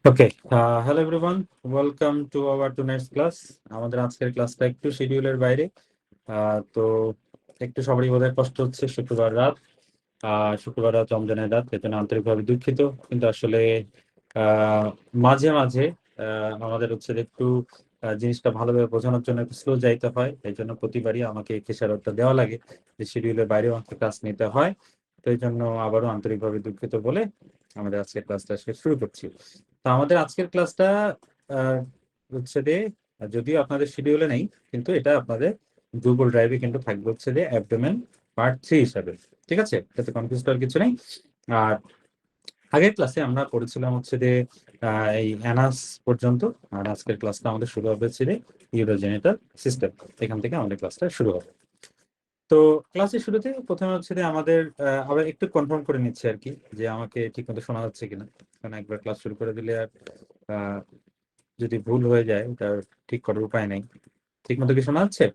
Okay, hello everyone, welcome to our tonight's class. আমাদের আজকের ক্লাসটা একটু শিডিউলের বাইরে। তো একটু সবারই বোধহয় কষ্ট হচ্ছে। শুক্রবার রাত রমজানের রাত, এর জন্য আন্তরিকভাবে দুঃখিত। কিন্তু আসলে আহ, মাঝে মাঝে আমাদের হচ্ছে যে একটু জিনিসটা ভালোভাবে বোঝানোর জন্য একটু স্লো যাইতে হয়। এই জন্য প্রতিবারই আমাকে এই খেসারতটা দেওয়া লাগে যে শিডিউলের বাইরেও আমাকে ক্লাস নিতে হয়। তো এই জন্য আবারও আন্তরিকভাবে দুঃখিত বলে আমাদের আজকের ক্লাসটা শুরু করছি। তো আমাদের আজকের ক্লাসটা আহ, হচ্ছে যে যদিও আপনাদের শিডিউলে নেই, কিন্তু এটা আপনাদের গুগল ড্রাইভে কিন্তু থাকবে হচ্ছে যে অ্যাবডোমেন পার্ট 3 হিসাবে। ঠিক আছে, এটাতে কনফিউজ করার কিছু নেই। আর আগের ক্লাসে আমরা পড়েছিলাম হচ্ছে যে এই অ্যানাস পর্যন্ত। আর আজকের ক্লাসটা আমাদের শুরু হবে হচ্ছে যে ইউরোজেনিটাল সিস্টেম। এখান থেকে আমাদের ক্লাসটা শুরু হবে। তো ক্লাসের শুরুতে প্রথমে হচ্ছে যে আমাদের আবার একটু কনফার্ম করে নিচ্ছে আর কি, যে আমাকে ঠিক মতো শোনা যাচ্ছে কিনা। কারণ একবার ক্লাস শুরু করে দিলে আর আহ, যদি ভুল হয়ে যায় ওটা ঠিক করার উপায় নেই। ঠিক মতো কি শোনা যাচ্ছে?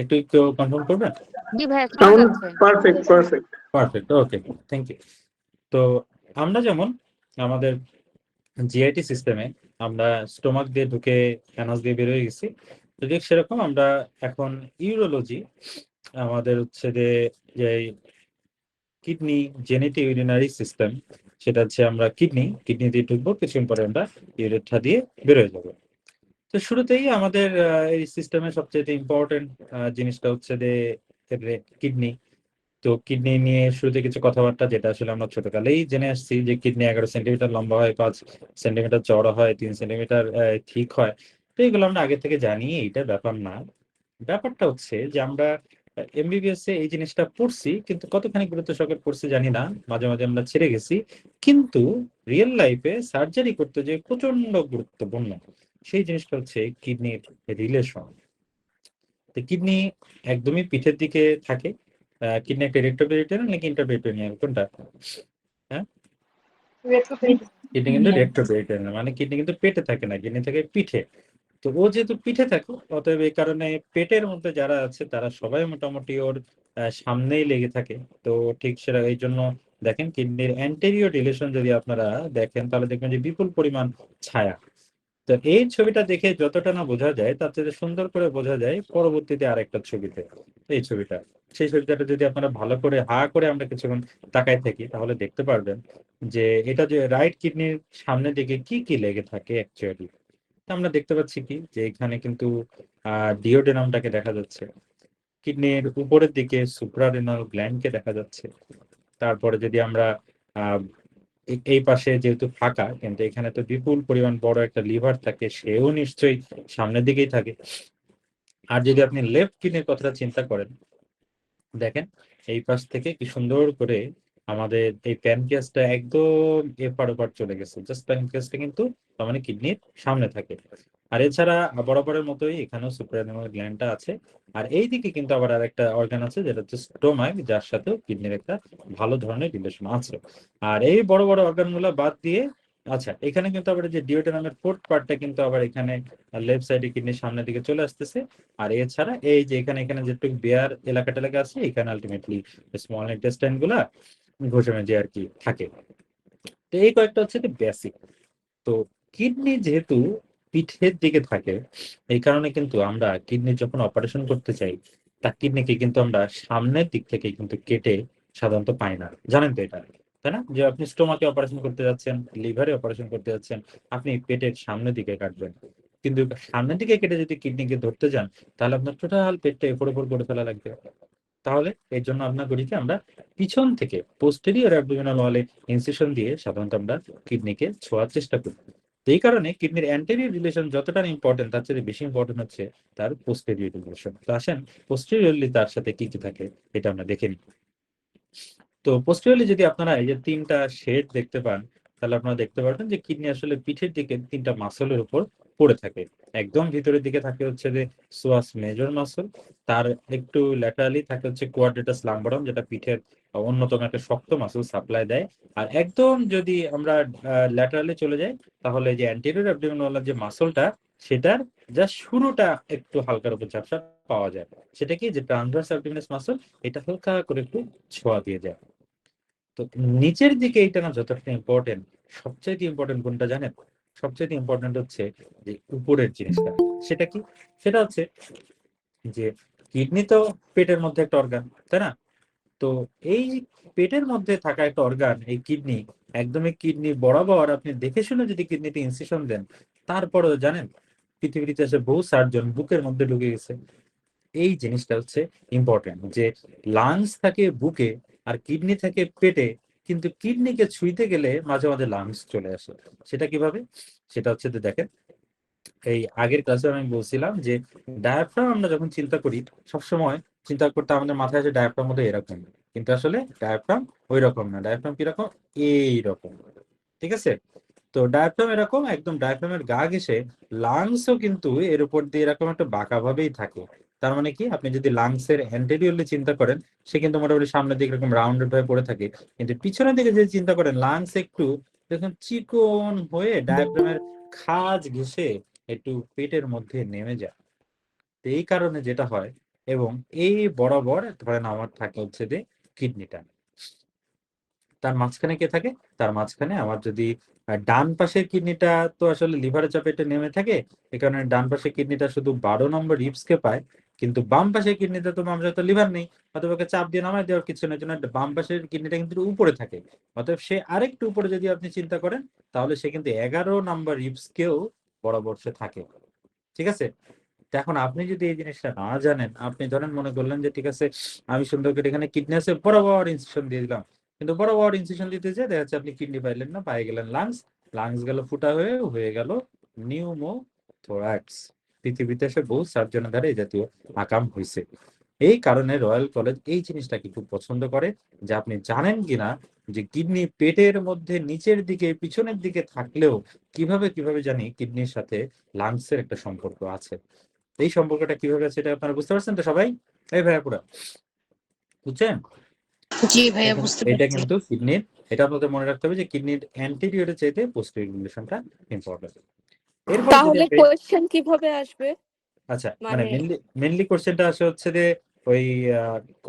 একটু একটু কনফার্ম করবেন। জি ভাইয়া, শোনা Sound যাচ্ছে। perfect, perfect. Perfect, okay, thank you. তো আমরা যেমন আমাদের জিআইটি সিস্টেমে আমরা স্টোমাক দিয়ে ঢুকে অ্যানাস দিয়ে বের হয়ে গেছি, তো ঠিক সেরকম আমরা এখন ইউরোলজি আমাদের হচ্ছে যে কিডনি জেনেটিক ইউরিনারি সিস্টেম, সেটা হচ্ছে আমরা কিডনি দিয়ে ঢুকবো, কিছুক্ষণ পরে আমরা ইউরেথ্রা দিয়ে বের হয়ে যাবো। তো শুরুতেই আমাদের এই সিস্টেমের সবচেয়ে ইম্পর্টেন্ট জিনিসটা হচ্ছে যে কিডনি। তো কিডনি নিয়ে শুরুতে কিছু কথাবার্তা, যেটা আসলে আমরা ছোটকালেই জেনে আসছি যে কিডনি 11 সেন্টিমিটার লম্বা হয়, 5 সেন্টিমিটার চওড়া হয়, 3 সেন্টিমিটার ঠিক হয়। তো এগুলো আমরা আগে থেকে জানি, এইটা ব্যাপার না। ব্যাপারটা হচ্ছে যে আমরা এমবিবিএস এ এই জিনিসটা পড়ছি, কিন্তু কতখানি গুরুত্ব সহকারে পড়ছি জানি না। মাঝে মাঝে আমরা ছেড়ে গেছি। কিন্তু রিয়েল লাইফে সার্জারি করতে যে প্রচন্ড গুরুত্বপূর্ণ সেই জিনিসটা হচ্ছে কিডনির রিলেশন। তো কিডনি একদমই পিঠের দিকে থাকে। কিডনি একটা রেট্রোপেরিটোনিয়াল নাকি ইন্টারপেরিটোনিয়াল, কোনটা? হ্যাঁ, কিডনি কিন্তু রেট্রোপেরিটোনিয়াল, মানে কিডনি কিন্তু পেটে থাকে না, কিডনি থাকে পিঠে। তো ও যেহেতু পিঠে থাকে, অতএব এই কারণে পেটের মধ্যে যারা আছে তারা সবাই মোটামুটি ওর সামনেই লেগে থাকে। তো ঠিক সেটা এই জন্য দেখেন কিডনির অ্যান্টেরিয়র রিলেশন যদি আপনারা দেখেন, তাহলে দেখবেন যে বিপুল পরিমাণ ছায়া। তো এই ছবিটা দেখে যতটা না বোঝা যায়, তার চেয়ে সুন্দর করে বোঝা যায় পরবর্তীতে আরেকটা ছবিতে। এই ছবিটা, সেই ছবিটাতে যদি আপনারা ভালো করে হা করে আমরা কিছুক্ষণ তাকায় থাকি, তাহলে দেখতে পারবেন যে এটা যে রাইট কিডনির সামনের দিকে কি কি লেগে থাকে অ্যাকচুয়ালি। আমরা দেখতে পাচ্ছি কি যে এখানে কিন্তু ডিওডেনামটাকে দেখা যাচ্ছে, কিডনির উপরের দিকে সুপ্রারেনাল গ্ল্যান্ডকে দেখা যাচ্ছে। তারপরে যদি আমরা আহ এই পাশে যেহেতু ফাঁকা, কিন্তু এখানে তো বিপুল পরিমাণ বড় একটা লিভার থাকে, সেও নিশ্চয়ই সামনের দিকেই থাকে। আর যদি আপনি লেফট কিডনির কথাটা চিন্তা করেন, দেখেন এই পাশ থেকে কি সুন্দর করে আমাদের এই প্যানক্রিয়াসটা একদম এপার ওপার চলে গেছে। জাস্ট প্যানক্রিয়াসটা কিন্তু তার মানে কিডনির সামনে থাকে। আর এছাড়া বরাবরের মতোই এখানেও সুপ্রারেনাল গ্ল্যান্ডটা আছে। আর এইদিকে কিন্তু আবার আরেকটা অর্গান আছে, যেটা হচ্ছে স্টোমাক, যার সাথেও কিডনির একটা ভালো ধরনের রিলেশন আছে। আর এই বড় বড় অর্গান গুলো বাদ দিয়ে, আচ্ছা এখানে কিন্তু আবার যে ডিওডেনামের ফোর্থ পার্টটা কিন্তু আবার এখানে লেফট সাইডে কিডনির সামনের দিকে চলে আসতেছে। আর এছাড়া এই যে এখানে এখানে যেটুকু বেয়ার এলাকা টেলাকা আছে, এখানে আলটিমেটলি স্মল ইন্টেস্টাইন গুলা ঘষে মেজে আর কি থাকে। তো এই কয়েকটা হচ্ছে বেসিক। তো কিডনি যেহেতু পিঠের দিকে থাকে, এই কারণে কিন্তু আমরা কিডনি যখন অপারেশন করতে চাই, তার কিডনিকে কিন্তু আমরা সামনের দিক থেকে কিন্তু কেটে সাধারণত পাই না, জানেন তো এটা, তাই না? যে আপনি স্টোমাকে অপারেশন করতে যাচ্ছেন, লিভারে অপারেশন করতে যাচ্ছেন, আপনি পেটের সামনের দিকে কাটবেন। কিন্তু সামনের দিকে কেটে যদি কিডনিকে ধরতে যান, তাহলে আপনার টোটাল পেটটা এফোর ওপর করে ফেলা লাগবে। তাহলে এর জন্য আপনার গড়িকে আমরা পিছন থেকে পোস্টেরিয়র অ্যাবডোমিনাল ওয়ালে ইনসিশন দিয়ে সাধারণত আমরা কিডনিকে ছোঁয়ার চেষ্টা করি। তো এই কারণে কিডনির অ্যান্টেরিয়র রিলেশন যতটা ইম্পর্টেন্ট, তার চেয়ে বেশি ইম্পর্টেন্ট হচ্ছে তার পোস্টেরিয়র রিলেশন। তো আসেন পোস্টেরিয়রলি তার সাথে কি কি থাকে এটা আমরা দেখে নিই। তো পোস্টেরিয়রলি যদি আপনারা এই যে 3টা শেড দেখতে পান, তাহলে আপনারা দেখতে পারবেন যে কিডনি আসলে পিঠের দিকে 3টা মাসলের উপর পড়ে থাকে। একদম ভিতরের দিকে থাকে হচ্ছে যে সোয়াস মেজর মাসল। তার একটু ল্যাটারালি থাকে হচ্ছে কোয়াড্রেটাস লাম্বারাম, যেটা পিঠের অন্যতম একটা শক্ত মাসল, সাপ্লাই দেয়। আর একদম যদি আমরা ল্যাটারালি চলে যাই, তাহলে যে অ্যান্টেরিয়র অ্যাবডোমিনাল যে মাসলটা, সেটার জাস্ট শুরুটা একটু হালকার উপর ঝাপসা পাওয়া যায়। সেটা কি যে ট্রান্সভার্স অ্যাবডোমিনাস মাসল, এটা হালকা করে একটু ছোঁয়া দিয়ে যায়। তো নিচের দিকে এইটা না যতটা ইম্পর্টেন্ট, সবচেয়ে ইম্পর্টেন্ট কোনটা জানেন? সবচেয়ে ইম্পর্টেন্ট হচ্ছে যে উপরের জিনিসটা। সেটা কি? সেটা হচ্ছে যে কিডনি তো পেটের মধ্যে একটা অর্গান, তাই না? তো এই পেটের মধ্যে থাকা একটা অর্গান, এই কিডনি, একদমই কিডনি বরাবর আপনি দেখে শুনে যদি কিডনিতে ইনসিশন দেন, তারপরেও জানেন পৃথিবীর ইতিহাসে বহু সার্জন বুকের মধ্যে ঢুকে গেছে। এই জিনিসটা হচ্ছে ইম্পর্টেন্ট, যে লাংস থাকে বুকে আর কিডনি থাকে পেটে, কিন্তু কিডনিকে ছুঁইতে গেলে মাঝে মাঝে লাংস চলে আসে। সেটা কিভাবে? সেটা হচ্ছে যে দেখেন, এই আগের ক্লাসে আমি বলছিলাম যে ডায়াফ্রাম আমরা যখন চিন্তা করি, সবসময় চিন্তা করতে আমাদের মাথায় আসে ডায়াফ্রাম মধ্যে এরকম, কিন্তু আসলে ডায়াফ্রাম ওই রকম না। ডায়াফ্রাম কিরকম? এইরকম, ঠিক আছে? তো ডায়াফ্রাম এরকম, একদম ডায়াফ্রামের গা ঘেঁষে লাংসও কিন্তু এর উপর দিয়ে এরকম একটা বাঁকা ভাবেই থাকে। তার মানে কি, আপনি যদি লাংসের অ্যান্টেরিয়রলি চিন্তা করেন, সে কিন্তু মোটামুটি সামনের দিকে এরকম রাউন্ডেড ভাবে পড়ে থাকে, কিন্তু পিছনের দিকে যদি চিন্তা করেন, লাংস একটু দেখুন চিকন হয়ে ডায়াফ্রামের খাঁজ ঘেঁষে একটু পেটের মধ্যে নেমে যায়। তো এই কারণে যেটা হয়, এবং এই বরাবর ধরেন আমার থাকে হচ্ছে যে কিডনিটা, তার মাঝখানে কে থাকে? তার মাঝখানে আমার যদি ডান পাশের কিডনিটা তো আসলে লিভারের চাপে এটা নেমে থাকে, এই কারণে ডান পাশের কিডনিটা শুধু 12 নম্বর রিপসকে পায়, কিন্তু বাম পাশের কিডনিতে তো মানুষের তো লিভার নেই, অথবা ওকে চাপ দিয়ে নামায় দেওয়ার কিছু নেই, জন্য বাম পাশের কিডনিটা কিন্তু উপরে থাকে। অতএব সে আরেকটু উপরে যদি আপনি চিন্তা করেন, তাহলে সে কিন্তু 11 নম্বর রিপসকেও বরাবর সে থাকে, ঠিক আছে? তো এখন আপনি যদি এই জিনিসটা না জানেন, আপনি ধরেন মনে করলেন যে ঠিক আছে, আমি সুন্দর করে এখানে কিডনি আছে বরাবর ইনসিশন দিয়ে দিলাম, কিন্তু বরাবর ইনসিশন দিতে যে দেখা যাচ্ছে আপনি কিডনি পাইলেন না, পাই গেলেন লাংস, লাংস গেল ফুটা হয়ে গেল নিউমোথোরাক্স। পৃথিবীতে এসে বহু সার্জনের দ্বারা এই জাতীয় আকাম হয়েছে। এই কারণে রয়্যাল কলেজ এই জিনিসটাকে খুব পছন্দ করে, যে আপনি জানেন কিনা যে কিডনি পেটের মধ্যে নিচের দিকে পিছনের দিকে থাকলেও কিভাবে কিভাবে জানি কিডনির সাথে লাংসের একটা সম্পর্ক আছে। এই সম্পর্কটা কিভাবে আছে এটা আপনারা বুঝতে পারছেন তো সবাই? এই ভাইয়া পুরা বুঝছেন? জি ভাইয়া, এটা বুঝতে এটা পারছি। কিন্তু কিডনির, এটা আপনাদের মনে রাখতে হবে যে কিডনির অ্যান্টেরিয়রের চাইতে পোস্টেরিয়র রিলেশনটা ইম্পর্টেন্ট। এরপরে যদি তাহলে আমরা কোয়েশ্চেন কিভাবে আসবে? আচ্ছা, মানে মানে মেনলি কোশ্চেনটা আসে হচ্ছে যে ওই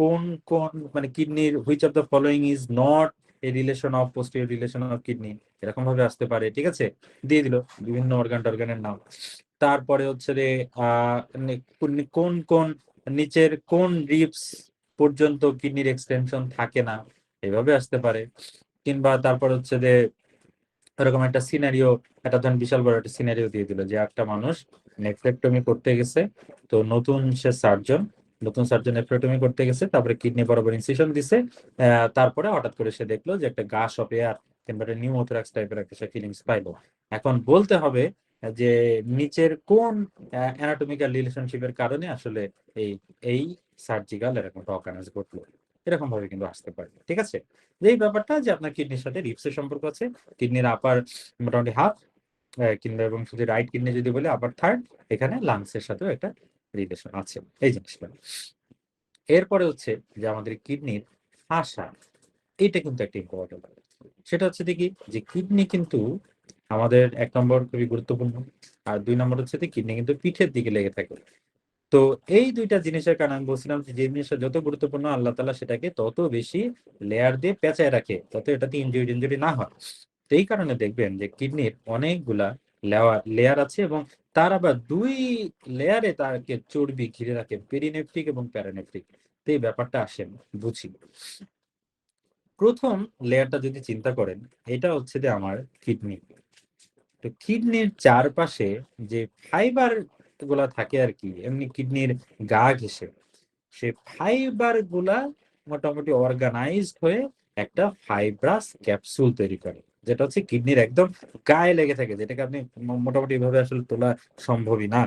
কোন কোন মানে কিডনির which of the following is not a relation of posterior relation of kidney, এরকম ভাবে আসতে পারে, ঠিক আছে? দিয়ে দিল বিভিন্ন অর্গানের নাম। তারপরে হচ্ছে যে কোন কোন নিচের কোন রিপস পর্যন্ত কিডনির এক্সটেনশন থাকে না, এভাবে আসতে পারে। কিংবা তারপর হচ্ছে যে এরকম একটা সিনারিও, একটা ধরেন বিশাল বড় একটা সিনারিও দিয়ে দিল যে একটা মানুষ নেফ্রেক্টমি করতে গেছে, তো নতুন সার্জন নেফ্রেক্টমি করতে গেছে, তারপরে কিডনি বরাবর ইনসিশন দিছে, তারপরে হঠাৎ করে সে দেখলো যে একটা গাশ অফ এয়ার কিংবা একটা নিউমোথোরাক্স টাইপের একটা সে ফিলিংস পাইলো। এখন বলতে হবে যে নিচের কোন অ্যানাটমিক্যাল রিলেশনশিপের কারণে আসলে এই এই সার্জিক্যাল এরকম একটা অকারেন্স ঘটলো, এরকম ভাবে কিন্তু আসতে পারে, ঠিক আছে? এই ব্যাপারটা যে আপনার কিডনির সাথে রিপসের সম্পর্ক আছে, কিডনির আপার মোটামুটি হাফ, কিংবা এবং যদি রাইট কিডনি যদি বলি আপার থার্ড, এখানে লাংসের সাথেও একটা রিলেশন আছে, এই জিনিসটা। এরপরে হচ্ছে যে আমাদের কিডনির ফাঁসা, এটা কিন্তু একটা ইম্পর্টেন্ট। সেটা হচ্ছে দেখি যে কিডনি কিন্তু আমাদের 1 নম্বর খুবই গুরুত্বপূর্ণ, আর 2 নম্বর হচ্ছে যে কিডনি কিন্তু পিঠের দিকে লেগে থাকে। তো এই দুইটা জিনিসের কারণে আমি বলছিলাম যে যে জিনিসটা যত গুরুত্বপূর্ণ আল্লাহ তাআলা সেটাকে তত বেশি লেয়ার দিয়ে পেঁচায় রাখে, তত এটাতে ইনজুরি না হয়। তো এই কারণে দেখবেন যে কিডনির অনেকগুলা লেয়ার আছে, এবং তার আবার 2 লেয়ারে তাকে চর্বি ঘিরে রাখে, পেরিনেফ্রিক এবং প্যারানেফ্রিক। তো এই ব্যাপারটা আসেন বুঝি। প্রথম লেয়ারটা যদি চিন্তা করেন, এটা হচ্ছে যে আমার কিডনি। তো কিডনির চারপাশে যে ফাইবার গুলা থাকে আর কি, এমনি কিডনির গা ঘেঁষে, সে ফাইবার গুলা মোটামুটি অর্গানাইজড হয়ে একটা ফাইব্রাস ক্যাপসুল তৈরি করে, যেটা হচ্ছে কিডনির একদম গায়ে লেগে থাকে, যেটাকে আপনি মোটামুটি এভাবে আসলে তোলা সম্ভবই না।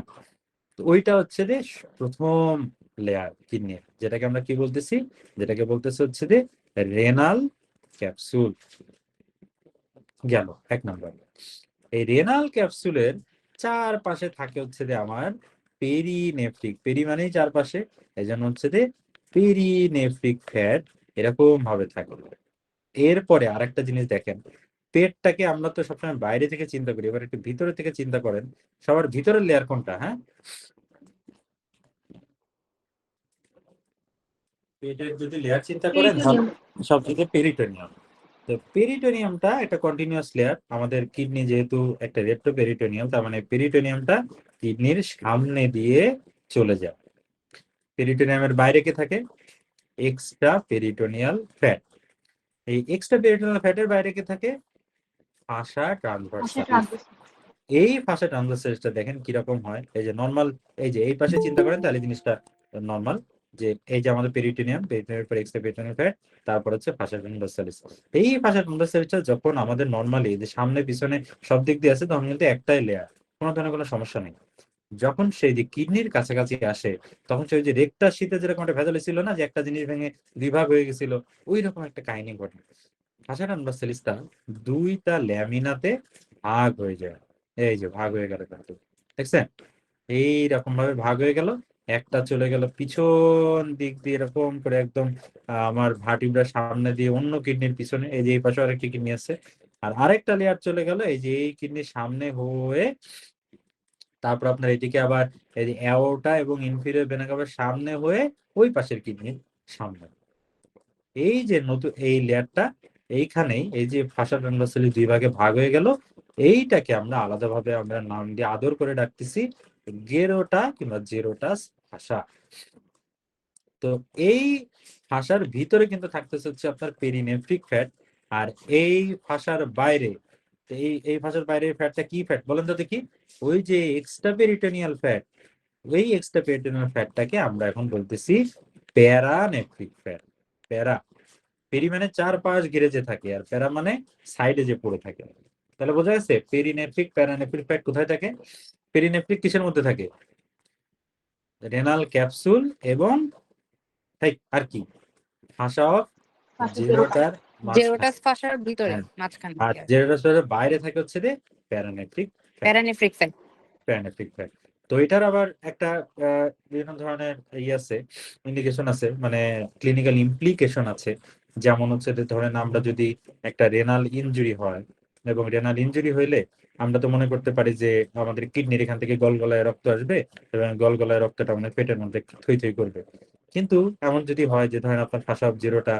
তো ওইটা হচ্ছে যে প্রথম লেয়ার কিডনির, যেটাকে আমরা কি বলতেছি, যেটাকে বলতেছি হচ্ছে যে রেনাল ক্যাপসুল। গেল 1 নম্বর। এই রেনাল ক্যাপসুলের চারপাশে থাকে হচ্ছে যে আমার পেরিনেফ্রিক, পেরি মানেই চারপাশে, এই জন্য হচ্ছে যে পেরিনেফ্রিক ফ্যাট এরকম ভাবে থাকে। এরপরে আরেকটা জিনিস দেখেন, পেটটাকে আমরা তো সবসময় বাইরে থেকে চিন্তা করি, এবার একটু ভিতরে থেকে চিন্তা করেন, সবার ভিতরের লেয়ার কোনটা? হ্যাঁ, পেটের যদি লেয়ার চিন্তা করেন, পেরিটোনিয়াম। সবচেয়ে পেরিটোনিয়াম। তো পেরিটোনিয়ামটা একটা কন্টিনিউয়াস লেয়ার, আমাদের কিডনি যেহেতু একটা রেট্রোপেরিটোনিয়াম, তার মানে পেরিটোনিয়ামটা কিডনির সামনে দিয়ে চলে যায়। পেরিটোনিয়ামের বাইরে কে থাকে? Extra peritoneal fat. এই এক্সট্রা পেরিটোনিয়াল ফ্যাটের বাইরে কে থাকে? ফাসা ট্রান্সভার্সাল। এই ফাসা ট্রান্সভার্সালটা দেখেন কিরকম হয়, এই যে নর্মাল, এই যে এই পাশে চিন্তা করেন তাহলে জিনিসটা নর্মাল, যে এই যে আমাদের পেরিটোনিয়াম, পেরিটোনিয়ামের পর এক্সট্রা পেরিটোনিয়াল ফ্যাট, তারপর হচ্ছে ফাসা ট্রান্সভার্সালিস। এই ফাসা ট্রান্সভার্সালিসটা যখন আমাদের নর্মালি যে সামনে পিছনে সব দিক দিয়ে আছে, তখন কিন্তু একটাই লেয়ার, কোনো ধরনের কোনো সমস্যা নেই। যখন সেই যে কিডনির কাছাকাছি আসে, তখন সেই যে রেকটার শীতে যেরকম একটা ভেজাল ছিল না, যে একটা জিনিস ভেঙে দুই ভাগ হয়ে গেছিল, ওই রকম একটা কাহিনী ঘটে। ফাসা ট্রান্সভার্সালিসটা দুইটা ল্যামিনাতে ভাগ হয়ে যায়। এই যে ভাগ হয়ে গেল কিন্তু, দেখছেন এইরকম ভাবে ভাগ হয়ে গেল। একটা চলে গেল পিছন দিক দিয়ে এরকম করে একদম আমার ভার্টিব্রার সামনে দিয়ে অন্য কিডনির পিছনে, এই যে এই পাশে আরেকটি কিডনি আছে, আর আরেকটা লেয়ার চলে গেল এই যে এই কিডনির সামনে হয়ে, তারপর আপনার এদিকে আবার এই যে অ্যাওর্টা এবং ইনফিরিয়র ভেনা কাভার সামনে হয়ে ওই পাশের কিডনির সামনে। এই যে নতুন এই লেয়ারটা, এইখানেই এই যে ফাসা ট্রান্সভার্সালি দুই ভাগে ভাগ হয়ে গেল, এইটাকে আমরা আলাদাভাবে আমরা নাম দিয়ে আদর করে ডাকতেছি গেরোটা কিংবা জেরোটাস ফাসা। তো এই ফাসার ভিতরে কিন্তু থাকতেছে হচ্ছে আপনার পেরিনেফ্রিক ফ্যাট, আর এই ফাসার বাইরে, এই ফাসার বাইরে ফ্যাটটা কি ফ্যাট বলেন তো দেখি? ওই যে এক্সট্রা পেরিটোনিয়াল ফ্যাট, ওই এক্সট্রা পেরিটোনিয়াল ফ্যাটটাকে আমরা এখন বলতেছি প্যারানেফ্রিক ফ্যাট। প্যারা, পেরি মানে চারপাশ ঘিরে যে থাকে, আর প্যারা মানে সাইডে যে পড়ে থাকে। তাহলে বোঝা গেছে পেরিনেফ্রিক প্যারানেফ্রিক ফ্যাট কোথায় থাকে? পেরিনেফ্রিক কিসের মধ্যে থাকে? রেনাল ক্যাপসুল এবং আর কি ফাসা অফ জেরোটার মাঝখানে। জেরোটাস ফাসার ভিতরে হ্যাঁ, মাঝখানে আর জেরোটার বাইরে থাকে হচ্ছে যে প্যারানেফ্রিক ফ্যাট। প্যারানেফ্রিক ফ্যাট। প্যারানেফ্রিক ফ্যাট। তো এটার আবার একটা বিভিন্ন ধরনের আছে, ইন্ডিকেশন আছে, মানে ক্লিনিক্যাল ইমপ্লিকেশন আছে। যেমন হচ্ছে যে ধরেন আমরা যদি একটা রেনাল ইনজুরি হয়, এবং রেনাল ইনজুরি হইলে আমরা তো মনে করতে পারি যে আমাদের কিডনির এখান থেকে গলগলায় রক্ত আসবে, এবং গলগলায় রক্তটা মানে পেটের মধ্যে থই থই করবে। কিন্তু এমন যদি হয় যে ধরেন আপনার ফাসা জিরোটা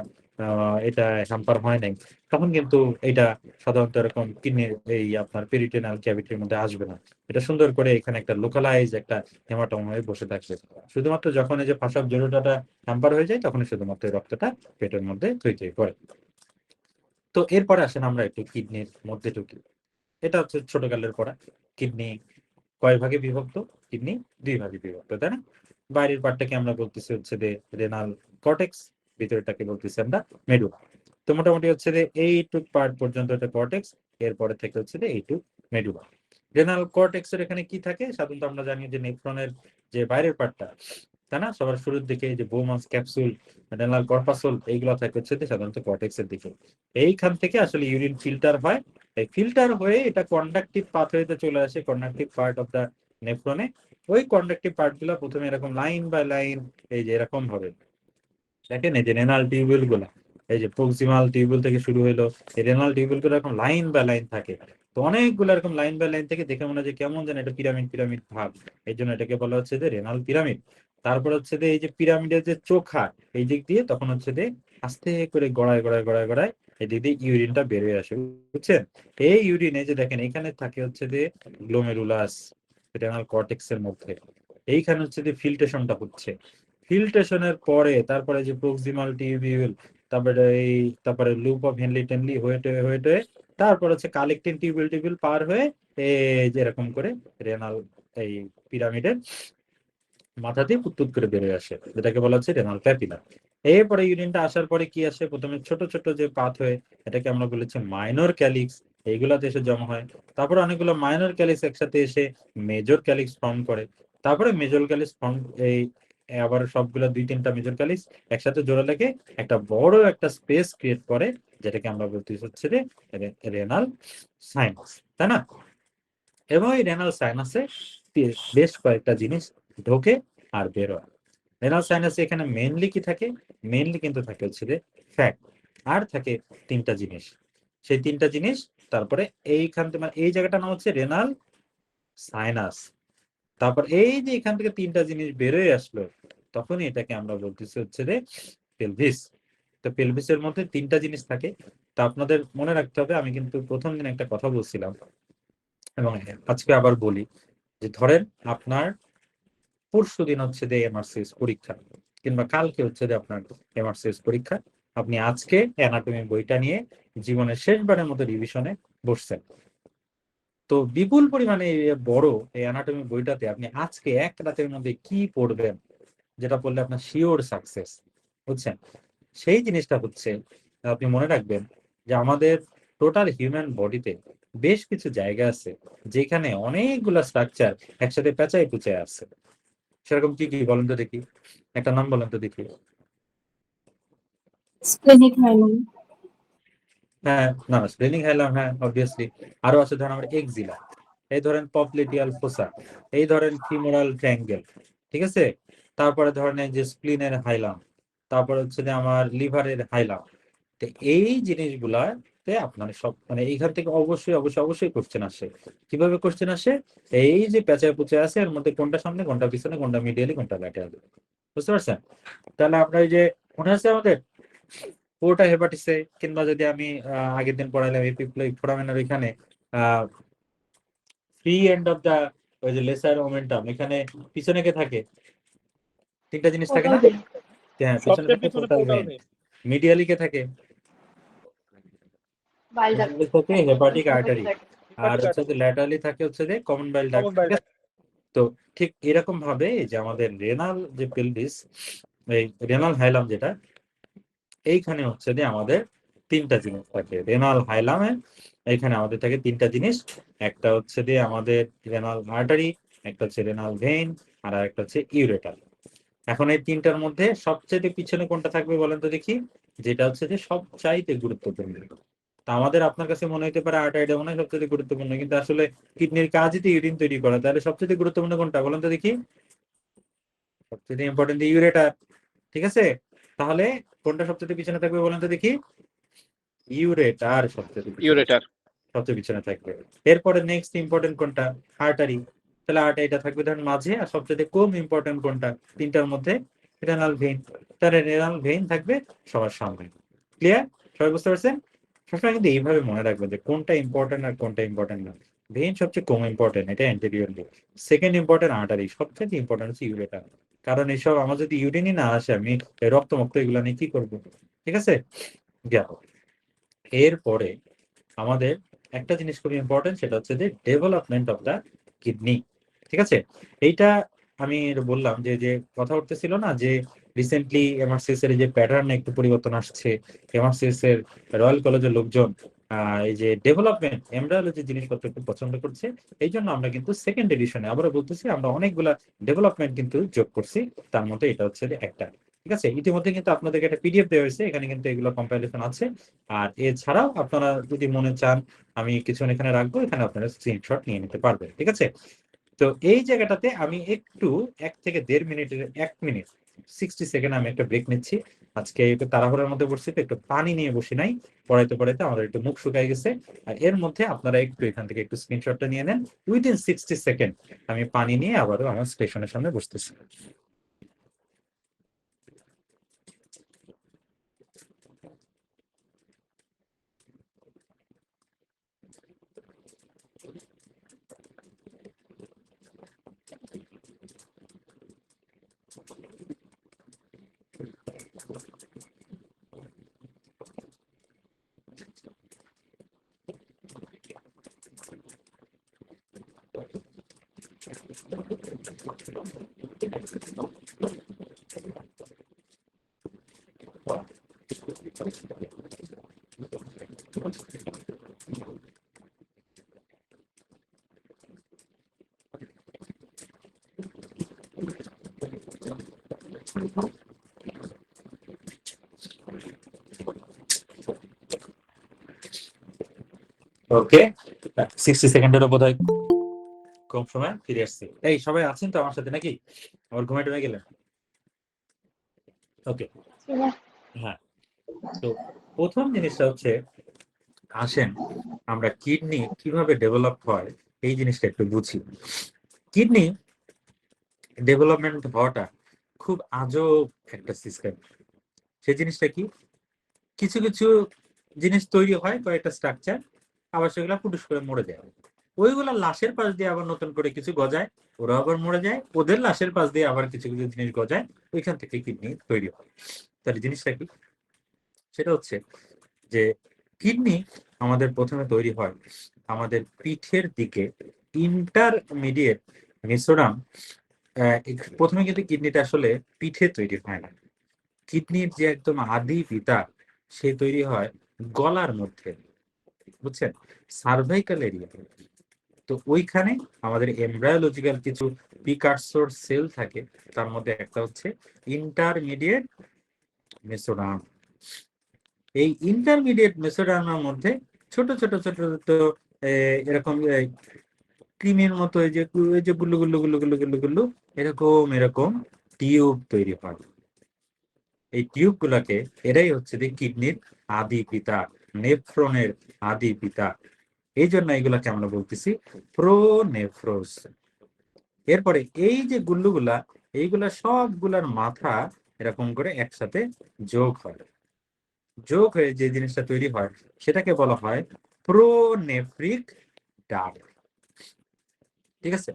এটা হ্যাম্পার হয় নাই, তখন কিন্তু এটা সাধারণত এরকম কিডনির এই আপনার পেরিটোনিয়াল ক্যাভিটির মধ্যে আসবে না। এটা সুন্দর করে এখানে একটা লোকালাইজ একটা হেমাটোম হয়ে বসে থাকবে। শুধুমাত্র যখন এই যে ফাঁসাব জড়োটাটা হ্যাম্পার হয়ে যায়, তখন শুধুমাত্র এই রক্তটা পেটের মধ্যে থই থই করে। তো এরপরে আসেন আমরা একটু কিডনির মধ্যে ঢুকি। এটা হচ্ছে ছোটকালের পড়া। কিডনি কয় ভাগে বিভক্ত? কিডনি দুই ভাগে বিভক্ত, তাই না? বাইরের পার্টটাকে আমরা বলতেছি হচ্ছে যে রেনাল কর্টেক্স, ভিতরটাকে বলতেছি আমরা মেডুলা। তো মোটামুটি হচ্ছে যে এইটুক পার্ট পর্যন্ত এটা কর্টেক্স, এরপরে থেকে হচ্ছে যে এইটুক মেডুলা। রেনাল কর্টেক্স এর এখানে কি থাকে? সাধারণত আমরা জানি যে নেফ্রনের যে বাইরের পার্টটা, তাই না, সবার শুরুর দিকে যে বোমাস ক্যাপসুল, রেনাল কর্পাসল, এইগুলো থাকে হচ্ছে যে সাধারণত কর্টেক্স এর দিকে। এইখান থেকে আসলে ইউরিন ফিল্টার হয়, এই ফিল্টার হয়ে এটা কন্ডাক্টিভ পাথওয়েতে চলে আসে, কন্ডাক্টিভ পার্ট অফ দা নেফ্রনে। ওই কন্ডাক্টিভ পার্ট গুলা প্রথমে এরকম লাইন বাই লাইন, এই যে এরকম ভাবে দেখেন, এই যে রেনাল টিউবিউল গুলা, এই যে প্রক্সিমাল টিউবিউল থেকে শুরু হইলো, এই রেনাল টিউবিউল গুলো এরকম লাইন বাই লাইন থাকে। তো অনেকগুলো এরকম লাইন বাই লাইন থেকে দেখে মনে হয় যে কেমন যেন এটা পিরামিড পিরামিড ভাব, এই জন্য এটাকে বলা হচ্ছে যে রেনাল পিরামিড। তারপর হচ্ছে যে এই যে পিরামিডের যে চোখা, এই দিক দিয়ে তখন হচ্ছে যে আস্তে করে গড়ায় গড়ায় গড়ায় গড়ায় এই দিক দিয়ে ইউরিনটা বের হয়ে আসে, বুঝছেন? এই ইউরিনে যে দেখেন এখানে থাকে হচ্ছে যে গ্লোমেরুলাস, রেনাল কর্টেক্স এর মধ্যে। এইখানে হচ্ছে যে ফিল্ট্রেশনটা হচ্ছে, ফিল্ট্রেশনের পরে তারপরে যে প্রক্সিমাল টিউবিউল, তারপরে লুপ অফ হেনলি টেনলি হয়েটে হয়েটে, তারপর হচ্ছে কালেক্টিং টিউবিউল টিউবিউল পার হয়ে এই যে এরকম করে রেনাল এই পিরামিডের মাথা দিয়ে পুত্তুত করে বেরিয়ে আসে, যেটাকে বলা হচ্ছে রেনাল প্যাপিলা। এরপরে ইউরিনটা আসার পরে কি আসে? প্রথমে ছোট ছোট যে পাথ হয়ে, এটাকে আমরা বলেছি মাইনর ক্যালিক্স, এইগুলাতে এসে জমা হয়। তারপরে অনেকগুলো মাইনর ক্যালিক্স একসাথে এসে মেজর ক্যালিক্স ফর্ম করে। তারপরে মেজর ক্যালিক্স ফর্ম এই আবার সবগুলো দুই তিনটা মেজর ক্যালিক্স একসাথে জোড়া লেগে একটা বড় একটা স্পেস ক্রিয়েট করে, যেটাকে আমরা বলতেছি হচ্ছে যে রেনাল সাইনাস, তাই না? এবং এই রেনাল সাইনাসে বেশ কয়েকটা জিনিস ঢোকে আর বেরোয়। রেনাল সাইনাসে এখানে মেইনলি কি থাকে? মেইনলি কিন্তু থাকে হচ্ছে যে ফ্যাট, আর থাকে তিনটা জিনিস। সেই তিনটা জিনিস তারপরে এইখান থেকে, এই জায়গাটার নাম হচ্ছে রেনাল সাইনাস। তারপর এই যে এখান থেকে তিনটা জিনিস বেরোয় আসলো, তখনই এটাকে আমরা বলতেছি হচ্ছে যে পেলভিস। তো পেলভিসের মধ্যে তিনটা জিনিস থাকে। তা আপনাদের মনে রাখতে হবে, আমি কিন্তু প্রথম দিন একটা কথা বলছিলাম এবং আজকে আবার বলি, যে ধরেন আপনার পরশু দিন হচ্ছে যে এমআরসিএস পরীক্ষা, কিংবা কালকে হচ্ছে যে আপনার এমআরসিএস পরীক্ষা, আপনি আজকে অ্যানাটমি বইটা নিয়ে জীবনের শেষবারের মতো রিভিশনে বসছেন। তো বিপুল পরিমাণে বড় এই অ্যানাটমি বইটাতে আপনি আজকে এক রাতের মধ্যে কি পড়বেন, যেটা পড়লে আপনার শিওর সাকসেস, বুঝছেন? সেই জিনিসটা হচ্ছে, আপনি মনে রাখবেন যে আমাদের টোটাল হিউম্যান বডিতে বেশ কিছু জায়গা আছে যেখানে অনেকগুলা স্ট্রাকচার একসাথে পেঁচায় পুচায় আছে। সেরকম কি কি বলেন তো দেখি, একটা নাম বলেন তো দেখি। স্প্লেনিক হাইলাম। হ্যাঁ, না স্প্লেনিং হাইলাম, হ্যাঁ অবভিয়াসলি। আরো আছে ধরেন আমার এক্সিলা, এই ধরেন পপলিটিয়াল ফোসা, এই ধরেন ফিমোরাল ট্রায়াঙ্গেল, ঠিক আছে? তারপরে ধরেন এই যে স্প্লিনের হাইলাম, তারপরে হচ্ছে যে আমার লিভারের হাইলাম। তো এই জিনিসগুলাতে আপনার সব মানে এইখান থেকে অবশ্যই অবশ্যই অবশ্যই কোশ্চেন আসে। কিভাবে কোশ্চেন আসে? এই যে পেঁচায় পুচে আছে এর মধ্যে কোনটা সামনে, কোনটা পিছনে, কোনটা মিডিয়ালি, কোনটা ল্যাটারালি, বুঝতে পারছেন? তাহলে আপনার এই যে মনে আছে আমাদের পোর্টা হেপাটিসে, কিংবা যদি আমি আগের দিন পড়াইলাম এপিপ্লোইক ফোরামেনের ওইখানে ফ্রি এন্ড অফ দা ওই যে লেসার মোমেন্টাম, এখানে পিছনে কে থাকে? তিনটা জিনিস থাকে না? হ্যাঁ, পিছনে সবচেয়ে থাকে পিছনে portal portal vein. Vein. Medially কে থাকে? Bile duct. মিডিয়ালি থাকে হেপাটিক হেপাটিক আর্টারি। ডাক্ট। আর হেপাটিক হচ্ছে যে আর্টারি, ল্যাটারালি থাকে হচ্ছে যে common bile duct, common bile ঠিক আছে? ডাক্ট। তো ঠিক এরকম ভাবে এই যে আমাদের রেনাল যে পেলভিস, এই রেনাল হাইলাম যেটা, এইখানে হচ্ছে যে আমাদের তিনটা জিনিস থাকে রেনাল হাইলামে। এইখানে আমাদের থাকে তিনটা জিনিস, একটা হচ্ছে যে আমাদের রেনাল আর্টারি, একটা হচ্ছে রেনাল ভেইন, আর একটা হচ্ছে ইউরেটার। এখন এই তিনটার মধ্যে সবচেয়ে পিছনে কোনটা থাকবে বলেন তো দেখি, যেটা হচ্ছে যে সবচাইতে গুরুত্বপূর্ণ। তা আমাদের আপনার কাছে মনে হতে পারে আর্টারিটা মনে হয় সবচেয়ে গুরুত্বপূর্ণ, কিন্তু আসলে কিডনির কাজই তো ইউরিন তৈরি করা, তাহলে সবচেয়ে গুরুত্বপূর্ণ কোনটা বলেন তো দেখি? সবচেয়ে ইম্পর্টেন্ট ইউরেটার, ঠিক আছে? তাহলে কোনটা সবচেয়ে পিছনে থাকবে বলেন তো দেখি? Ureter ureter. সবচেয়ে পিছনে থাকবে। এরপরে নেক্সট ইম্পর্টেন্ট কোনটা? আর্টারি। তাহলে আর্টারিটা থাকবে ধরেন মাঝে, আর সবচেয়ে কম ইম্পর্টেন্ট কোনটা তিনটার মধ্যে? Renal vein. তাহলে রেনাল ভেইন থাকবে সবার সামনে। ক্লিয়ার? সবাই বুঝতে পারছেন? সবসময় কিন্তু এইভাবে মনে রাখবেন যে কোনটা ইম্পর্টেন্ট আর কোনটা ইম্পর্টেন্ট না। ভেইন সবচেয়ে কম ইম্পর্টেন্ট, এটা অ্যান্টেরিয়রলি। সেকেন্ড ইম্পর্টেন্ট আর্টারি, সবচেয়ে ইম্পর্টেন্ট হচ্ছে ইউরেটার। কারণ এইসব আমার যদি ইউরিনই না আসে, আমি রক্তমুক্ত এগুলো নিয়ে কি করবো? ঠিক আছে, গেল। এরপরে আমাদের একটা জিনিস খুব ইম্পর্টেন্ট, সেটা হচ্ছে যে ডেভেলপমেন্ট অফ দ্য কিডনি, ঠিক আছে? এইটা আমি বললাম যে যে কথা উঠতেছিল না, যে রিসেন্টলি এমআরসিএস এর যে প্যাটার্নে একটু পরিবর্তন আসছে। এমআরসিএস এর রয়্যাল কলেজের লোকজন এই যে ডেভেলপমেন্ট এমব্রায়োলজি জিনিসপত্র একটু পছন্দ করছে। এই জন্য আমরা কিন্তু সেকেন্ড এডিশনে আবারও বলতেছি, আমরা অনেকগুলা ডেভেলপমেন্ট কিন্তু যোগ করছি। তার মধ্যে এটা হচ্ছে যে একটা, ঠিক আছে? ইতিমধ্যে কিন্তু আপনাদেরকে একটা পিডিএফ দেওয়া হয়েছে, এখানে কিন্তু এগুলো কম্পাইলেশন আছে। আর এছাড়াও আপনারা যদি মনে চান, আমি কিছু এখানে রাখবো, এখানে আপনারা স্ক্রিনশট নিয়ে নিতে পারবেন, ঠিক আছে? তো এই জায়গাটাতে আমি একটু 1 থেকে 1.5 মিনিটের 1 মিনিট 60 সেকেন্ড আমি একটা ব্রেক নিচ্ছি। আজকে একটু তাড়াহুড়োর মধ্যে বসছি, তো একটু পানি নিয়ে বসি নাই, পড়াইতে পড়াইতে আমাদের একটু মুখ শুকাই গেছে। আর এর মধ্যে আপনারা একটু এখান থেকে একটু স্ক্রিনশটটা নিয়ে নেন। উইদিন 60 সেকেন্ড আমি পানি নিয়ে আবারও আমার স্টেশনের সামনে বসতেছি। ওকে, 60 সেকেন্ডেরও বোধ হয় কম সময় ফিরে আসছি। এই সবাই আছেন তো আমার সাথে নাকি? আমার ঘুমাই টুমে গেলেন? ওকে, হ্যাঁ। তো প্রথম জিনিসটা হচ্ছে, আসেন আমরা কিডনি কিভাবে ডেভেলপ হয় এই জিনিসটা একটু বুঝি। কিডনি ডেভেলপমেন্ট হওয়াটা খুব আজব একটা সিস্টেম। সেই জিনিসটা কি? কিছু কিছু জিনিস তৈরি হয়, কয়েকটা স্ট্রাকচার, আবার সেগুলো ফুটুস করে মরে যায়। ওইগুলা লাশের পাশ দিয়ে আবার নতুন করে কিছু গজায়, ওরা আবার মরে যায়, ওদের লাশের পাশ দিয়ে আবার কিছু কিছু জিনিস গজায়, ওইখান থেকে কিডনি তৈরি হয়। তাহলে জিনিসটা কি? সেটা হচ্ছে যে কিডনি আমাদের প্রথমে তৈরি হয় আমাদের পিঠের দিকে ইন্টারমিডিয়েট মেসোরাম। প্রথমে কিন্তু কিডনিটা আসলে পিঠে তৈরি হয় না, কিডনির যে একদম আদি পিতা সে তৈরি হয় গলার মধ্যে, বুঝছেন, সার্ভাইকাল এরিয়া। তো ওইখানে আমাদের এমব্রায়োলজিক্যাল কিছু প্রিকারসর সেল থাকে, তার মধ্যে একটা হচ্ছে ইন্টারমিডিয়েট মেসোরাম। এই ইন্টারমিডিয়েট মেসোরামের মধ্যে ছোট ছোট ছোট ছোট এরকম ক্রিমের মতো এই যে গুল্লু গুল্লু গুল্লু গুল্লু গুল্লু গুল্লু এরকম এরকম টিউব তৈরি হয়। এই টিউব গুলাকে, এরাই হচ্ছে যে কিডনির আদি পিতা, নেফ্রনের আদি পিতা। এই জন্য এগুলাকে আমরা বলতেছি প্রোনেফ্রোস। এরপরে এই যে গুল্লুগুলা, এইগুলা সবগুলার মাথা এরকম করে একসাথে যোগ হয়, যোগ হয়ে যে জিনিসটা তৈরি হয় সেটাকে বলা হয় প্রোনেফ্রিক ডাক্ট। ঠিক আছে?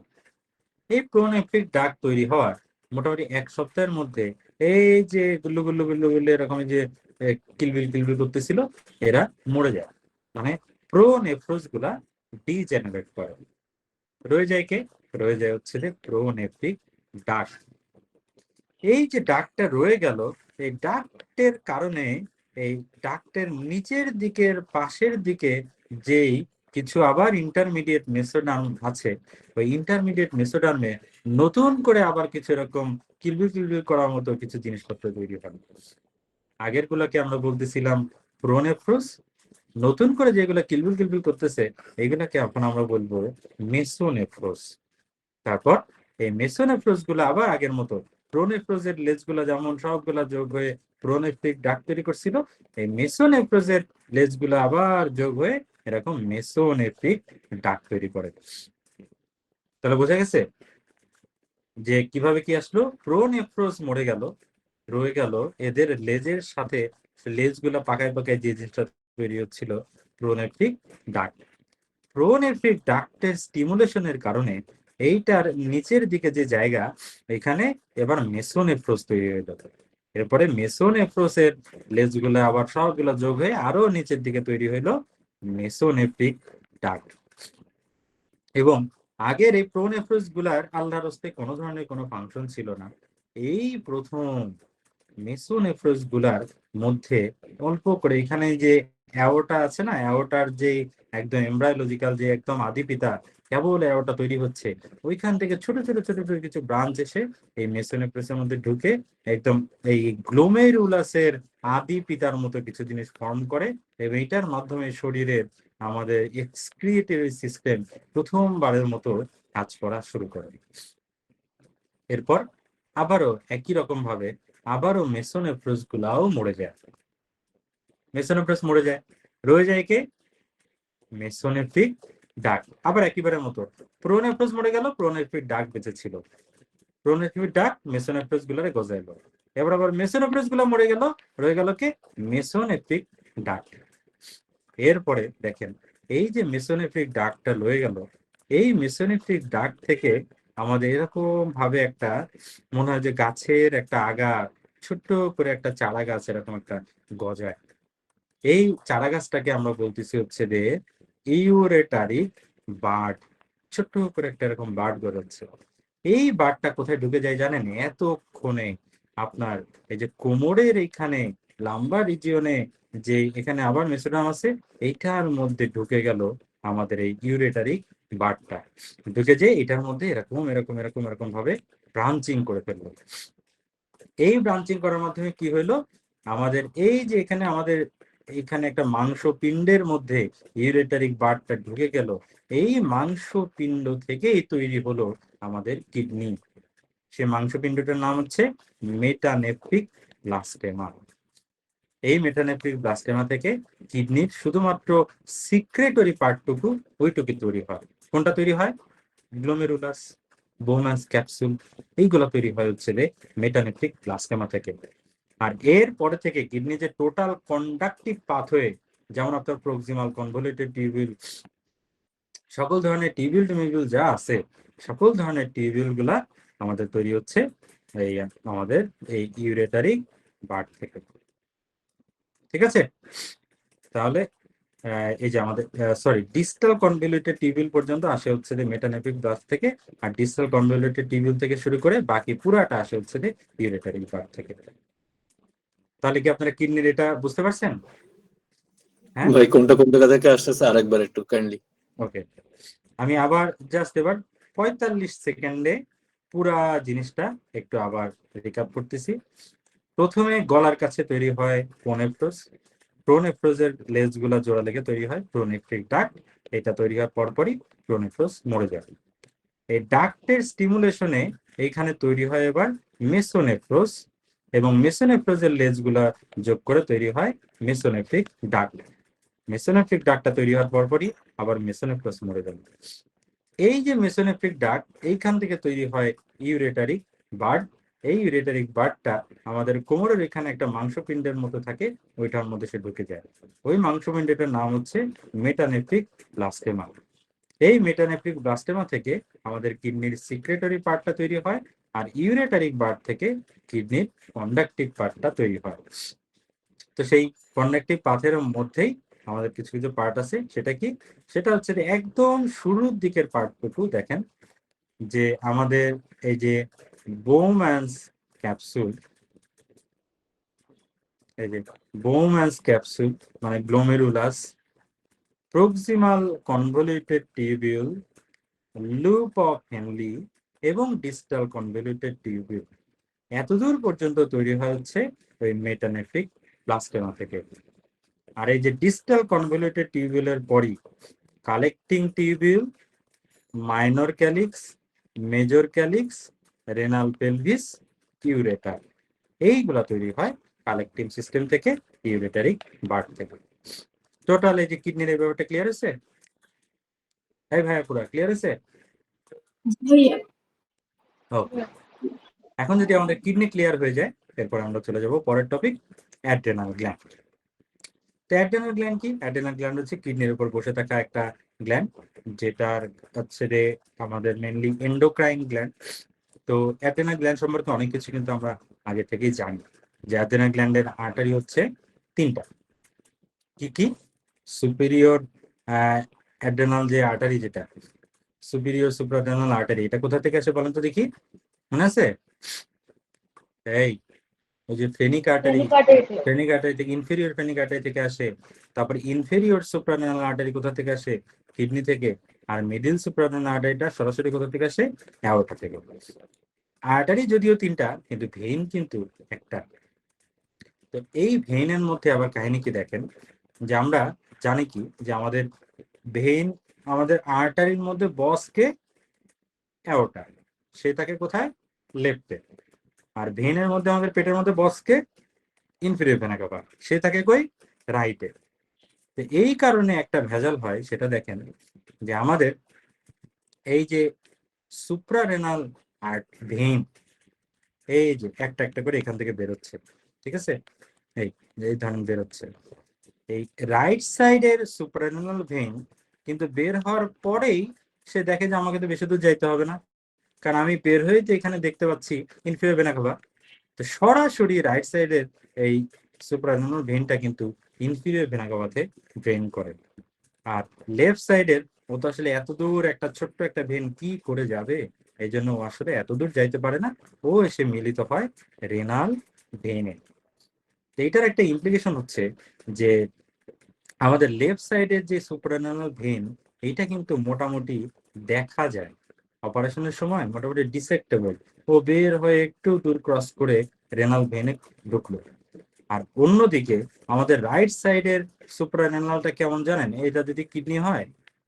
এই প্রোনেফ্রিক ডাক্ট তৈরি হওয়ার মোটামুটি 1 সপ্তাহের মধ্যে এই যে গুল্লু গুল্লু গুল্লু গুল্লু এরকম যে কিলবিল কিলবিল করতেছিল, এরা মরে যায়। মানে প্রোনেফ্রোস গুলা ডিজেনারেট করে। রয়ে যায় কে? রয়ে যায় হচ্ছে যে প্রোনেফ্রিক ডাক্ট। এই যে ডাক্টটা রয়ে গেল, এই ডাক্টের কারণে এই ডাক্টের নিচের দিকের পাশের দিকে যেই কিছু আবার ইন্টারমিডিয়েট মেসোডার্ম আছে, ওই ইন্টারমিডিয়েট মেসোডার্মে নতুন করে আবার কিছু এরকম কিলবিল কিলবিল করার মতো কিছু জিনিসপত্র তৈরি হবে। আগের গুলাকে আমরা বলতেছিলাম প্রোনেফ্রোস, নতুন করে যেগুলো কিলবিল কিলবিল করতেছে এগুলাকে এখন আমরা বলবো মেসোনেফ্রোস। তারপর এই মেসোনেফ্রোস গুলো আবার আগের মতো প্রোনেফ্রোজের লেজ গুলা যেমন সবগুলা যোগ হয়ে প্রোনেফ্রিক ডাক্ট তৈরি করছিল, এই মেসোনেফ্রোজের লেজ গুলো আবার যোগ হয়ে এরকম মেসোনেফ্রিক ডাক্ট তৈরি করে। তাহলে বোঝা গেছে যে কিভাবে কি আসলো? প্রোনেফ্রোজ মরে গেল, রয়ে গেল এদের লেজের সাথে, লেজ গুলা পাকায় পাকায় যে জিনিসটা তৈরি হচ্ছিল প্রোনেফ্রিক ডাক্ট। প্রোনেফ্রিক ডাক্টের স্টিমুলেশনের কারণে এইটার নিচের দিকে যে জায়গা, এখানে এবার মেসোনেফ্রোস তৈরি হয়ে যেত। এরপরে মেসোনেফ্রোসের লেজগুলো আবার সবগুলো যোগ হয়ে আরো নিচের দিকে তৈরি হইলো মেসোনেফ্রিক ডাক্ট। এবং আগের এই প্রোনেফ্রোস গুলার আল্লাহর হস্তে কোনো ধরনের কোনো ফাংশন ছিল না। এই প্রথম মেসোনেফ্রোস গুলার মধ্যে অল্প করে এখানে যে অ্যাওটা আছে না, অ্যাওটার যে একদম এমব্রায়োলজিক্যাল যে একদম আদি পিতা, কেবল অ্যাওটা তৈরি হচ্ছে, ওইখান থেকে ছোট ছোট ছোট ছোট কিছু ব্রাঞ্চ এসে এই মেসোনেফ্রোসের মধ্যে ঢুকে একদম এই গ্লোমেরুলাসের আদি পিতার মতো কিছু জিনিস ফর্ম করে, এবং এটার মাধ্যমে শরীরের আমাদের এক্সক্রিয়েটরি সিস্টেম প্রথমবারের মতো কাজ করা শুরু করে। এরপর আবারও একই রকম ভাবে আবারও মেসোনেফ্রোস গুলাও মরে যায়। মেসোনেফ্রোস মরে যায়, রয়ে যায় কে? মেসোনেফ্রিক ডাক্ট। আবার একেবারের মতো প্রোনেফ্রোস মরে গেল, প্রোনেফ্রিক ডাক্ট বেঁচে ছিল, প্রোনেফ্রিক ডাক্ট মেসোনেফ্রোস গুলারে গজাইলো। এবার আবার মেসোনেফ্রোস গুলা মরে গেল, রয়ে গেল কে? মেসোনেফ্রিক ডাক্ট। এরপরে দেখেন এই যে মেসোনেফ্রিক ডাক্টটা রয়ে গেল, এই মেসোনেফ্রিক ডাক্ট থেকে আমাদের এরকম ভাবে একটা মনে হয় যে গাছের একটা আগা, ছোট্ট করে একটা চারা গাছ এরকম একটা গজায়। এই চারা গাছটাকে আমরা বলতেছি হচ্ছে যে ইউরেটারি বার্ড। ছোট্ট করে একটা এরকম বার্ড গজাচ্ছে। এই বার্ডটা কোথায় ঢুকে যায় জানেন? এতক্ষণে আপনার এই যে কোমরের এইখানে লাম্বার রিজিয়নে, যে এখানে আবার মেসোডাম আছে, এইটার মধ্যে ঢুকে গেল আমাদের এই ইউরেটারি বার্ডটা। ঢুকে যে এটার মধ্যে এরকম এরকম এরকম এরকম ভাবে ব্রাঞ্চিং করে ফেললো। এই ব্রাঞ্চিং করার মাধ্যমে কি হইলো? আমাদের এই যে এখানে আমাদের এখানে একটা মাংস পিণ্ডের মধ্যে ইউরেটারিক বার্ডটা ঢুকে গেল, এই মাংস পিণ্ড থেকেই তৈরি হলো আমাদের কিডনি। সে মাংসপিণ্ডটার নাম হচ্ছে মেটানেফ্রিক ব্লাস্টেমা। এই মেটানেফ্রিক ব্লাস্টেমা থেকে কিডনির শুধুমাত্র সিক্রেটরি পার্টটুকু, ওইটুকু তৈরি হয়। কোনটা তৈরি হয়? গ্লোমেরুলাস, বোনাস ক্যাপসুল, এইগুলো তৈরি হয় হচ্ছে মেটানেফ্রিক ব্লাস্টেমা থেকে। আর এর পরে থেকে কিডনি যে টোটাল কন্ডাক্টিভ পাথওয়ে, যেমন আপনার প্রক্সিমাল, কনভলিউটেড টিউবিউল, সকল ধরনের টিউবিউল টিউবিউল যা আছে, সকল ধরনের টিউবিউল গুলা আমাদের তৈরি হচ্ছে এই আমাদের এই ইউরেটারি বার্ড থেকে। ঠিক আছে, তাহলে এই যে আমাদের ডিস্টাল কনভলিউটেড টিউবিউল পর্যন্ত আসে হচ্ছে যে মেটানেফ্রিক ব্লাস্ট থেকে, আর ডিস্টাল কনভলিউটেড টিউবিউল থেকে শুরু করে বাকি পুরাটা আসে হচ্ছে যে ইউরেটারি বার্ড থেকে। তাহলে কি আপনারা কিডনির এটা বুঝতে পারছেন? হ্যাঁ ভাই কোনটা কোন জায়গা থেকে আসতেছে আরেকবার একটু কাইন্ডলি। ওকে, আমি আবার জাস্ট এবার 45 সেকেন্ডে পুরা জিনিসটা একটু আবার রিক্যাপ করতেছি। প্রথমে গলার কাছে তৈরি হয় প্রোনেফ্রোজ। প্রোনেফ্রোজের লেজ গুলা জোড়া লেগে তৈরি হয় প্রোনেফ্রিক ডাক্ট। এটা তৈরি হওয়ার পরপরই প্রোনেফ্রোজ মরে যায়। এই ডাক্টের স্টিমুলেশনে এইখানে তৈরি হয় এবার মেসোনেফ্রোজ, এবং মেসোনেফ্রোজের লেজ গুলা যোগ করে তৈরি হয় মেসোনেফ্রিক ডাক্ট। মেসোনেফ্রিক ডাক্টটা তৈরি হওয়ার পরপরই আবার মেসোনেফ্রোজ মরে যাবে। এই যে মেসোনেফ্রিক ডাক্ট, এইখান থেকে তৈরি হয় ইউরেটারিক বার্ড। এই ইউরেটারিক বার্ডটা আমাদের কোমরের এখানে একটা মাংসপিণ্ডের মতো থাকে, ওইটার মধ্যে সে ঢুকে যায়। ওই মাংসপিণ্ডটার নাম হচ্ছে মেটানেফ্রিক ব্লাস্টেমা। এই মেটানেফ্রিক ব্লাস্টেমা থেকে আমাদের কিডনির সিক্রেটরি পার্টটা তৈরি হয়, আর ইউরেটারিক বার্ড থেকে কিডনির কন্ডাক্টিভ পার্টটা তৈরি হয়। তো সেই কন্ডাক্টিভ পাথের মধ্যেই আমাদের কিছু কিছু পার্ট আছে। সেটা কি? সেটা হচ্ছে যে একদম শুরুর দিকের পার্টটুকু দেখেন, যে আমাদের এই যে বোম্যান্স ক্যাপসুল, এই যে বোম্যান্স ক্যাপসুল মানে glomerulus, proximal convoluted tubule, loop of Henle এবং ডিস্টাল কনভলিউটেড টিউবিউল, এতদূর পর্যন্ত তৈরি হয় হচ্ছে ওই মেটানেফ্রিক ব্লাস্টেমা থেকে। আর এই যে ডিস্টাল কনভলিউটেড টিউবিউলের পরই collecting tubule, minor calyx, major calyx, renal pelvis, ureter, এইগুলা তৈরি হয় কালেক্টিং সিস্টেম থেকে, ইউরেটারিক বার্ড থেকে। টোটাল এই যে কিডনির এই ব্যাপারটা ক্লিয়ার আছে? এই ভাইয়া পুরো ক্লিয়ার আছে? ওকে, এখন যদি আমাদের কিডনি ক্লিয়ার হয়ে যায়, এরপর আমরা চলে যাব পরের টপিক, অ্যাড্রেনাল গ্ল্যান্ড। তো অ্যাড্রেনাল গ্ল্যান্ড কি? অ্যাড্রেনাল গ্ল্যান্ড হচ্ছে কিডনির উপর বসে থাকা একটা গ্ল্যান্ড, যেটার হচ্ছে যে আমাদের মেনলি এন্ডোক্রাইন গ্ল্যান্ড। তো অ্যাড্রেনাল গ্ল্যান্ড সম্পর্কে অনেক কিছু কিন্তু আমরা আগে থেকেই জানি, যে অ্যাড্রেনাল গ্ল্যান্ডের আর্টারি হচ্ছে 3টা। কি কি? সুপিরিয়র অ্যাড্রেনাল যে আর্টারি, যেটা সুপিরিয়র সুপ্রাড্রেনাল আর্টারি, এটা কোথা থেকে আসে বলেন তো দেখি, মনে আছে? এই ওই যে ফেনিক আর্টারি, ফেনিক আর্টারি থেকে, ইনফেরিয়র ফেনিক আর্টারি থেকে আসে। তারপর ইনফেরিয়র সুপ্রারেনাল আর্টারি কোথা থেকে আসে? কিডনি থেকে। আর মিডিল সুপ্রারেনাল আর্টারিটা সরাসরি কোথা থেকে আসে? অ্যাওর্টা থেকে। আর্টারি যদিও 3টা, কিন্তু ভেইন কিন্তু একটা। তো এই ভেইনের মধ্যে আবার কাহিনী কি দেখেন, যে আমরা জানি কি যে আমাদের ভেইন, আমাদের আর্টারির মধ্যে বসকে অ্যাওর্টা, সে থাকে কোথায়? লেফটে। আর ভেইনের মধ্যে আমাদের পেটের মধ্যে বসকে ইনফেরিয়র ভেনা কাভা, সে থাকে কই? রাইটে। তো এই কারণে একটা ভেজাল হয়, সেটা দেখেন যে আমাদের এই যে সুপ্রারেনাল আর্ট ভেইন, এই যে একটা একটা করে এখান থেকে বেরোচ্ছে, ঠিক আছে? এই এই ধরনের বেরোচ্ছে। এই রাইট সাইডের সুপ্রারেনাল ভেইন কিন্তু বের হওয়ার পরেই সে দেখে যে আমাকে তো বেশি দূর যাইতে হবে না, কারণ আমি বের হয়ে তো এখানে দেখতে পাচ্ছি ইনফেরিয়র ভেনা কাভা। তো সরাসরি রাইট সাইডের এই সুপ্রারেনাল ভেইনটা কিন্তু ইনফেরিয়র ভেনা কাভাতে ড্রেন করে। আর লেফট সাইডের ও তো আসলে এত দূর একটা ছোট্ট একটা ভেন কি করে যাবে, এই জন্য ও আসলে এত দূর যাইতে পারে না, ও এসে মিলিত হয় রেনাল ভেনে। এইটার একটা ইমপ্লিকেশন হচ্ছে যে আমাদের লেফট সাইডের যে সুপ্রারেনাল ভেন, এইটা কিন্তু মোটামুটি দেখা যায় অপারেশনের সময় মোটামুটি ডিসেক্টেবল, ও বের হয়ে একটু দূর ক্রস করে রেনাল ভেনে ঢুকলো। আর অন্যদিকে আমাদের রাইট সাইডের সুপ্রারেনালটা কেমন জানেন? এটা যদি কিডনি হয়,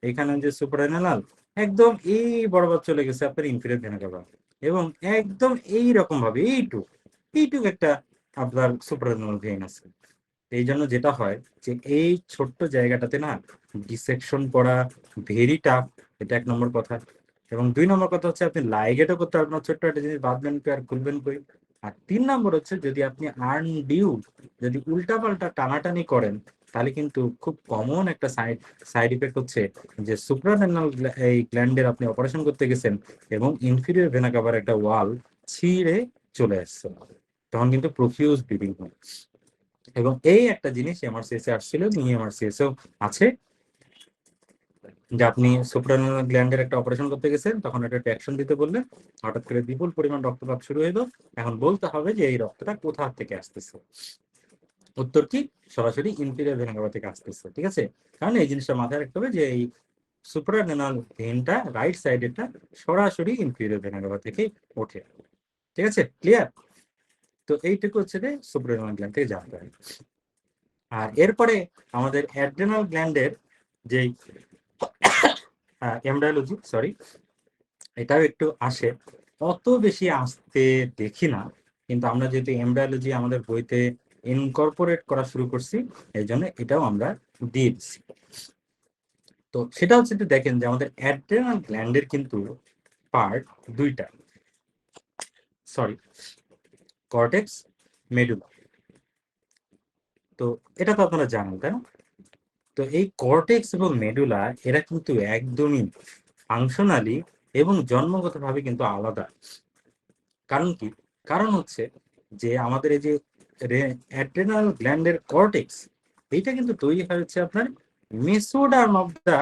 এখানে যে সুপ্রারেনাল একদম এই বরাবর চলে গেছে আপনার ইনফেরিয়র ভেনা কাভা, এবং একদম এই রকম ভাবে এইটুক একটা আপনার সুপ্রারেনাল ভেইন আছে। এই জন্য যেটা হয় যে এই ছোট্ট জায়গাটাতে না ডিসেকশন করা ভেরি টাফ, এটা 1 নম্বর কথা। এবং 2 নম্বর কথা হচ্ছে আপনি লাইগেটও করতে পারবেন না, ছোট্ট একটা জিনিস বাঁধবেন কি আর খুলবেন কই। আর 3 নম্বর হচ্ছে যদি আপনি আনডিউ, যদি উল্টাপাল্টা টানাটানি করেন, তাহলে কিন্তু খুব কমন একটা সাইড ইফেক্ট হচ্ছে যে সুপ্রারেনাল এই গ্ল্যান্ডের আপনি অপারেশন করতে গেছেন এবং ইনফিরিয়র ভেনা কাভার একটা ওয়াল ছিঁড়ে চলে আসছে, তখন কিন্তু প্রফিউজ ব্লিডিং হয়। এবং এই একটা জিনিস এমআরসিএস এ আসছিল, এমআরসিএস এও আছে, যে আপনি সুপ্রারেনাল গ্ল্যান্ডের একটা অপারেশন করতে গেছেন, তখন একটা ট্যাকশন দিতে বললে হঠাৎ করে বিপুল পরিমাণ রক্তপাত শুরু হলো। এখন বলতে হবে যে এই রক্তটা কোথা থেকে আসতেছে। উত্তর কি? সরাসরি ইনফিরিয়র ভেনা কাভা থেকে আসতেছে। ঠিক আছে, কারণ এই জিনিসটা মাথায় রাখতে হবে যে এই সুপ্রারেনাল ভেনটা রাইট সাইডেরটা সরাসরি ইনফিরিয়র ভেনা কাভা থেকে ওঠে। ঠিক আছে, ক্লিয়ার? তো এইটুকু হচ্ছে যে সুপ্রারেনাল গ্ল্যান্ড থেকে জানতে হয়। আর এরপরে আমাদের অ্যাড্রেনাল গ্ল্যান্ডের যে এমব্রায়োলজি, সরি, এটাও একটু আসে, অত বেশি আসতে দেখি না, কিন্তু আমরা যেহেতু এমব্রায়োলজি আমাদের বইতে ইনকর্পোরেট করা শুরু করছি, এই জন্য এটাও আমরা দিয়ে দিচ্ছি। তো সেটা হচ্ছে যে দেখেন যে আমাদের অ্যাড্রেনাল গ্ল্যান্ডের কিন্তু পার্ট দুইটা, সরি, কর্টেক্স, মেডুলা। তো এটা তো আপনারা জানেন, তাই না? তো এই কর্টেক্স এবং মেডুলা এরা কিন্তু একদমই ফাংশনালি এবং জন্মগতভাবে কিন্তু আলাদা। কারণ কি? কারণ হচ্ছে যে আমাদের এই যে অ্যাড্রেনাল গ্ল্যান্ডের কর্টেক্স, এইটা কিন্তু তৈরি হয়েছে আপনার mesoderm of the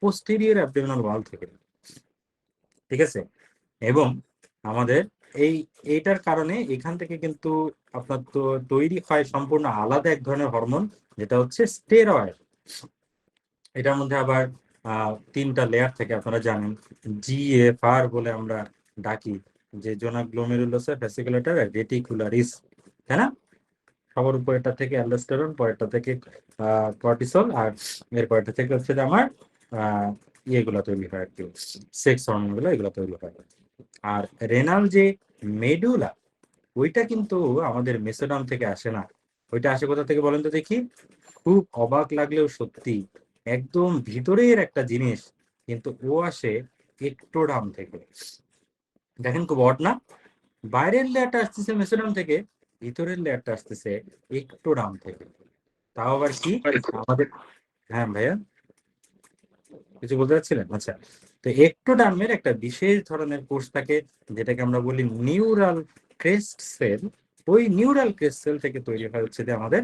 posterior abdominal wall থেকে। ঠিক আছে, এবং আমাদের এইটার কারণে এখান থেকে কিন্তু আপনার তো তৈরি হয় সম্পূর্ণ আলাদা এক ধরনের হরমোন, যেটা হচ্ছে স্টেরয়েড। এটার মধ্যে আবার তিনটা লেয়ার থেকে আপনারা জানেন, জিএফআর বলে আমরা ডাকি, যে জোনা গ্লোমেরুলোসাস ভেসিকুলেটার রেটিকুলারিস, তাই না? সবার উপরেরটা থেকে অ্যালডোস্টেরন, পরেরটা থেকে কর্টিসল, আর এরপরটা থেকে হচ্ছে যে আমার ইয়েগুলো তৈরি হয় আর কি, সেক্স হরমোনগুলো, এগুলো তৈরি হয়। আর রেনাল যে মেডুলা, ওইটা কিন্তু আমাদের মেসোডাম থেকে আসে না, ওইটা আসে কোথা থেকে বলেন তো দেখি? খুব অবাক লাগলেও সত্যি, একদম ভিতরের একটা জিনিস, কিন্তু ও আসে একটোডাম থেকে। দেখেন খুব অড না? বাইরের লেয়ারটা আসতেছে মেসোডাম থেকে, ভিতরের লেয়ারটা আসতেছে একটোডাম থেকে। তাও আবার কি আমাদের, হ্যাঁ ভাইয়া কিছু বলতে চাচ্ছিলেন? আচ্ছা, তো একটোডার্মের একটা বিশেষ ধরনের কোষ থাকে, যেটাকে আমরা বলি নিউরাল ক্রেস্ট সেল। ওই নিউরাল ক্রেস্ট সেল থেকে তৈরি হয় হচ্ছে যে আমাদের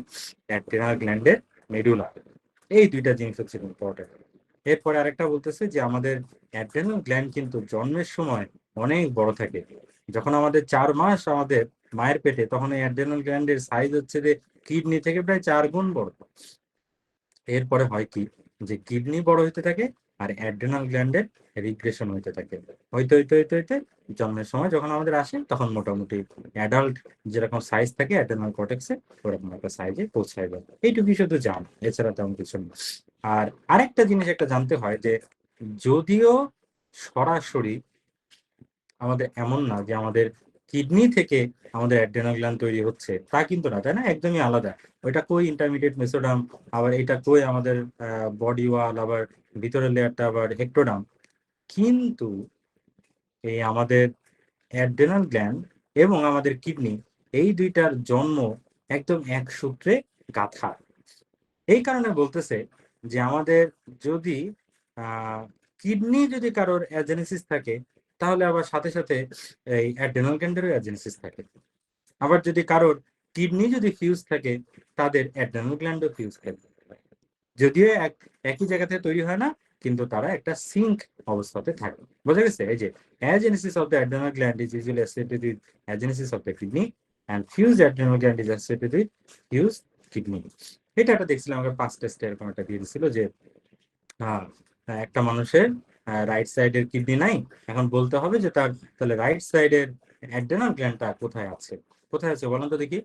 অ্যাড্রেনাল গ্ল্যান্ডের মেডুলা। এই দুইটা জিনিস হচ্ছে ইম্পর্টেন্ট। এরপরে আরেকটা বলতেছে যে আমাদের অ্যাড্রেনাল গ্ল্যান্ড কিন্তু জন্মের সময় অনেক বড় থাকে। যখন আমাদের 4 মাস আমাদের মায়ের পেটে, তখন এই অ্যাড্রেনাল গ্ল্যান্ডের সাইজ হচ্ছে যে কিডনি থেকে প্রায় 4 গুণ বড়। এরপরে হয় কি, যে কিডনি বড় হইতে থাকে আর অ্যাড্রেনাল গ্ল্যান্ডের রিগ্রেশন হইতে থাকে, হইতে হইতে হইতে হইতে জন্মের সময় যখন আমাদের আসে, তখন মোটামুটি অ্যাডাল্ট যেরকম সাইজ থাকে অ্যাড্রেনাল কর্টেক্সে, ওরকম একটা সাইজে পৌঁছায় যায়। এইটুকু শুধু জান, এছাড়া তেমন কিছু না। আর আরেকটা জিনিস একটা জানতে হয় যে যদিও সরাসরি আমাদের এমন না যে আমাদের কিডনি থেকে আমাদের অ্যাড্রেনাল গ্ল্যান্ড তৈরি হচ্ছে, তা কিন্তু না, তাই না? একদমই আলাদা। ওইটা কই ইন্টারমিডিয়েট মেসোডাম, আবার এটা কই আমাদের বডি ওয়াল, আবার ভিতরের লেয়ারটা আবার হেক্টোডাম। কিন্তু এই আমাদের অ্যাড্রেনাল গ্ল্যান্ড এবং আমাদের কিডনি, এই দুইটার জন্ম একদম এক সূত্রে গাঁথা। এই কারণে বলতেছে যে আমাদের যদি কিডনি যদি কারোর অ্যাজেনেসিস থাকে, তাহলে আবার সাথে সাথে এই অ্যাড্রেনাল গ্ল্যান্ডেরও অ্যাজেনেসিস থাকে। আবার যদি কারোর কিডনি যদি ফিউজ থাকে, তাদের অ্যাড্রেনাল গ্ল্যান্ডও ফিউজ থাকে। যদিও একই জায়গাতে তৈরি হয় না, কিন্তু তারা একটা সিঙ্ক অবস্থাতে থাকে। বোঝা গেছে? এই যে agenesis of the adrenal gland is usually associated with agenesis of the kidney, and fuse adrenal gland is associated with fuse kidney. এটা একটা দেখছিলাম আমাকে 5 টেস্টে এরকম একটা দিয়ে দিছিল যে একটা মানুষের রাইট সাইডের কিডনি নাই, এখন বলতে হবে যে তার তাহলে রাইট সাইডের অ্যাড্রেনাল গ্ল্যান্ডটা কোথায় আছে। কোথায় আছে বলেন তো দেখি?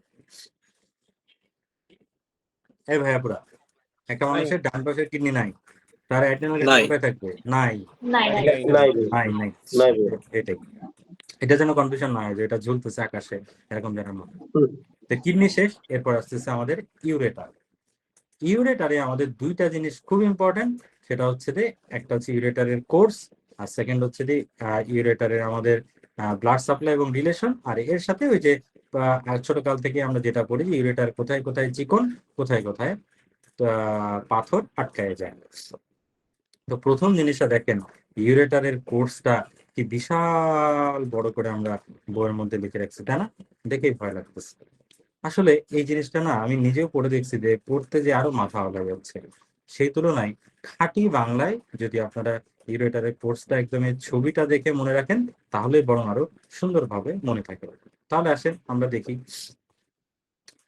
এই ভাইয়া পুরা, একটা মানুষের ডান পাশের কিডনি নাই, তার অ্যাড্রেনাল গ্ল্যান্ড নাই কোথায় থাকবে? নাই। নাই নাই নাই নাই নাই নাই এটাই, এটা যেন কনফিউশন না হয় যে এটা ঝুলতেছে আকাশে, এরকম যেন না। হুম। তো কিডনি শেষ, এরপর আসতেছে আমাদের ইউরেটার। ইউরেটারে আমাদের দুইটা জিনিস খুব ইম্পর্টেন্ট, সেটা হচ্ছে যে একটা হচ্ছে ইউরেটারের কোর্স, আর সেকেন্ড হচ্ছে যে ইউরেটারের আমাদের ব্লাড সাপ্লাই এবং রিলেশন। আর এর সাথে ওই যে ছোটকাল থেকে আমরা যেটা পড়ি যে ইউরেটার কোথায় কোথায় চিকন, কোথায় কোথায় পাথর আটকায় যায়। তো প্রথম জিনিসটা দেখেন, ইউরেটারের কোর্সটা কি বিশাল বড় করে আমরা বইয়ের মধ্যে লিখে রাখছি, তাই না? দেখেই ভয় লাগতেছে। আসলে এই জিনিসটা না আমি নিজেও পড়ে দেখছি যে পড়তে যে আরো মাথা আলাদা যাচ্ছে। সেই তুলনায় খাঁটি বাংলায় যদি আপনারা ইউরেটারের কোর্সটা একদমই ছবিটা দেখে মনে রাখেন, তাহলে বরং আরো সুন্দরভাবে মনে থাকে। তাহলে আসেন আমরা দেখি।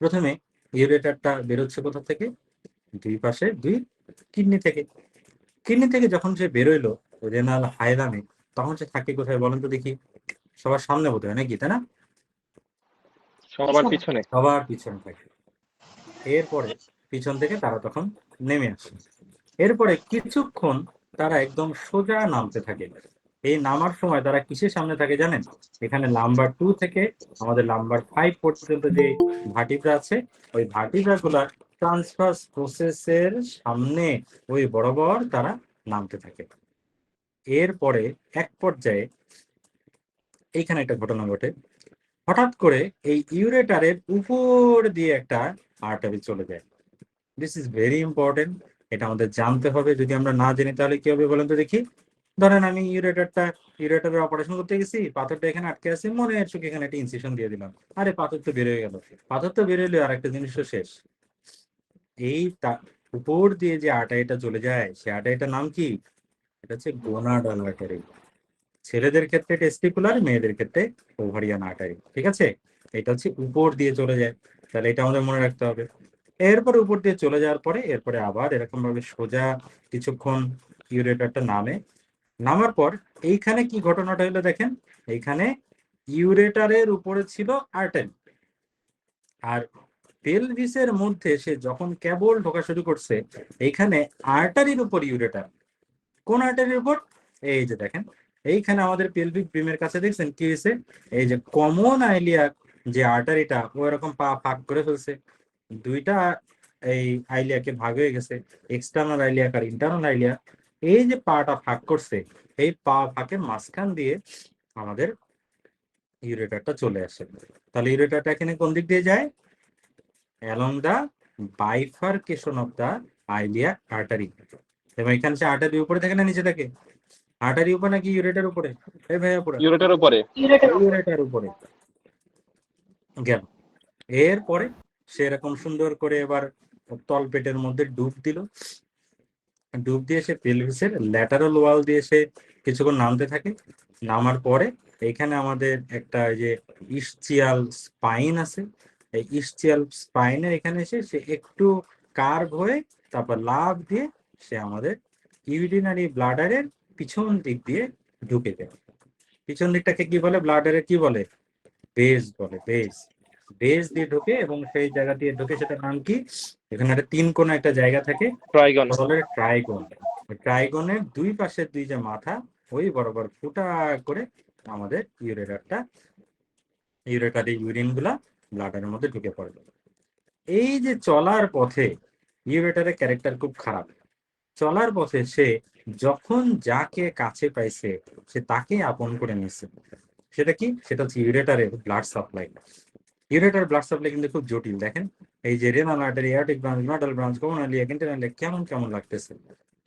প্রথমে ইউরেটারটা বেরোচ্ছে কোথা থেকে? দুই পাশে দুই কিডনি থেকে। কিডনি থেকে যখন সে বেরোইলো রেনাল হাইলামে, তখন সে থাকে কোথায় বলেন তো দেখি? সবার সামনে বোধ হয় নাকি, তাই না? সবার পিছনে। সবার পিছনে থাকে। এরপরে পিছন থেকে তারা তখন নেমে আসে। এরপরে কিছুক্ষণ তারা একদম সোজা নামতে থাকে। এই নামার সময় তারা কিসের সামনে থাকে জানেন? এখানে নাম্বার 2 থেকে আমাদের নাম্বার 5 পর্যন্ত যে ভার্টিব্রা আছে, ওই ভার্টিব্রা গুলা ট্রান্সভার্স প্রসেসের সামনে ওই বরাবর তারা নামতে থাকে। এরপরে এক পর্যায়ে এইখানে একটা ঘটনা ঘটে। হঠাৎ করে এই ইউরেটারের উপর দিয়ে একটা আর্টারি চলে যায়। This is very important. এটা আমাদের জানতে হবে। যদি আমরা না জানি তাহলে কি হবে বলেন তো দেখি? ধরেন আমি ইউরেটারের অপারেশন করতে গেছি, পাথরটা এখানে আটকে আছে, মনে হচ্ছে এখানে একটা ইনসিশন দিয়ে দিলাম, আরে পাথর তো বের হয়ে গেল। পাথর তো বের হইলে আর একটা জিনিসও শেষ। এই উপর দিয়ে যে আর্টারিটা চলে যায়, সে আর্টারিটার নাম কি? এটা হচ্ছে গোনাডাল আর্টারি। ছেলেদের ক্ষেত্রে টেস্টিকুলার, মেয়েদের ক্ষেত্রে ওভারিয়ান আর্টারি। ঠিক আছে? এটা হচ্ছে উপর দিয়ে চলে যায়। তাহলে এটা আমাদের মনে রাখতে হবে। এরপরে উপর দিয়ে চলে যাওয়ার পরে এরপরে আবার এরকম ভাবে সোজা কিছুক্ষণ ইউরেটারটা নামার পর এইখানে কি ঘটনাটা হলো দেখেন। এইখানে ইউরেটারের উপরে ছিল আর্টারি, আর পেলভিসের মধ্যে সে যখন কেবল ঢোকা শুরু করছে, এইখানে আর্টারির উপর ইউরেটার। কোন আর্টারির উপর? এই যে দেখেন, এইখানে আমাদের পেলভিক ব্রিমের কাছে দেখছেন কি হয়েছে? এই যে কমন আইলিয়া যে আর্টারিটা ও এরকম পা ফাঁক করে ফেলছে। দুইটা এই আইলিয়াকে ভাগ হয়ে গেছে, এক্সটার্নাল আইলিয়াক আর ইন্টারনাল আইলিয়া। এই যে পাটা ভাগ করছে, এই পা ফাঁকের মাঝখান দিয়ে আমাদের ইউরেটারটা চলে আসে। তাহলে ইউরেটারটা এখানে কোন দিক দিয়ে যায়? Along the bifurcation of the iliac artery. এবং এখানে সে আর্টারির উপরে থাকে না নিচে থাকে? আর্টারি উপরে নাকি ইউরেটার উপরে? এই ভাইয়া উপরে। ইউরেটার উপরে। ইউরেটার উপরে গেল। এরপরে সে এরকম সুন্দর করে এবার তলপেটের মধ্যে ডুব দিল। ডুব দিয়ে সে পেলভিসের ল্যাটারাল ওয়াল দিয়ে সে কিছুক্ষণ নামতে থাকে। নামার পরে এখানে আমাদের একটা যে ইসচিয়াল স্পাইন আছে, এই ইসচিয়াল স্পাইনের এখানে এসে সে একটু কার্ভ হয়ে তারপর লাফ দিয়ে সে আমাদের ইউরিনারি ব্লাডারের পিছন দিক দিয়ে ঢুকে যায়। পিছন দিকটাকে কি বলে? ব্লাডারের কি বলে? বেস বলে। বেস দিয়ে ঢোকে এবং সেই জায়গা দিয়ে ঢোকে, সেটার নাম কি? এখানে একটা 3 কোণা একটা জায়গা থাকে, ট্রাইগন। বলে ট্রাইগন। ট্রাইগনের দুই পাশের দুই যে মাথা, ওই বরাবর ফুটা করে আমাদের ইউরেটারে ইউরিন গুলা ব্লাডারের মধ্যে ঢুকে পড়ে। এই যে চলার পথে ইউরেটারের ক্যারেক্টার খুব খারাপ। চলার পথে সে যখন যাকে কাছে পাইছে সে তাকে আপন করে নিছে। সেটা কি? সেটা হচ্ছে ইউরেটারের blood supply. Ureter blood supply কিন্তু খুব জটিল। দেখেন এই যে renal artery, aortic branch, nodal branch, common artery, internal artery কেমন কেমন লাগতেছে।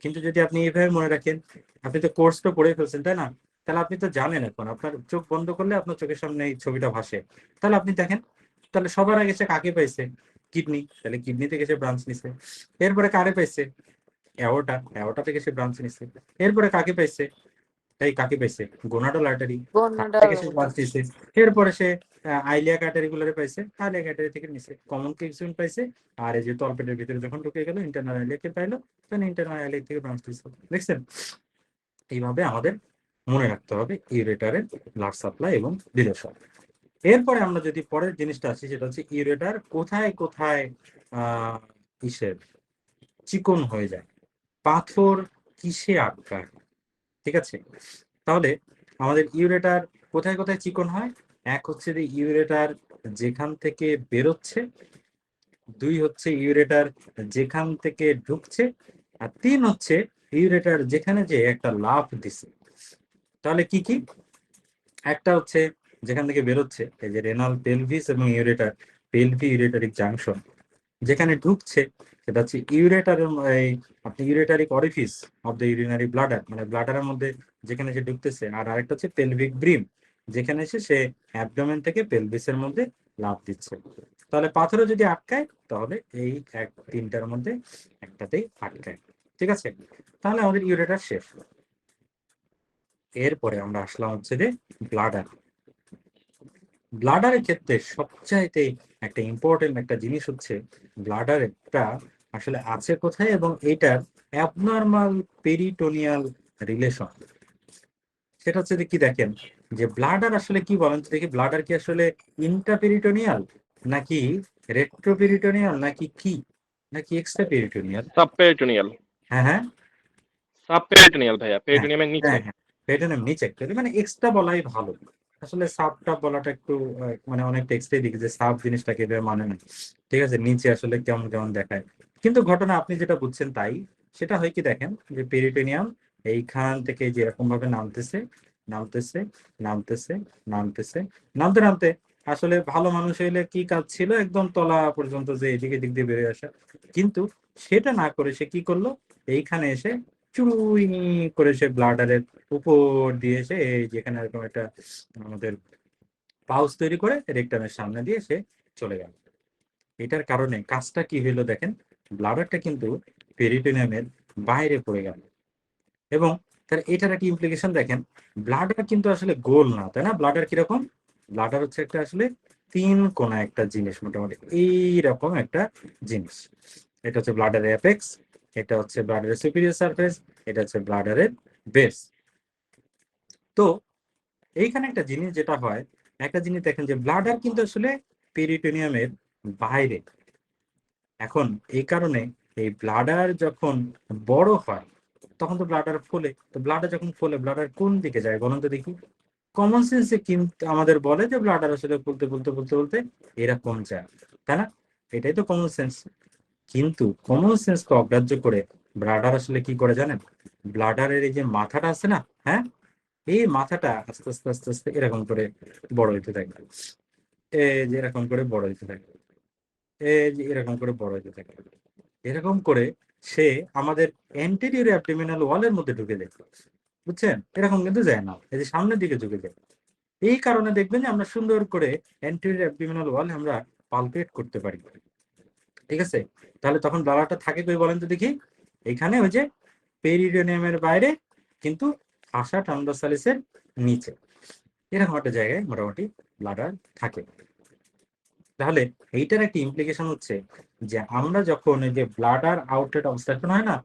কিন্তু যদি আপনি এইভাবে মনে রাখেন, আপনি তো কোর্সটা পড়ে ফেলছেন তাই না? তাহলে আপনি তো জানেন, এখন আপনার চোখ বন্ধ করলে আপনার চোখের সামনে এই ছবিটা ভাসে। তাহলে আপনি দেখেন, তাহলে সবার আগে সে কাকে পাইছে? কিডনি। তাহলে কিডনি থেকে সে ব্রাঞ্চ নিছে। এরপরে কারে পাইছে? অ্যাওর্টা থেকে সে ব্রাঞ্চ নিছে। এরপরে কাকে পাইছে? কাকে পাইছে? গোনাডাল আর্টারি থেকে সে ব্রাঞ্চ নিছে। এরপরে সে আইলিয়া আর্টারি গুলারে পাইছে, আইলিয়া আর্টারি থেকে নিছে, কমন কিছু পাইছে। আর এই যে তলপেটের ভিতরে যখন ঢুকে গেল ইন্টারনাল আইলিয়াকে পাইলো, তখন ইন্টারনাল আইলিয়া থেকে ব্রাঞ্চ নিছে। দেখছেন? এইভাবে আমাদের মনে রাখতে হবে ইউরেটারের ব্লাড সাপ্লাই এবং রিলেশন। এরপরে আমরা যদি পরের জিনিসটা আসি, সেটা হচ্ছে ইউরেটার কোথায় কোথায় ইসের চিকন হয়ে যায়, পাথর কিসে আটকায়। ঠিক আছে? তাহলে আমাদের ইউরেটার কোথায় কোথায় চিকন হয়? এক হচ্ছে যে ইউরেটার যেখান থেকে বেরোচ্ছে, দুই হচ্ছে ইউরেটার যেখান থেকে ঢুকছে, আর তিন হচ্ছে ইউরেটার যেখানে যে একটা লাফ দিছে। তাহলে কি কি? একটা হচ্ছে যেখান থেকে বেরোচ্ছে, এই যে রেনাল পেলভিস এবং ইউরেটার পেলভি ইউরেটারিক জাংশন, যেখানে ঢুকছে সেটা হচ্ছে ইউরেটারের এই আপনি ureteric orifice of the urinary bladder, মানে ব্লাডারের মধ্যে যেখানে সে ঢুকতেছে। আর আরেকটা হচ্ছে পেলভিক ব্রিম, যেখানে এসে সে অ্যাবডোমেন থেকে পেলভিসের মধ্যে লাফ দিচ্ছে। তাহলে পাথরে যদি আটকায় তাহলে এই তিনটার মধ্যে একটাতেই আটকায়। ঠিক আছে, তাহলে আমাদের ইউরেটার শেষ। এরপরে আমরা আসলাম হচ্ছে যে ব্লাডার। ব্লাডারের ক্ষেত্রে সবচাইতে একটা ইম্পর্টেন্ট একটা জিনিস হচ্ছে ব্লাডারটা আসলে আছে কোথায় এবং এটার অ্যাবনর্মাল পেরিটোনিয়াল রিলেশন। সেটা হচ্ছে যে কি দেখেন যে ব্লাডার আসলে কি বলেন তো দেখি, ব্লাডার কি আসলে ইন্ট্রাপেরিটোনিয়াল নাকি রেট্রোপেরিটোনিয়াল নাকি কি নাকি এক্সট্রা পেরিটোনিয়াল? সাবপেরিটোনিয়াল। হ্যাঁ হ্যাঁ সাবপেরিটোনিয়াল ভাইয়া, হ্যাঁ পেরিটোনিয়ামের নিচে। হ্যাঁ হ্যাঁ, পেরিটোনিয়াম নিচে অ্যাকচুয়ালি, মানে এক্সট্রা বলাই ভালো। আসলে সাব টাব বলাটা একটু মানে অনেক টেক্সটে দিকে যে সাব জিনিসটাকে এভাবে মানে না। ঠিক আছে, নিচে আসলে কেমন কেমন দেখায়, কিন্তু ঘটনা আপনি যেটা বুঝছেন তাই। সেটা হয় কি দেখেন যে পেরিটোনিয়াম এইখান থেকে যে এরকম ভাবে নামতেছে নামতেছে নামতেছে নামতেছে, নামতে নামতে আসলে ভালো মানুষ হইলে কি কাজ ছিল একদম তলা পর্যন্ত যে এদিকে দিক দিয়ে বেরিয়ে আসা, কিন্তু সেটা না করে সে কি করলো, এইখানে এসে চুই করে সে ব্লাডারের উপর দিয়ে এসে এই যেখানে এরকম একটা আমাদের পাউচ তৈরি করে রেকটামের সামনে দিয়ে সে চলে গেল। এটার কারণে কাজটা কি হইলো দেখেন, ব্লাডারটা কিন্তু পেরিটোনিয়ামের বাইরে পড়ে গেল। এবং তার এটার একটা ইমপ্লিকেশন দেখেন, ব্লাডার কিন্তু আসলে গোল না, তাই না? ব্লাডার কিরকম, ব্লাডার হচ্ছে একটা আসলে তিন কোণা একটা জিনিস, মোটামুটি এইরকম একটা জিনিস। এটা হচ্ছে ব্লাডারের অ্যাপেক্স, এটা হচ্ছে ব্লাডারের সুপিরিয়র সারফেস, এটা হচ্ছে ব্লাডারের বেস। তো এইখানে একটা জিনিস যেটা হয়, একটা জিনিস দেখেন যে ব্লাডার কিন্তু আসলে পেরিটোনিয়ামের বাইরে। এখন এই কারণে এই ব্লাডার যখন বড় হয় তখন তো ব্লাডার ফোলে, তো ব্লাডার যখন ফোলে ব্লাডার কোন দিকে যায় বলুন তো দেখি? কমন সেন্সে কিন্তু আমাদের বলে যে ব্লাডার আসলে ফুলতে ফুলতে ফুলতে ফুলতে এরকম যায়, তাই না? এটাই তো কমন সেন্স। কিন্তু কমন সেন্সকে অগ্রাহ্য করে ব্লাডার আসলে কি করে জানেন? ব্লাডারের এই যে মাথাটা আছে না, হ্যাঁ, এই মাথাটা আস্তে আস্তে আস্তে আস্তে এরকম করে বড় হইতে থাকে, এই যে এরকম করে বড় হইতে থাকে, এই যে এরকম করে বড় হইতে থাকে। এরকম করে সে আমাদের অ্যান্টেরিয়র অ্যাবডোমিনাল ওয়ালের মধ্যে ঢুকে যায়, বুঝছেন? এরকম কিন্তু যায় না, এই যে সামনের দিকে ঢুকে যায়। এই কারণে দেখবেন যে আমরা সুন্দর করে অ্যান্টেরিয়র অ্যাবডোমিনাল ওয়াল আমরা পালপেট করতে পারি। ঠিক আছে, তাহলে তখন ব্লাডারটা থাকে কই বলেন তো দেখি? এখানে ওই যে পেরিটোনিয়ামের বাইরে, কিন্তু আশা ট্রান্সভার্সালিসের নিচে, এরকম একটা জায়গায় মোটামুটি ব্লাডার থাকে। তাহলে এইটার একটা ইমপ্লিকেশন হচ্ছে যে আমরা যখন এই যে ব্লাডার আউটলেট অবস্ট্রাকশন হয় না,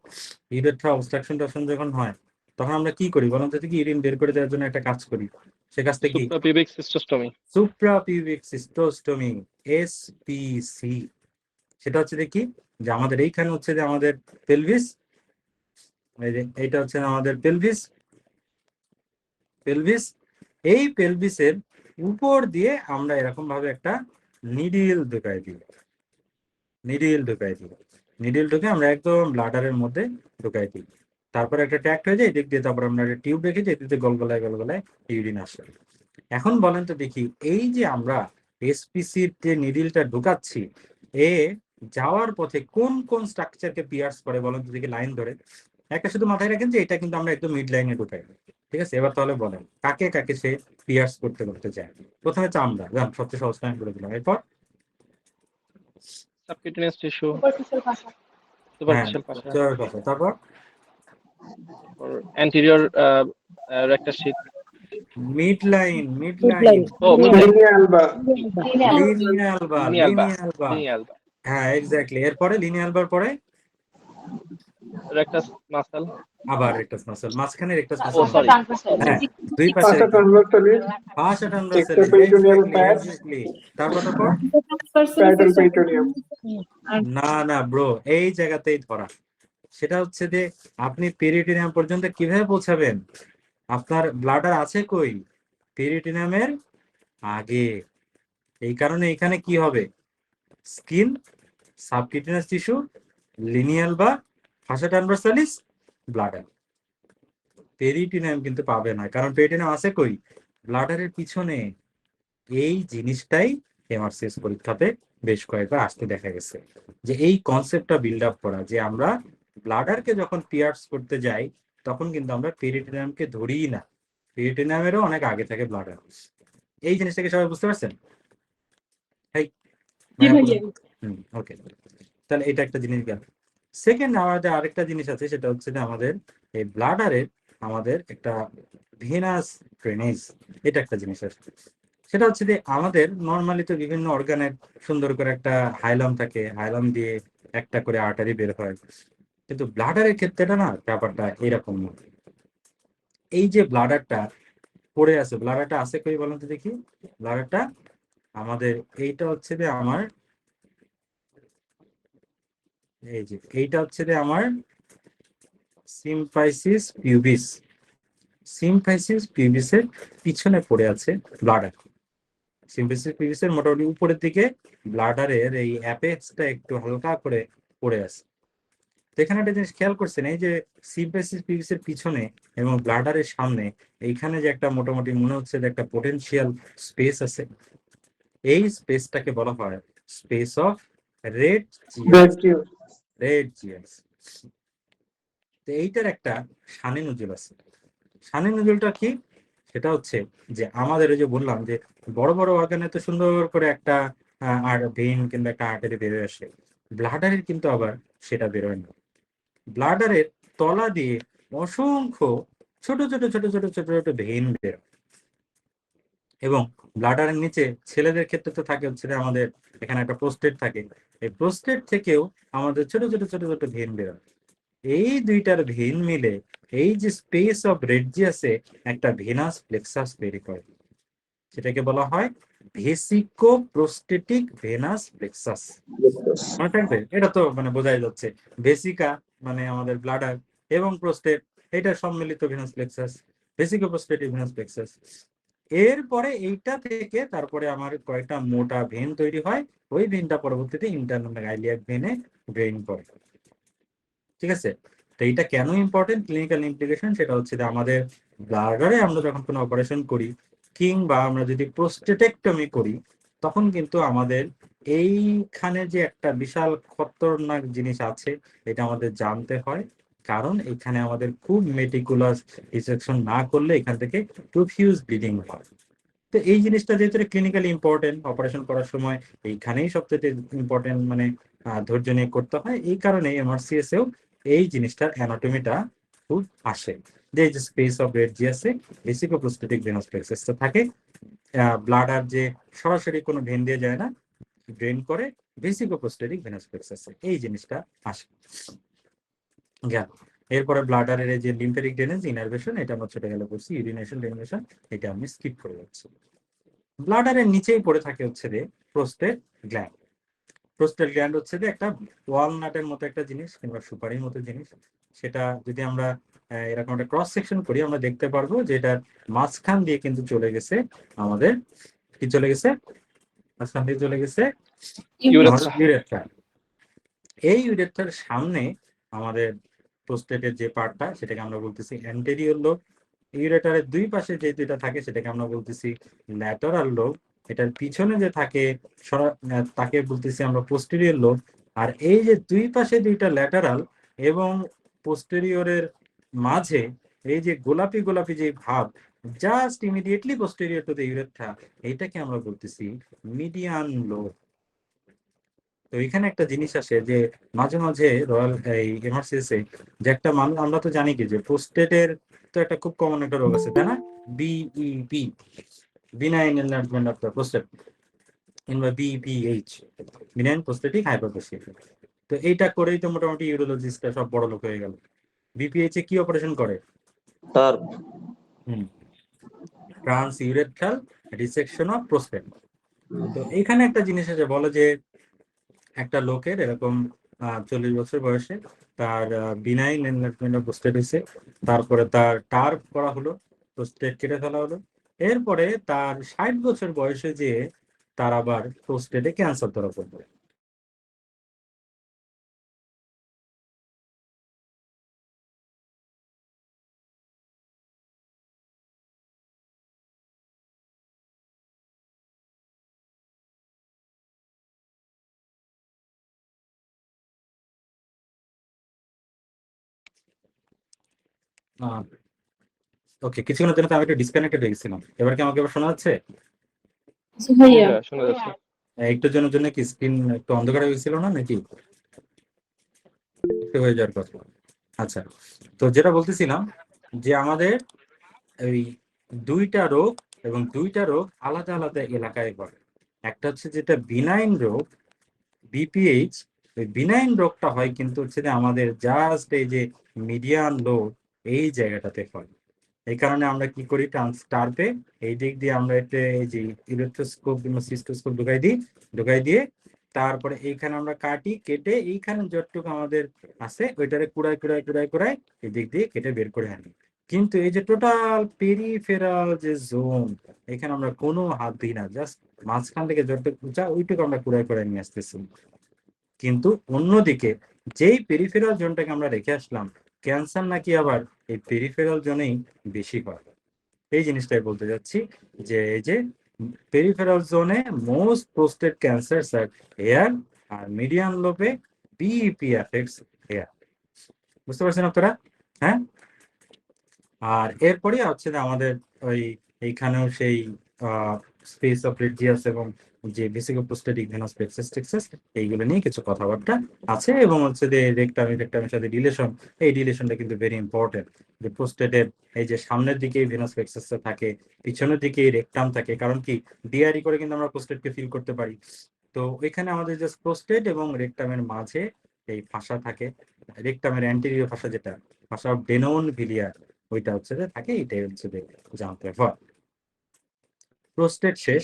ইউরেথ্রা অবস্ট্রাকশন যখন হয় তখন আমরা কি করি বলুন তো দেখি? ইউরিন বের করে দেওয়ার জন্য একটা কাজ করি, সে কাজটা কি? সুপ্রাপিউবিক সিস্টোস্টমি। সুপ্রাপিউবিক সিস্টোস্টমি, এসপিসি। সেটা হচ্ছে দেখি যে আমাদের এইখানে হচ্ছে যে আমাদের পেলভিস, এই যে এইটা হচ্ছে আমাদের পেলভিস, পেলভিস এই পেলভিসের উপর দিয়ে আমরা এরকম ভাবে একটা নিডিল ঢুকাই দিই, নিডিল ঢুকাই দিই, নিডিল ঢুকে আমরা একদম ব্লাডারের মধ্যে ঢুকাই দিই। তারপর একটা ট্যাক্ট হয়ে যায় এদিক দিয়ে, তারপর আমরা একটা টিউব রেখে দিই, এদিকে গলগলায় গলগলায় ইউরিন আসে। এখন বলেন তো দেখি, এই যে আমরা এসপিসির যে নিডিলটা ঢুকাচ্ছি, এ যাওয়ার পথে কোন কোন স্ট্রাকচারকে পিয়ার্স করে বলেন তো দেখি লাইন ধরে? একটা শুধু মাথায় রাখেন যে এটা কিন্তু আমরা একদম মিড লাইনে ঢুকাই। ঠিক আছে, এবার তাহলে বলেন কাকে কাকে সে পিয়ার্স করতে করতে যায়? প্রথমে চামড়া, জান সবচেয়ে সহজ টাইম করে দিলাম। এরপর সাবকিউটেনিয়াস টিস্যু, সুপারফিশিয়াল ভাষা। হ্যাঁ, সুপারফিশিয়াল পাশা, তারপর anterior rectus sheath, mid line, mid Mid line, line. ও মিডলাইন, লিনিয়াল বা Lineal. লিনিয়াল বার, লিনিয়াল বা, লিনিয়াল বার। লিনিয়াল বা, হ্যাঁ এক্স্যাক্টলি, এরপরে লিনিয়াল বার পরে রেক্টাস মাসল, আবার রেকটাস মাসল, মাঝখানে রেকটাস ও মাসল সরি, হ্যাঁ, দুই পাশে পাশা ট্রান্সভার্সালিস, পাঁচটা ট্রান্সভার্সালি, এক্সট্রাপেরিটোনিয়াল এক্স্যাক্টলি প্যাচ, এক্স্যাক্টলি। তারপর প্যারাটাল পেরিটোনিয়াম। না না ব্রো, এই জায়গাতেই ধরা। সেটা হচ্ছে যে আপনি পেরিটোনিয়াম পর্যন্ত কিভাবে পৌঁছাবেন? আপনার ব্লাডার আছে কই? পেরিটোনিয়ামের আগে। এই কারণে এখানে কি হবে? স্কিন, সাবকিউটেনিয়াস টিস্যু, লিনিয়াল বা ফাসা ট্রান্সভার্সালিস, ব্লাডার। পেরিটোনিয়াম কিন্তু পাবে না, কারণ পেরিটোনিয়াম আছে কই? ব্লাডারের পিছনে। এই জিনিসটাই এমআরসিএস পরীক্ষাতে বেশ কয়েকবার আসতে দেখা গেছে। যে এই কনসেপ্টটা বিল্ড আপ করা যে আমরা ব্লাডারকে যখন পিয়ার্স করতে যাই তখন কিন্তু আমরা পেরিটোনিয়ামকে ধরিই না, পেরিটোনিয়ামেরও অনেক আগে থাকে ব্লাডার। এই জিনিসটাকে সবাই বুঝতে পারছেন? জি ভাইয়া। ওকে, তাহলে এটা একটা জিনিস গেল। সেকেন্ড আমাদের আরেকটা জিনিস আছে, সেটা হচ্ছে যে আমাদের এই ব্লাডারের আমাদের একটা ভেনাস ড্রেনেজ, এটা একটা জিনিস আছে। সেটা হচ্ছে যে আমাদের নর্মালি তো বিভিন্ন অর্গানের সুন্দর করে একটা হাইলাম থাকে, হাইলাম দিয়ে একটা করে আর্টারি বের হয়, কিন্তু ব্লাডারের ক্ষেত্রেটা না ব্যাপারটা এরকম না। এই যে ব্লাডারটা পড়ে আছে, ব্লাডারটা আছে কই বলেন তো দেখি? ব্লাডারটা আমাদের এইটা হচ্ছে যে আমার এই যে এইটা হচ্ছে যে আমার সিম্পাইসিস পিউবিস, সিম্পাইসিস পিউবিসের পিছনে পড়ে আছে ব্লাডার। সিম্পাইসিস পিউবিসের মোটামুটি উপরের দিকে ব্লাডারের এই অ্যাপেক্সটা একটু হালকা করে পড়ে আছে। তো এখানে একটা জিনিস খেয়াল করছেন, এই যে সিম্পাইসিস পিউবিসের পিছনে এবং ব্লাডারের সামনে এইখানে যে একটা মোটামুটি মনে হচ্ছে যে একটা পোটেনশিয়াল স্পেস আছে, এই স্পেসটাকে বলা হয় space of Retzius. Retzius, তো এইটার একটা সানি নজুল আছে। সানি নজুলটা কি? সেটা হচ্ছে যে আমাদের এই যে বললাম যে বড় বড় অর্গানে তো সুন্দর করে একটা আর ভেইন কিংবা একটা আর্টারি বেরোয় আসে, ব্লাডারের কিন্তু আবার সেটা বেরোয় না। ব্লাডারের তলা দিয়ে অসংখ্য ছোট ছোট ছোট ছোট ছোট ছোট ভেইন বেরোয়, এবং ব্লাডারের নিচে ছেলেদের ক্ষেত্রে তো থাকে হচ্ছে যে আমাদের এখানে একটা প্রোস্টেট থাকে, এই প্রোস্টেট থেকেও আমাদের ছোট ছোট ছোট ছোট ভেইন বেরোয়। এই দুইটার ভেইন মিলে এই যে স্পেস অফ রেডজিয়াসে একটা ভেনাস প্লেক্সাস তৈরি করে, সেটাকে বলা হয় ভেসিকো প্রোস্টেটিক ভেনাস প্লেক্সাস। মনে থাকবে? এটা তো মানে বোঝাই যাচ্ছে, ভেসিকা মানে আমাদের ব্লাডার এবং প্রোস্টেট, এটা সম্মিলিত venous plexus, vesico prostatic venous plexus. এরপরে এইটা থেকে তারপরে আমার কয়েকটা মোটা ভেন তৈরি হয়, ওই ভেনটা পরবর্তীতে ইন্টারনাল আইলিয়াক ভেনে ড্রেইন করে। ঠিক আছে, তো এইটা কেন ইম্পর্টেন্ট ক্লিনিক্যাল ইমপ্লিকেশন, সেটা হচ্ছে যে আমাদের ব্লাডারে আমরা যখন কোনো অপারেশন করি কিংবা আমরা যদি প্রোস্টেটেক্টমি করি, তখন কিন্তু আমাদের এইখানে যে একটা বিশাল খতরনাক জিনিস আছে এটা আমাদের জানতে হয়, কারণ এখানে আমাদের খুব মেটিকুলাস ডিসেকশন না করলে এখান থেকে প্রফিউজ ব্লিডিং হয়। তো এই জিনিসটা যেহেতু ক্লিনিক্যালি ইম্পর্টেন্ট, অপারেশন করার সময় এইখানেই সবচেয়ে ইম্পর্টেন্ট মানে ধৈর্য নিয়ে করতে হয়, এই কারণে এমআরসিএস এও এই জিনিসটার অ্যানাটমিটা খুব আসে, যে এই যে স্পেস অফ রেডজিয়াসে ভেসিকোপ্রোস্টেটিক ভেনাস প্লেক্সাসটা থাকে, ব্লাডার যে সরাসরি কোনো ভেন দিয়ে যায় না, ড্রেন করে ভেসিকোপ্রোস্টেটিক ভেনাস প্লেক্সাসে, এই জিনিসটা আসে। গেল। এরপরে ব্লাডারের যে লিম্ফেটিক ড্রেনেজ, ইনারভেশন, এটা আমরা ছোট গেলে বলছি, ইউরিনেশন, ড্রেনেশন, এটা আমি স্কিপ করে যাচ্ছি। ব্লাডারের নিচেই পড়ে থাকে হচ্ছে যে প্রোস্টেট গ্ল্যান্ড। প্রোস্টেট গ্ল্যান্ড হচ্ছে যে একটা ওয়ালনাটের মতো একটা জিনিস কিংবা সুপারির মতো জিনিস, সেটা যদি আমরা এরকম একটা ক্রস সেকশন করি আমরা দেখতে পারবো যে এটার মাঝখান দিয়ে কিন্তু চলে গেছে আমাদের কি চলে গেছে, মাঝখান দিয়ে চলে গেছে ইউরেথ্রা। ইউরেথ্রা। এই ইউরেথ্রার সামনে আমাদের প্রোস্টেটের যে পার্টটা সেটাকে আমরা বলতেছি অ্যান্টেরিয়র লোব। ইউরেটারের দুই পাশে যে দুইটা থাকে সেটাকে আমরা বলতেছি ল্যাটারাল লোব। এটার পিছনে যে থাকে তাকে বলতেছি আমরা পোস্টেরিয়র লোব। আর এই যে দুই পাশে দুইটা ল্যাটারাল এবং পোস্টেরিয়রের মাঝে এই যে গোলাপি গোলাপি যে ভাব just immediately posterior to the urethra, এইটাকে আমরা বলতেছি মিডিয়ান লোব। তো এখানে একটা জিনিস আসে যে মাঝে মাঝে রয়্যাল এই এমার্জেন্সি যে একটা মানুষ, আমরা তো জানি কি যে প্রোস্টেটের তো একটা খুব কমন একটা রোগ আছে তাই না, BEP, benign enlargement of the prostate, কিংবা বিপিএইচ, বিনাইন প্রোস্টেটিক হাইপারপ্লেসিয়া। তো এইটা করেই তো মোটামুটি ইউরোলজিস্টরা সব বড় লোক হয়ে গেল। বিপিএইচ এ কি অপারেশন করে? তার trans urethral dissection of prostate. তো এইখানে একটা জিনিস আছে, বলে যে একটা লোকের এরকম 40 বছর বয়সে তার বিনাইন এনলার্জমেন্ট অফ প্রোস্টেট হয়েছে, তারপরে তার টার্প করা হলো, প্রোস্টেট কেটে ফেলা হলো, এরপরে তার 60 বছর বয়সে যে তার আবার প্রোস্টেটে ক্যান্সার ধরা পড়লো। ওকে, কিছুক্ষণের জন্য তো আমি একটু ডিসকানেক্টেড হয়ে গেছিলাম। এবার কি আমাকে এবার শোনা যাচ্ছে? জি ভাইয়া। ভাইয়া শোনা যাচ্ছে। একটু জনের জন্য কি স্ক্রিন একটু অন্ধকার হয়ে গেছিল না নাকি? একটু হয়ে যাওয়ার কথা। আচ্ছা, তো যেটা বলতেছিলাম যে আমাদের এই দুইটা রোগ এবং দুইটা রোগ আলাদা আলাদা এলাকায় হয়। একটা হচ্ছে যেটা বিনাইন রোগ, বিপিএইচ। ওই বিনাইন রোগটা হয় কিন্তু হচ্ছে যে আমাদের জাস্ট এই যে মিডিয়ান লোব এই জায়গাটাতে হয়। এই কারণে আমরা কি করি, টার্পে এই দিক দিয়ে আমরা এতে এই যে ইলেকট্রোস্কোপ কিংবা সিস্টোস্কোপ ঢুকাই দিয়ে তারপরে এইখানে আমরা কেটে এইখানে যতটুকু আমাদের আছে ওইটারে কুড়াই এই দিক দিয়ে কেটে বের করে আনি। কিন্তু এই যে টোটাল পেরিফেরাল যে জোন, এখানে আমরা কোনো হাত দিই না, জাস্ট মাঝখান থেকে যতটুকু উঁচা ওইটুকু আমরা কুড়াই নিয়ে আসতেছি। কিন্তু অন্যদিকে যেই পেরিফেরাল জোনটাকে আমরা রেখে আসলাম, ক্যান্সার নাকি আবার এই পেরিফেরাল জোনেই বেশি হয়। এই জিনিসটাই বলতে যাচ্ছি যে এই যে পেরিফেরাল জোনে মোস্ট প্রোস্টেট ক্যান্সার আর হেয়ার, আর মিডিয়ান লোবে বিইপি এফেক্টস হেয়ার। বুঝতে পারছেন আপনারা? হ্যাঁ, আর এরপরে হচ্ছে যে আমাদের ওই এইখানেও সেই স্পেস অফ রেডিয়াস এবং যে ভেসিকো প্রোস্টেটিক ভেনাস প্লেক্সাস টেক্সাস এইগুলো নিয়ে কিছু কথাবার্তা আছে, এবং হচ্ছে যে রেকটামের সাথে রিলেশন, এই রিলেশনটা কিন্তু ভেরি ইম্পর্টেন্ট। যে প্রোস্টেটের এই যে সামনের দিকে ভেনাস প্লেক্সাসটা থাকে, পিছনের দিকে রেকটাম থাকে, কারণ কি ডিআরই করে কিন্তু আমরা প্রোস্টেটকে ফিল করতে পারি। তো এখানে আমাদের যে প্রোস্টেট এবং রেকটামের মাঝে এই ফাঁসা থাকে, রেকটামের অ্যান্টেরিয়র ফাঁসা, যেটা ফাঁসা অফ ডেনোন ভিলিয়ার, ওইটা হচ্ছে যে থাকে, এটাই হচ্ছে যে জানতে হয়। প্রোস্টেট শেষ,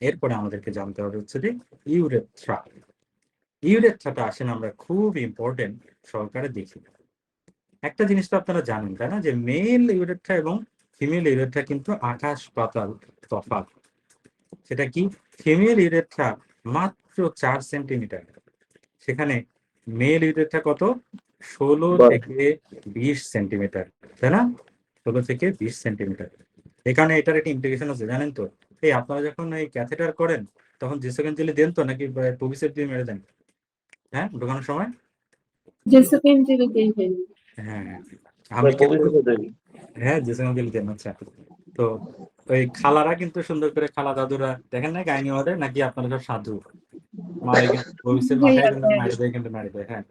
এরপরে আমাদেরকে জানতে হবে হচ্ছে যে ইউরেথ্রা। ইউরেথ্রাটা আসেন আমরা খুব ইম্পর্টেন্ট সহকারে দেখি। একটা জিনিস তো আপনারা জানেন তাই না, যে মেল ইউরেথ্রা এবং ফিমেল ইউরেথ্রা কিন্তু আকাশ পাতাল তফাৎ। সেটা কি? ফিমেল ইউরেথ্রা মাত্র 4 সেন্টিমিটার, সেখানে মেল ইউরেথ্রা কত? 16 থেকে 20 সেন্টিমিটার, তাই না? 16 থেকে 20 সেন্টিমিটার। এখানে এটার একটা ইমপ্লিকেশন আছে জানেন তো? এই আপনারা যখন এই ক্যাথেটার করেন তখন জেসোকেন জেলি দেন তো নাকি পবিসেট দিয়ে মেরে দেন? হ্যাঁ, ঢোকানোর সময়? জেসিকেন জেলি দেই ভাই। হ্যাঁ, আমি কিন্তু হ্যাঁ জেসোকেন জেলি দেন। আচ্ছা, তো ওই খালারা কিন্তু সুন্দর করে, খালা দাদুরা দেখেন না গাইনি আমাদের, নাকি আপনারা সব সাধু মারে কিন্তু পবিসেট মাথায় কিন্তু মেরে দেয়। হ্যাঁ,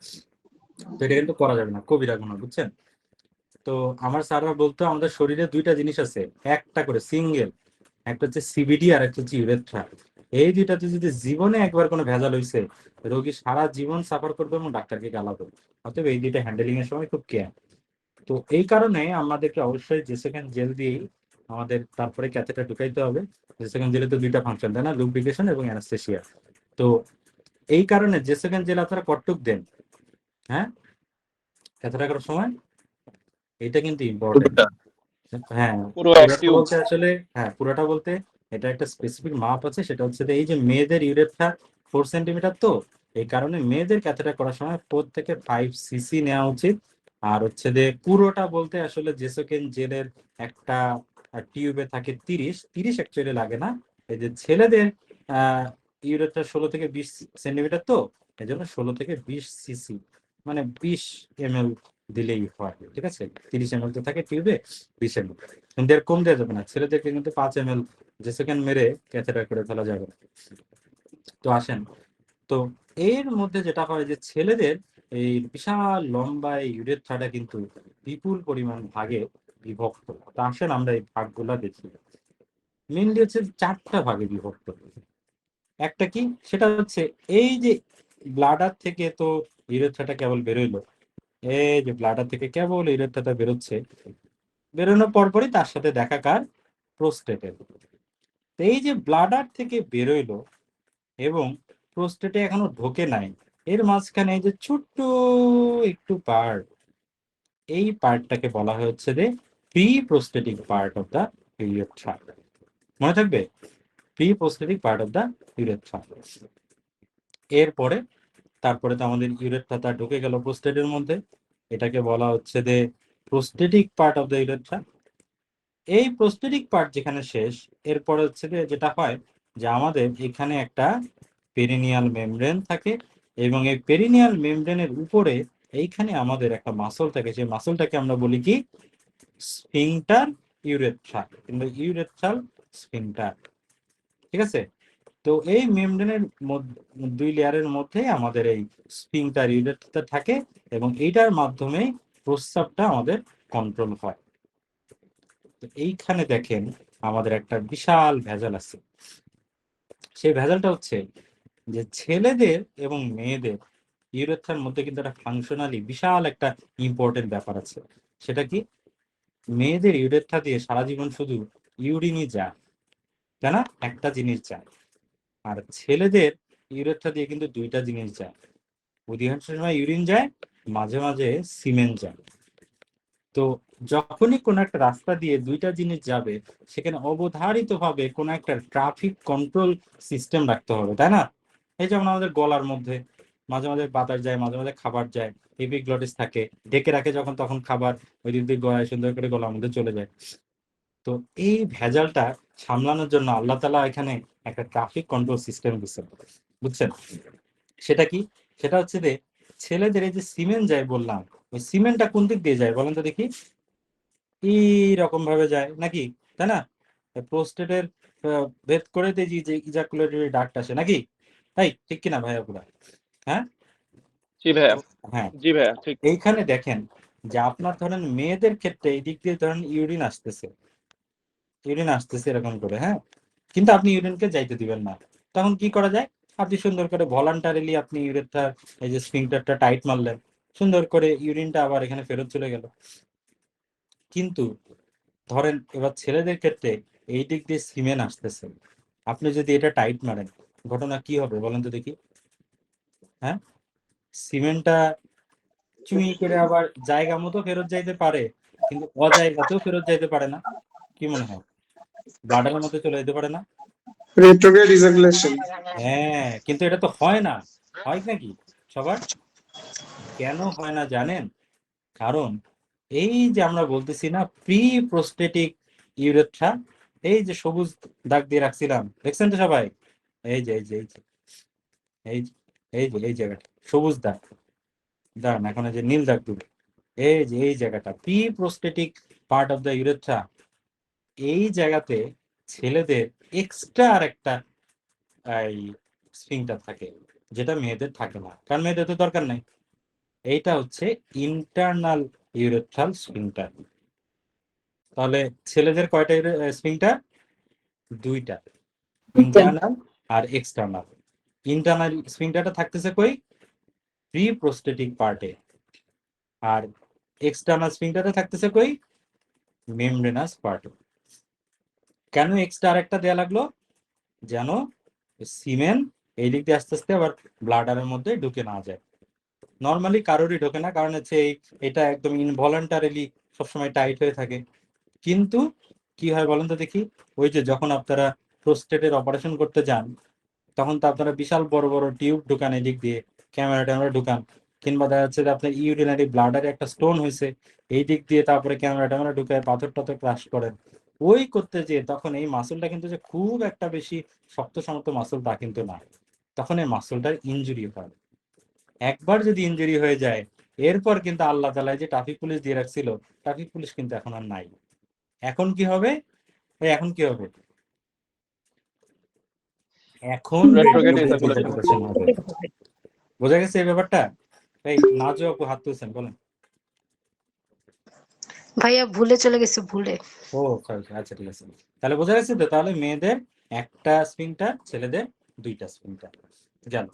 তো এটা কিন্তু করা যাবে না, কবিরা গুনাহ, বুঝছেন? তো আমার স্যাররা বলতো আমাদের শরীরে দুইটা জিনিস আছে, একটা করে সিঙ্গেল, একটা হচ্ছে সিবিডি আর একটা হচ্ছে ইউরেথ্রা। এই দুইটাতে যদি জীবনে একবার কোনো ভেজাল হয়েছে, রোগী সারা জীবন সাফার করবে এবং ডাক্তারকে গালাবে। অতএব এই দুইটা হ্যান্ডেলিং এর সময় খুব কেয়ার। তো এই কারণে আমাদেরকে অবশ্যই জেসোকেন জেল দিয়েই আমাদের তারপরে ক্যাথেটা ঢুকাইতে হবে। জেসোকেন জেলে তো দুইটা ফাংশন, তাই না? লুব্রিকেশন এবং অ্যানাস্থেসিয়া। তো এই কারণে জেসোকেন জেল আপনারা কতটুক দেন, হ্যাঁ, ক্যাথেটা করার সময়? এটা কিন্তু ইম্পর্টেন্ট। হ্যাঁ, পুরো পুরাটা টিউব। বলতে আসলে, হ্যাঁ পুরাটা বলতে এটা একটা স্পেসিফিক মাপ আছে, সেটা হচ্ছে যে এই যে মেয়েদের ইউরেথ্রা 4 সেন্টিমিটার, তো এই কারণে মেয়েদের ক্যাথেটা করার সময় 4 থেকে 5 সিসি নেওয়া উচিত। আর হচ্ছে যে পুরোটা বলতে আসলে জেসোকেন জেলের একটা টিউবে থাকে 30 অ্যাকচুয়ালি লাগে না। এই যে ছেলেদের ইউরেথ্রা 16 থেকে 20 সেন্টিমিটার, তো এই জন্য 16 থেকে 20 সিসি মানে 20 ml দিলেই হয়, ঠিক আছে? 30 ml তো থাকে টিউবে, 20 ml কিন্তু এর কম দেওয়া যাবে না। ছেলেদেরকে কিন্তু 5 ml যে সেকেন্ড মেরে ক্যাথেটার করে ফেলা যাবে। তো আসেন, তো এর মধ্যে যেটা হয় যে ছেলেদের এই বিশাল লম্বা এই ইউরেথ্রাটা কিন্তু বিপুল পরিমাণ ভাগে বিভক্ত। তো আসেন আমরা এই ভাগগুলা দেখি। মেনলি হচ্ছে 4টা ভাগে বিভক্ত। একটা কি, সেটা হচ্ছে এই যে ব্লাডার থেকে তো ইউরেথ্রাটা কেবল বেরোইলো, এই যে ব্লাডার থেকে কেবল ইউরেথ্রাটা বেরোচ্ছে, বেরোনোর পরপরই তার সাথে দেখা কার? প্রোস্টেটের। এই যে ব্লাডার থেকে বেরোইলো এবং প্রোস্টেটে এখনো ঢোকে নাই, এর মাঝখানে এই যে ছোট্ট একটু পার্ট, এই পার্টটাকে বলা হচ্ছে যে pre prostatic part of the urethra. মনে থাকবে, pre prostatic part of the urethra. এরপরে তারপরে তো আমাদের ইউরেথ্রাটা ঢুকে গেল প্রোস্টেটের মধ্যে, এটাকে বলা হচ্ছে যে prostatic part of the urethra. এই প্রোস্টেটিক পার্ট যেখানে শেষ, এরপরে হচ্ছে যে যেটা হয় যে আমাদের এখানে একটা পেরিনিয়াল মেমব্রেন থাকে, এবং এই পেরিনিয়াল মেমব্রেনের উপরে এইখানে আমাদের একটা মাসল থাকে, সেই মাসলটাকে আমরা বলি কি? স্ফিংটার ইউরেথ্রা, কিন্তু ইউরেথ্রাল স্ফিংটার। ঠিক আছে, তো এই মেমব্রেনের দুই লেয়ারের মধ্যে আমাদের এই স্ফিংটার ইউরেথ্রা থাকে এবং এইটার মাধ্যমে প্রস্রাবটা আমাদের কন্ট্রোল হয়। তো এইখানে দেখেন আমাদের একটা বিশাল ভেজাল আছে। সেই ভেজালটা হচ্ছে যে ছেলেদের এবং মেয়েদের ইউরেথ্রার মধ্যে কিন্তু একটা ফাংশনালি বিশাল একটা ইম্পর্টেন্ট ব্যাপার আছে। সেটা কি, মেয়েদের ইউরেথ্রা দিয়ে সারা জীবন শুধু ইউরিনই যায়, তাই না? একটা জিনিস যায়। আর ছেলেদের ইউরেথ্রা দিয়ে কিন্তু দুইটা জিনিস যায়। অধিকাংশ সময় ইউরিন যায়, মাঝে মাঝে সিমেন যায়। তো যখনই কোনো একটা রাস্তা দিয়ে দুইটা জিনিস যাবে, সেখানে অবধারিতভাবে কোনো একটা ট্রাফিক কন্ট্রোল সিস্টেম রাখতে হবে, তাই না? এই যেমন আমাদের গলার মধ্যে মাঝে মাঝে বাতাস যায়, মাঝে মাঝে খাবার যায়, এপিগ্লটিস থাকে, ঢেকে রাখে যখন তখন খাবার ওই দিক দিয়ে গলায় সুন্দর করে গলার মধ্যে চলে যায়। তো এই ভেজালটা সামলানোর জন্য আল্লাহ তাআলা এখানে একটা ট্রাফিক কন্ট্রোল সিস্টেম দিচ্ছেন, বুঝছেন? সেটা কি? সেটা হচ্ছে যে ছেলেদের এই যে সিমেন্ট যায় বললাম, ওই সিমেন্টটা কোন দিক দিয়ে যায় বলেন তো দেখি? এইরকম ভাবে যায় নাকি, তাই না? প্রোস্টেটের ভেদ করে যে ইজাকুলেটরি ডাক্ট আসে নাকি, তাই ঠিক কিনা ভাইয়া পুরা? হ্যাঁ জি ভাইয়া, হ্যাঁ। জি ভাইয়া, ঠিক। এইখানে দেখেন যে আপনার ধরেন মেয়েদের ক্ষেত্রে এই দিক দিয়ে ধরেন ইউরিন আসতেছে এরকম করে, হ্যাঁ, কিন্তু আপনি ইউরিনকে যাইতে দিবেন না। তখন কি করা যায়? আপনি সুন্দর করে ভলান্টারিলি আপনি ইউরেথ্রার এই যে স্ফিংটারটা টাইট মারলেন, সুন্দর করে ইউরিনটা আবার এখানে ফেরত চলে গেল। কিন্তু ধরেন এবার ছেলেদের ক্ষেত্রে এই দিক দিয়ে সিমেন আসতেছে, আপনি যদি এটা টাইট মারেন, ঘটনা কি হবে বলেন তো দেখি? হ্যাঁ, সিমেন্টটা চুই করে আবার জায়গা মতো ফেরত যাইতে পারে, কিন্তু অজায়গাতেও ফেরত যাইতে পারে না। কি মনে হয়? ব্লাডারের মধ্যে চলে যেতে পারে না? retrograde ejaculation. হ্যাঁ, কিন্তু এটা তো হয় না, হয় নাকি সবার? কেন হয় না জানেন? কারণ এই যে আমরা বলতেছি না প্রি প্রোস্টেটিক ইউরেথ্রা, এই যে সবুজ দাগ দিয়ে রাখছিলাম, দেখছেন তো সবাই? এই যে এই যে এই যে এই যে এই যে এই জায়গাটা সবুজ দাগ, দাঁড়ান এখন এই যে নীল দাগ দুটো, এই যে এই জায়গাটা pre prostatic part of the urethra, এই জায়গাতে ছেলেদের এক্সট্রা আর একটা এই স্ফিংটার থাকে, যেটা মেয়েদের থাকে না, কারণ মেয়েদের তো দরকার নাই। এইটা হচ্ছে ইন্টারনাল ইউরেথ্রাল স্ফিংটার। তাহলে ছেলেদের কয়টা স্ফিংটার? দুইটা, ইন্টারনাল আর এক্সটার্নাল। ইন্টারনাল স্ফিংটারটা থাকতেছে কই? প্রি প্রোস্টেটিক পার্টে। আর এক্সটার্নাল স্ফিংটারটা থাকতেছে কই? মেমব্রেনাস পার্টে। কেন এক্সট্রা আরেকটা দেয়া লাগলো? যেন সিমেন এই দিক দিয়ে আস্তে আস্তে আবার ব্লাডারের মধ্যে ঢুকে না যায়। নর্মালি কারোরই ঢোকে না, কারণ হচ্ছে এটা একদম ইনভলান্টারিলি সবসময় টাইট হয়ে থাকে। কিন্তু কি হয় বলেন তো দেখি? ওই যে যখন আপনারা প্রোস্টেটের অপারেশন করতে যান, তখন তো আপনারা বিশাল বড় বড় টিউব ঢুকান, এদিক দিয়ে ক্যামেরা ট্যামেরা ঢুকান, কিংবা দেখা যাচ্ছে যে আপনার ইউরিনারি ব্লাডারে একটা স্টোন হয়েছে, এই দিক দিয়ে তারপরে ক্যামেরা ট্যামেরা ঢুকায় পাথর টাথর ক্রাশ করেন। ওই করতে যেয়ে তখন এই মাসলটা কিন্তু যে খুব একটা বেশি শক্ত সমর্থ মাসল তা কিন্তু না, তখন এই মাসলটার ইনজুরি হয়। একবার যদি ইনজুরি হয়ে যায়, এরপর কিন্তু আল্লাহ তাআলা যে ট্রাফিক পুলিশ দিয়ে রাখছিল, ট্রাফিক পুলিশ কিন্তু এখন আর নাই। এখন কি হবে? এখন কি হবে? এখন Retrograde retrograde ejaculation ejaculation হবে। বোঝা গেছে এই ব্যাপারটা? এই নাজু আপু হাত তুলছেন, বলেন। ভাইয়া ভুলে চলে গেছে, ভুলে। ও আচ্ছা ঠিক আছে, তাহলে বোঝা গেছে তো। তাহলে মেয়েদের একটা স্প্রিংটার, ছেলেদের দুইটা স্প্রিংটার গেল।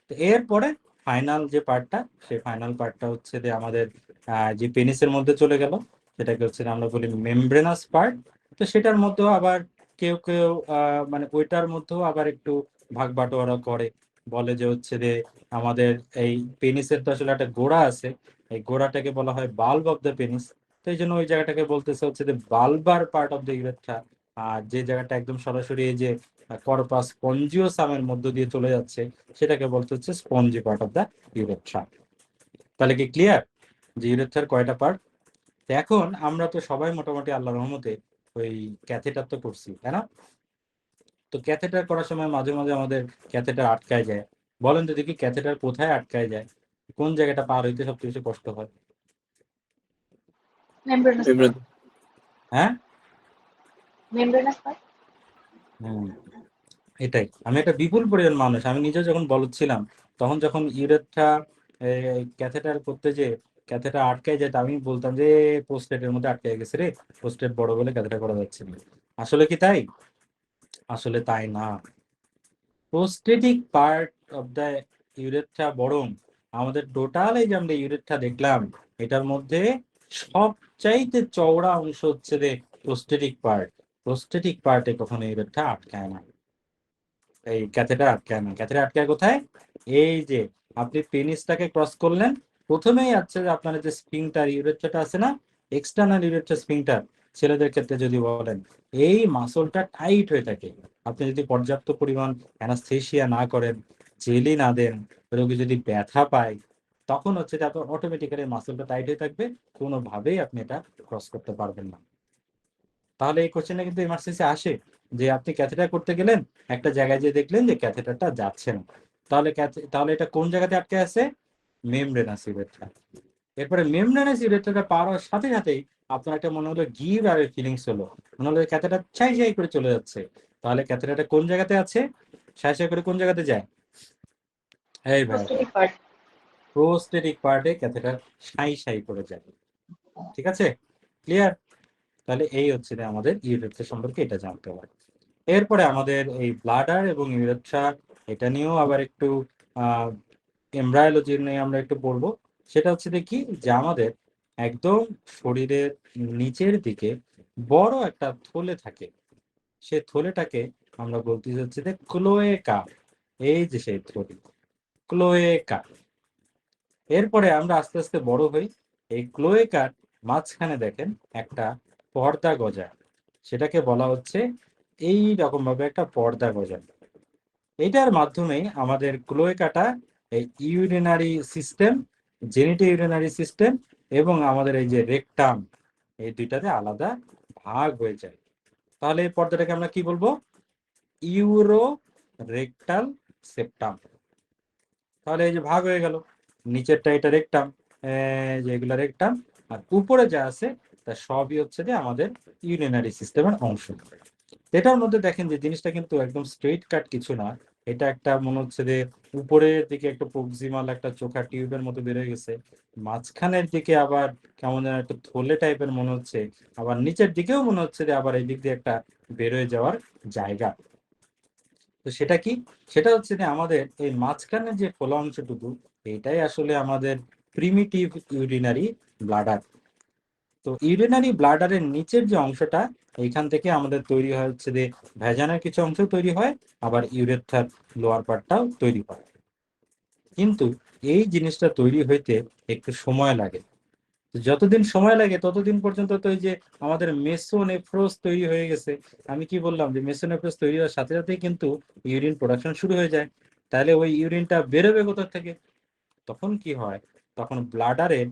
তো এরপরে ফাইনাল যে পার্টটা, সেই ফাইনাল পার্টটা হচ্ছে যে আমাদের যে পেনিসের মধ্যে চলে গেল, সেটাকে হচ্ছে আমরা বলি মেমব্রেনাস পার্ট। তো সেটার মধ্যেও আবার কেউ কেউ মানে ওইটার মধ্যেও আবার একটু ভাগ বাটোয়ারা করে, বলে যে হচ্ছে যে আমাদের এই পেনিসের তো আসলে একটা গোড়া আছে, এই গোড়াটাকে বলা হয় বাল্ব অফ দ্য পেনিস। তো এই জন্য ওই জায়গাটাকে বলতেছে হচ্ছে যে Balbir part of the urethra. আর যে জায়গাটা একদম সরাসরি এই যে কর্পাস স্পঞ্জিওসামের মধ্য দিয়ে চলে যাচ্ছে, সেটাকে বলতে হচ্ছে spongy part of the urethra. তাহলে কি ক্লিয়ার যে ইউরেথ্রার কয়টা পার্ট? এখন আমরা তো সবাই মোটামুটি আল্লাহর রহমতে ওই ক্যাথেটার তো করছি, তাই না? তো ক্যাথেটার করার সময় মাঝে মাঝে আমাদের ক্যাথেটার আটকায় যায়। বলেন তো দেখি ক্যাথেটার কোথায় আটকায় যায়, কোন জায়গাটা পার হইতে সবচেয়ে বেশি কষ্ট হয়? Membranous Membran- হ্যাঁ মেমব্রেনাস পার্ট হুম, এটাই। আমি একটা বিপুল পরিমাণ মানুষ, আমি নিজে যখন বলদ ছিলাম তখন যখন ইউরেথ্রা ক্যাথেটার করতে যে ক্যাথেটা আটকায় যেত, আমি বলতাম যে প্রোস্টেটের মধ্যে আটকে গেছে রে, প্রোস্টেট বড় বলে ক্যাথেটা করা যাচ্ছে না। আসলে কি তাই? আসলে তাই না। Prostatic part of the urethra বরং আমাদের টোটাল এই যে আমরা ইউরেথ্রা দেখলাম এটার মধ্যে সবচাইতে চওড়া অংশ হচ্ছে রে প্রোস্টেটিক পার্ট। প্রোস্টেটিক পার্টে কখনো ইউরেথ্রা আটকায় না, এই ক্যাথেটা আটকায় না। ক্যাথেটা আটকায় কোথায়? এই যে আপনি পেনিসটাকে ক্রস করলেন, প্রথমেই আছে যে আপনার যে স্ফিংটার ইউরেথ্রাটা আছে না, এক্সটার্নাল ইউরেথ্রা স্ফিংটার, ছেলেদের ক্ষেত্রে যদি বলেন, এই মাসলটা টাইট হয়ে থাকে। আপনি যদি পর্যাপ্ত পরিমাণ অ্যানাস্থেসিয়া না করেন, জেলি না দেন, রোগী যদি ব্যথা পায়, তখন হচ্ছে যে আপনার অটোমেটিক্যালি মাসলটা টাইট হয়ে থাকবে, কোনোভাবেই আপনি এটা ক্রস করতে পারবেন না। তাহলে এই কোশ্চেনটা কিন্তু এমার্জেন্সি আসে যে আপনি ক্যাথেটার করতে গেলেন, একটা জায়গায় যে দেখলেন যে ক্যাথেটারটা যাচ্ছে না, তাহলে এটা কোন জায়গাতে আটকে আছে? Membranous urethra. এরপরে মেমব্রেনাস ইউরেথ্রাটা পার হওয়ার সাথে সাথেই আপনার একটা মনে হলো গিভ আর ফিলিংস হলো, মনে হলো ক্যাথেটার ছাই ছাই করে চলে যাচ্ছে। তাহলে ক্যাথেটারটা কোন জায়গাতে আছে? ছাই ছাই করে কোন জায়গাতে যায়? এই ভাই, প্রোস্টেটিক পার্ট প্রোস্টেটিক পার্টে ক্যাথেটার ছাই ছাই করে যায়। ঠিক আছে, ক্লিয়ার? তাহলে এই হচ্ছে যে আমাদের ইউরেথ্রা সম্পর্কে এটা জানতে হবে। এরপরে আমাদের এই ব্লাডার এবং ইউরেথ্রা, এটা নিয়েও আবার একটু এমব্রায়োলজি নিয়ে আমরা একটু পড়বো। সেটা হচ্ছে দেখি যে আমাদের একদম শরীরের নিচের দিকে বড় একটা থলে থাকে, সে থলেটাকে আমরা বলতে হচ্ছে যে ক্লোয়েকা। এই যে সেই থলি, ক্লোয়েকা। এরপরে আমরা আস্তে আস্তে বড় হই, এই ক্লোয়েকার মাঝখানে দেখেন একটা পর্দা গজায়, সেটাকে বলা হচ্ছে এই রকম ভাবে একটা পর্দা গজায়। এটার মাধ্যমে আমাদের ক্লোয়েকাটা এই urinary system, genito urinary system এবং আমাদের এই যে রেকটাম, এই দুইটাতে আলাদা ভাগ হয়ে যায়। তাহলে এই পর্দাটাকে আমরা কি বলবো? Euro rectal septum. তাহলে এই যে ভাগ হয়ে গেল, নিচেরটা এটা রেকটাম, যেগুলো রেকটাম, আর উপরে যা আছে তা সবই হচ্ছে যে আমাদের ইউরিনারি সিস্টেমের অংশ। এটার মধ্যে দেখেন যে জিনিসটা কিন্তু একদম স্ট্রেইট কাট কিছু না, এটা একটা মনে হচ্ছে যে উপরের দিকে একটা প্রক্সিমাল একটা চোখা টিউবের মতো বেরোয় গেছে, মাঝখানের দিকে আবার কেমন যেন একটা থলে টাইপের মনে হচ্ছে, আবার নিচের দিকেও মনে হচ্ছে যে আবার এই দিক দিয়ে একটা বেরোয় যাওয়ার জায়গা। তো সেটা কি? সেটা হচ্ছে যে আমাদের এই মাঝখানে যে ফোলা অংশটুকু, এটাই আসলে আমাদের প্রিমিটিভ ইউরিনারি ব্লাডার। তো ইউরিনারি ব্লাডারের নিচের যে অংশটা, এইখান থেকে আমাদের তৈরি হয় হচ্ছে যে ভ্যাজানার কিছু অংশ তৈরি হয়, আবার ইউরেথ্রার লোয়ার পার্টটাও তৈরি হয়। কিন্তু এই জিনিসটা তৈরি হইতে একটু সময় লাগে। যতদিন সময় লাগে ততদিন পর্যন্ত তো ওই যে আমাদের মেসোনেফ্রোস তৈরি হয়ে গেছে। আমি কি বললাম যে মেসোনেফ্রোস তৈরি হওয়ার সাথে সাথেই কিন্তু ইউরিন প্রোডাকশন শুরু হয়ে যায়। তাহলে ওই ইউরিনটা বেরোবে কোথা থেকে? তখন কি হয়? তখন ব্লাডারের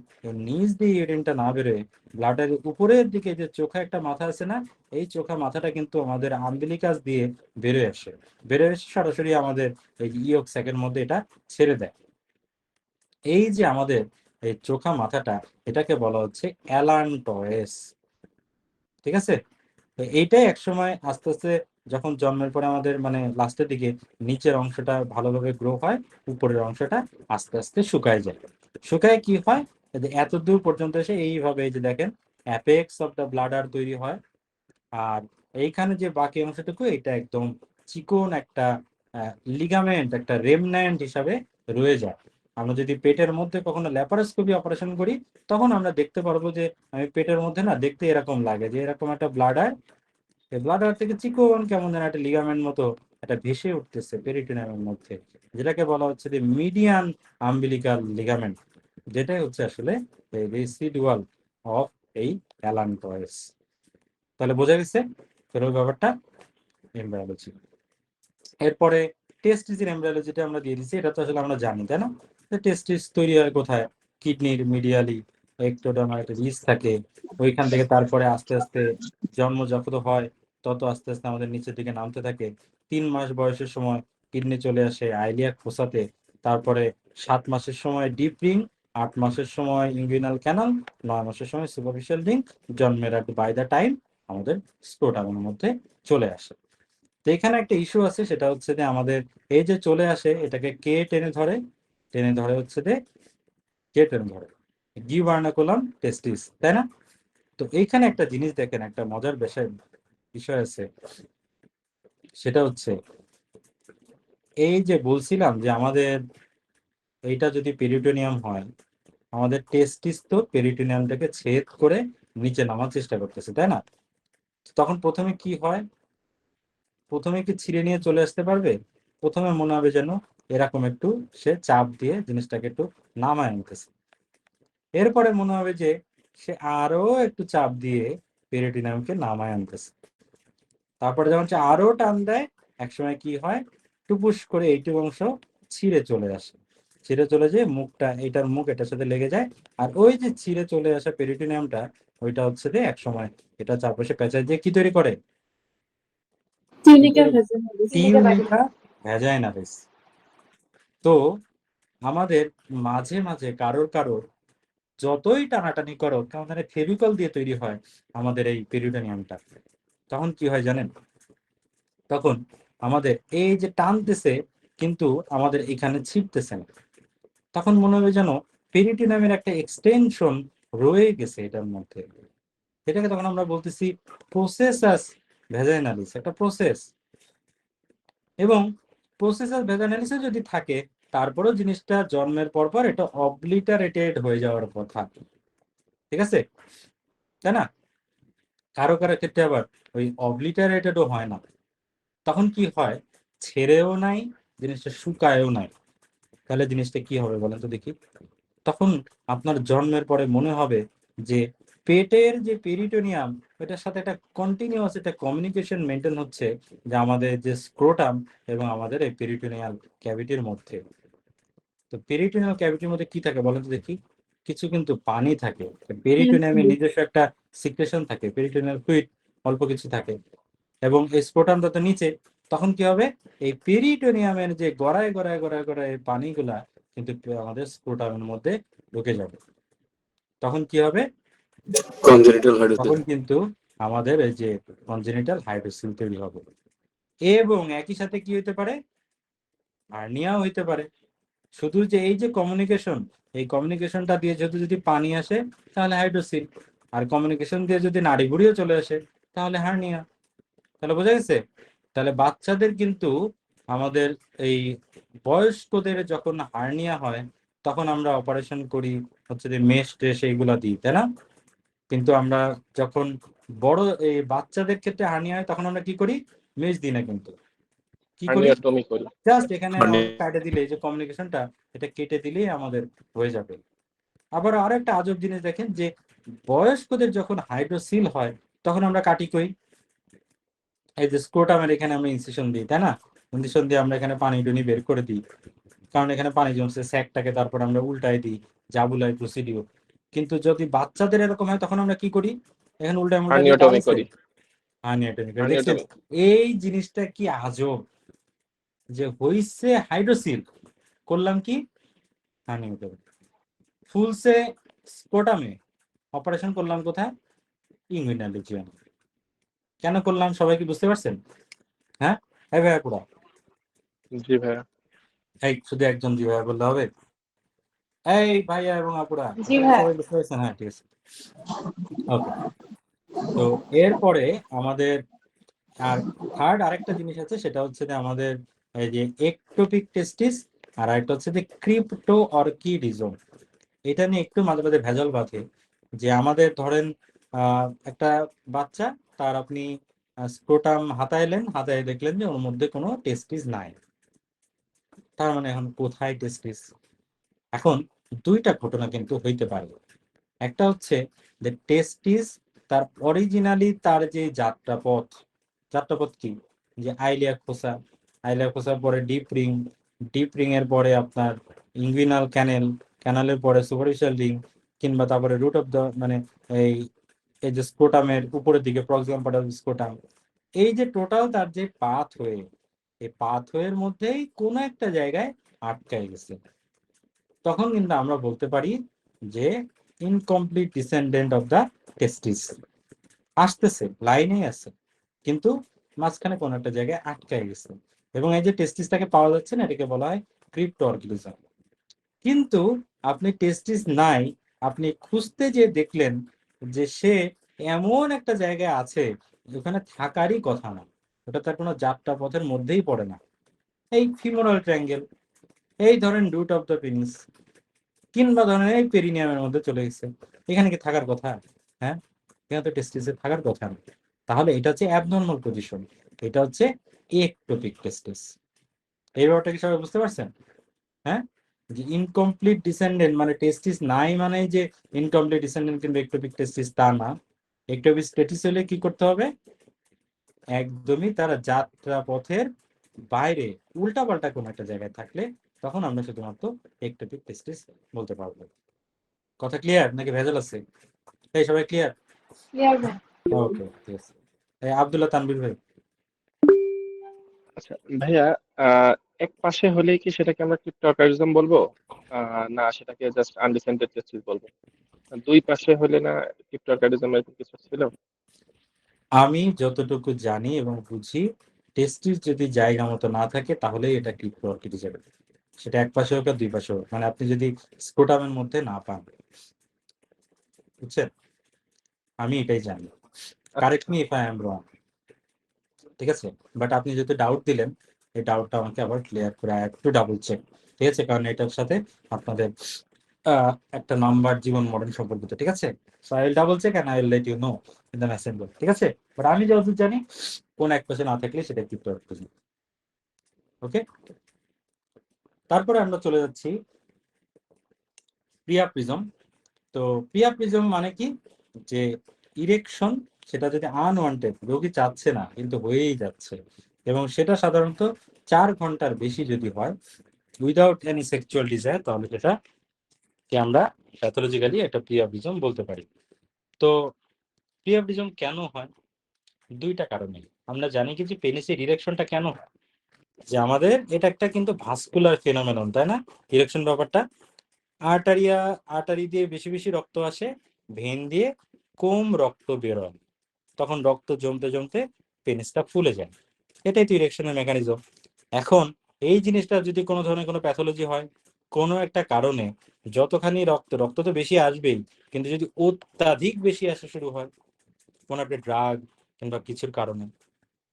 নিচ দিয়ে ইউরিনটা না বেরোয়, ব্লাডারের উপরের দিকে যে চোখা একটা মাথা আছে না, এই চোখা মাথাটা কিন্তু আমাদের আম্বিলিকাস দিয়ে বেরোয় আসে, বেরোয় এসে সরাসরি আমাদের এই ইয়ক স্যাকের মধ্যে এটা ছেড়ে দেয়। এই যে আমাদের এই চোখা মাথাটা, এটাকে বলা হচ্ছে অ্যালান্টয়েস। ঠিক আছে, তো এইটাই একসময় আস্তে আস্তে যখন জন্মের পরে আমাদের মানে লাস্টের দিকে নিচের অংশটা ভালোভাবে গ্রো হয়, উপরের অংশটা আস্তে আস্তে শুকায় যায়। শুকায় কি হয়? যে এত দূর পর্যন্ত এসে এইভাবে এই যে দেখেন অ্যাপেক্স অফ দ্য ব্লাডার তৈরি হয়। আর এইখানে যে বাকি অংশটুকু, এটা একদম চিকন একটা লিগামেন্ট, একটা রেমন্যান্ট হিসাবে রয়ে যায়। আমরা যদি পেটের মধ্যে কখনো ল্যাপারোস্কোপি অপারেশন করি, তখন আমরা দেখতে পারবো যে আমি পেটের মধ্যে না দেখতে এরকম লাগে যে এরকম একটা ব্লাডার, এই ব্লাডার থেকে চিকন কেমন যেন একটা লিগামেন্ট মতো একটা ভেসে উঠতেছে পেরিটোনিয়ামের মধ্যে, যেটাকে বলা হচ্ছে যে মিডিয়ান আম্বিলিকাল লিগামেন্ট, যেটাই হচ্ছে আসলে রেসিডুয়াল অফ এই অ্যালান্টয়েস। তাহলে বোঝা গেছে পুরো ব্যাপারটা এমব্রায়োলজি। এরপরে টেস্টিসের এমব্রায়োলজিটা আমরা দিয়ে দিচ্ছি, এটা তো আসলে আমরা জানি তাই না? টেস্টিস তৈরি হয় কোথায়? কিডনির মিডিয়ালি একটোডার্মাল একটা রিজ থাকে, ওইখান থেকে তারপরে আস্তে আস্তে জন্ম যত হয় তত আস্তে আস্তে আমাদের নিচের দিকে নামতে থাকে। 3 মাস বয়সের সময় কিডনি চলে আসে আইলিয়াক ফোসাতে, তারপরে 7 মাসের সময় ডিপ রিং, 8 মাসের সময় ইনগুইনাল ক্যানাল, 9 মাসের সময় সুপারফিশিয়াল রিং, জন্মের বাই দ্য টাইম আমাদের স্ক্রোটামের মধ্যে চলে আসে। তো এখানে একটা ইস্যু আছে, সেটা হচ্ছে যে আমাদের এই যে চলে আসে এটাকে কে টেনে ধরে হচ্ছে যে কে টেনে ধরে গিভার্নাকুলাম টেস্টিস, তাই না? তো এইখানে একটা জিনিস দেখেন, একটা মজার বিষয় আছে, সেটা হচ্ছে এই যে বলছিলাম যে আমাদের এইটা যদি পেরিটোনিয়াম হয়, আমাদের টেস্টিস তো পেরিটোনিয়ামটাকে ছেদ করে নিচে নামার চেষ্টা করতেছে, তাই না? তখন প্রথমে কি হয়, প্রথমে কি ছিঁড়ে নিয়ে চলে আসতে পারবে? প্রথমে মনে হবে যেন এরকম একটু সে চাপ দিয়ে জিনিসটাকে একটু নামায় আনতেছে, এরপরে মনে হবে যে সে আরো একটু চাপ দিয়ে পেরিটোনিয়ামকে নামায় আনতেছে, তারপরে যখন সে আরো টান দেয় একসময় কি হয়, টুপুস করে এইটুকু অংশ ছিঁড়ে চলে আসে, ছিঁড়ে চলে যেয়ে মুখটা, এইটার মুখ এটার সাথে লেগে যায়, আর ওই যে ছিঁড়ে চলে আসা পেরিটোনিয়ামটা ওইটা হচ্ছে যে একসময় এটা চারপাশে পেঁচায় দিয়ে কি তৈরি করে, টিউনিকা ভ্যাজাইনালিস। Tunica vaginalis. তো আমাদের মাঝে মাঝে কারোর যতই টানাটানি করো, কেমন জানি ফেভিকল দিয়ে তৈরি হয় আমাদের এই পেরিটোনিয়ামটা, তখন কি হয় জানেন, তখন আমাদের এই যে টানতেছে কিন্তু আমাদের এখানে ছিটতেছে না, তখন মনে হবে যেন পেরিটোনিয়ামের একটা এক্সটেনশন রয়ে গেছে এটার মধ্যে, এটাকে তখন আমরা বলতেছি প্রসেসাস ভ্যাজাইনালিস, একটা প্রসেস। এবং প্রসেসাস ভ্যাজাইনালিসে যদি থাকে, তারপরেও জিনিসটা জন্মের পর এটা অবলিটারেটেড হয়ে যাওয়ার কথা, ঠিক আছে, তাই না? কারো ক্ষেত্রে আবার ওই অবলিটারেটেডও হয় না, তখন কি হয়, ছেড়েও নাই, জিনিসটা শুকায়ও নাই, তাহলে জিনিসটা কি হবে বলেন তো দেখি? তখন আপনার জন্মের পরে মনে হবে যে পেটের যে পেরিটোনিয়াম, এটার সাথে একটা কন্টিনিউয়াস একটা কমিউনিকেশন মেনটেন হচ্ছে, যে আমাদের যে স্ক্রোটাম এবং আমাদের এই পেরিটোনিয়াল ক্যাভিটির মধ্যে। তো পেরিটোনিয়াল ক্যাভিটির মধ্যে কি থাকে বলেন তো দেখি? কিছু কিন্তু পানি থাকে, পেরিটোনিয়ামের নিজস্ব একটা সিক্রেশন থাকে, পেরিটোনিয়াল ফ্লুইড অল্প কিছু থাকে, এবং এই স্ক্রোটামটা তো নিচে, তখন কি হবে, এই পেরিটোনিয়ামের যে গড়ায় পানিগুলা কিন্তু আমাদের স্ক্রোটামের মধ্যে ঢুকে যাবে, তখন কি হবে, কনজেনিটাল হার্ট তখন কিন্তু আমাদের এই যে কনজেনিটাল হাইড্রোসিল তৈরি হবে, এবং একই সাথে কি হতে পারে, হার্নিয়াও হইতে পারে। শুধু যে এই যে কমিউনিকেশন, এই কমিউনিকেশনটা দিয়ে যদি পানি আসে তাহলে হাইড্রোসিল, আর কমিউনিকেশন দিয়ে যদি নাড়ি ভুড়িও চলে আসে তাহলে হার্নিয়া। তাহলে বোঝা গেছে? তাহলে বাচ্চাদের কিন্তু আমাদের এই বয়স্কদের যখন হার্নিয়া হয় তখন আমরা অপারেশন করি হচ্ছে যে মেশ টেশ এইগুলা দিই, তাই না? কিন্তু আমরা যখন বড় এই বাচ্চাদের ক্ষেত্রে হার্নিয়া হয় তখন আমরা কি করি, মেশ দিই না, কিন্তু কি করি, হার্নিওটমি করি। জাস্ট এখানে কাটে দিলে, যে কমিউনিকেশনটা এটা কেটে দিলেই আমাদের হয়ে যাবে। আবার আরো একটা আজব জিনিস দেখেন, যে বয়স্কদের যখন হাইড্রোসিল হয় তখন আমরা কাটি কই, এই যে স্ক্রোটামের এখানে আমরা ইনসিশন দিই, তাই না? ইনসিশন দিয়ে আমরা এখানে পানি টুনি বের করে দিই, কারণ এখানে পানি জমছে, স্যাকটাকে তারপর আমরা উল্টাই দিই, জাবুলাই প্রসিডিও। কিন্তু যদি বাচ্চাদের এরকম হয় তখন আমরা কি করি, এখানে উল্টাই দিয়ে হার্নিওটমি করি। হার্নিয়াটমি করি। দেখছেন হার্নিওটমি। এই জিনিসটা কি আজব, যে হইছে হাইড্রোসিল, করলাম কি, হার্নিয়াটমি, ফুলসে স্ক্রোটামে, অপারেশন করলাম কোথায়, ইনগুইনাল রিজিয়ন। কেন করলাম সবাই কি বুঝতে পারছেন? হ্যাঁ, এই ভাইয়া পুরা, জি ভাইয়া। এই শুধু একজন জি ভাইয়া বললে হবে? এই ভাইয়া এবং আপুরা জি ভাইয়া। সবাই বুঝতে পারছেন? হ্যাঁ, ঠিক আছে, ওকে। তো এরপরে আমাদের আর থার্ড আরেকটা জিনিস আছে, সেটা হচ্ছে যে আমাদের এই যে একটোপিক টেস্টিস, আর আরেকটা হচ্ছে যে ক্রিপ্টো অর্কিডিজম। এটা নিয়ে একটু মাঝে মাঝে ভেজাল বাঁধে, যে আমাদের ধরেন একটা বাচ্চা, তার আপনি স্ক্রোটাম হাতাইলেন, হাতায় দেখলেন যে ওর মধ্যে কোনো টেস্টিস নাই, তার মানে এখন কোথায় টেস্টিস? এখন দুইটা ঘটনা কিন্তু হইতে পারে। একটা হচ্ছে যে টেস্টিস তার অরিজিনালি তার যে যাত্রাপথ কি, যে আইলিয়া খোসার পরে ডিপ রিং এর পরে আপনার ইনগুইনাল ক্যানালের পরে সুপারফিশিয়াল রিং, কিংবা তারপরে রুট অফ দ্য মানে এই এই যে স্ক্রোটামের উপরের দিকে প্রক্সিমাল পার্ট অফ স্ক্রোটাম, এই যে টোটাল তার যে পাথওয়ে, এই পাথওয়ের মধ্যেই কোনো একটা জায়গায় আটকায় গেছে, তখন কিন্তু আমরা বলতে পারি যে ইনকমপ্লিট ডিসেন্ডেন্ট অফ দ্য টেস্টিস। আসতেছে, লাইনেই আছে, কিন্তু মাঝখানে কোনো একটা জায়গায় আটকায় গেছে, এবং এই যে টেস্টিসটাকে পাওয়া যাচ্ছে না, এটাকে বলা হয় ক্রিপ্টো অর্গানিজম। কিন্তু আপনি টেস্টিস নাই, আপনি খুঁজতে যে দেখলেন যে সে এমন একটা জায়গায় আছে ওখানে থাকারই কথা না, ওটা তার কোনো যাত্রা পথের মধ্যেই পড়ে না। এই ফিমোরাল ট্রায়াঙ্গেল, এই ধরেন রুট অফ দ্য পেনিস, কিংবা ধরেন এই পেরিনিয়ামের মধ্যে চলে গেছে, এখানে কি থাকার কথা? হ্যাঁ, এখানে তো টেস্টিসে থাকার কথা না। তাহলে এটা হচ্ছে অ্যাবনর্মাল পজিশন, এটা হচ্ছে একটোপিক টেস্টিস। এই ব্যাপারটা কি সবাই বুঝতে পারছেন? হ্যাঁ, যে ইনকমপ্লিট ডিসেন্ডেন্ট মানে টেস্টিস নাই মানে যে ইনকমপ্লিট ডিসেন্ডেন্ট কিংবা একটোপিক টেস্টিস তা না। একটোপিক টেস্টিস হলে কি করতে হবে? একদমই তারা যাত্রা পথের বাইরে উল্টাপাল্টা কোনো একটা জায়গায় থাকলে তখন আমরা শুধুমাত্র একটোপিক টেস্টিস বলতে পারবো। কথা ক্লিয়ার নাকি ভেজাল আছে? এই সবাই ক্লিয়ার? ক্লিয়ার ভাইয়া। ওকে, ঠিক আছে। এই আব্দুল্লাহ তানভীর ভাই। আচ্ছা ভাইয়া, এক পাশে হলেই কি সেটাকে আমরা ক্রিপ্টোকারিজম বলবো, না সেটাকে জাস্ট আনডিসেন্টেড টেস্টিস বলবো? দুই পাশে হলে না ক্রিপ্টোকারিজম এর কিছু ছিল? আমি যতটুকু জানি এবং বুঝি, টেস্টিস যদি জায়গা মতো না থাকে তাহলে এটা ক্রিপ্টো অর্কিড যাবে, সেটা এক পাশে হোক আর দুই পাশে হোক, মানে আপনি যদি স্কোটামের মধ্যে না পান, বুঝছেন? আমি এটাই জানি, correct me if I am রং, ঠিক আছে? বাট আপনি যেহেতু ডাউট দিলেন, এই ডাউটটা আমাকে আবার ক্লিয়ার করে একটু ডাবল চেক, ঠিক আছে? কারণ এটার সাথে আপনাদের একটা নাম্বার জীবন মডেল সম্পর্কিত, ঠিক আছে? So I will double check and I will let you know in the messenger, ঠিক আছে? বাট আমি যতদূর জানি কোন এক পাশে না থাকলে সেটা ক্রিপ্টো অর্কিড। ওকে, তারপরে আমরা চলে যাচ্ছি প্রিয়া প্রিজম। তো প্রিয়া প্রিজম মানে কি? যে ইরেকশন, সেটা যদি আনওয়ান্টেড, রোগী চাচ্ছে না কিন্তু হয়েই যাচ্ছে, এবং সেটা সাধারণত 4 ঘন্টার বেশি যদি হয় উইদাউট এনি সেক্সুয়াল ডিজায়ার, তাহলে সেটা কি আমরা প্যাথোলজিক্যালি একটা প্রিয়াপ্রিজম বলতে পারি। তো প্রিয়াপ্রিজম কেন হয়? দুইটা কারণে। আমরা জানি কি যে পেনিসের ইরেকশনটা কেন হয়, যে আমাদের এটা একটা কিন্তু ভাস্কুলার ফেনোমেনন, তাই না? ইরেকশন ব্যাপারটা আর্টারি দিয়ে বেশি বেশি রক্ত আসে, ভেন দিয়ে কম রক্ত বেরোয়, তখন রক্ত জমতে জমতে পেনিসটা ফুলে যায়, এটাই তো ইরেকশনের মেকানিজম। এখন এই জিনিসটা যদি কোনো ধরনের কোনো প্যাথোলজি হয়, কোনো একটা কারণে যতখানি রক্ত তো বেশি আসবেই, কিন্তু যদি অত্যাধিক বেশি আসা শুরু হয় কোনো একটা ড্রাগ কিংবা কিছুর কারণে,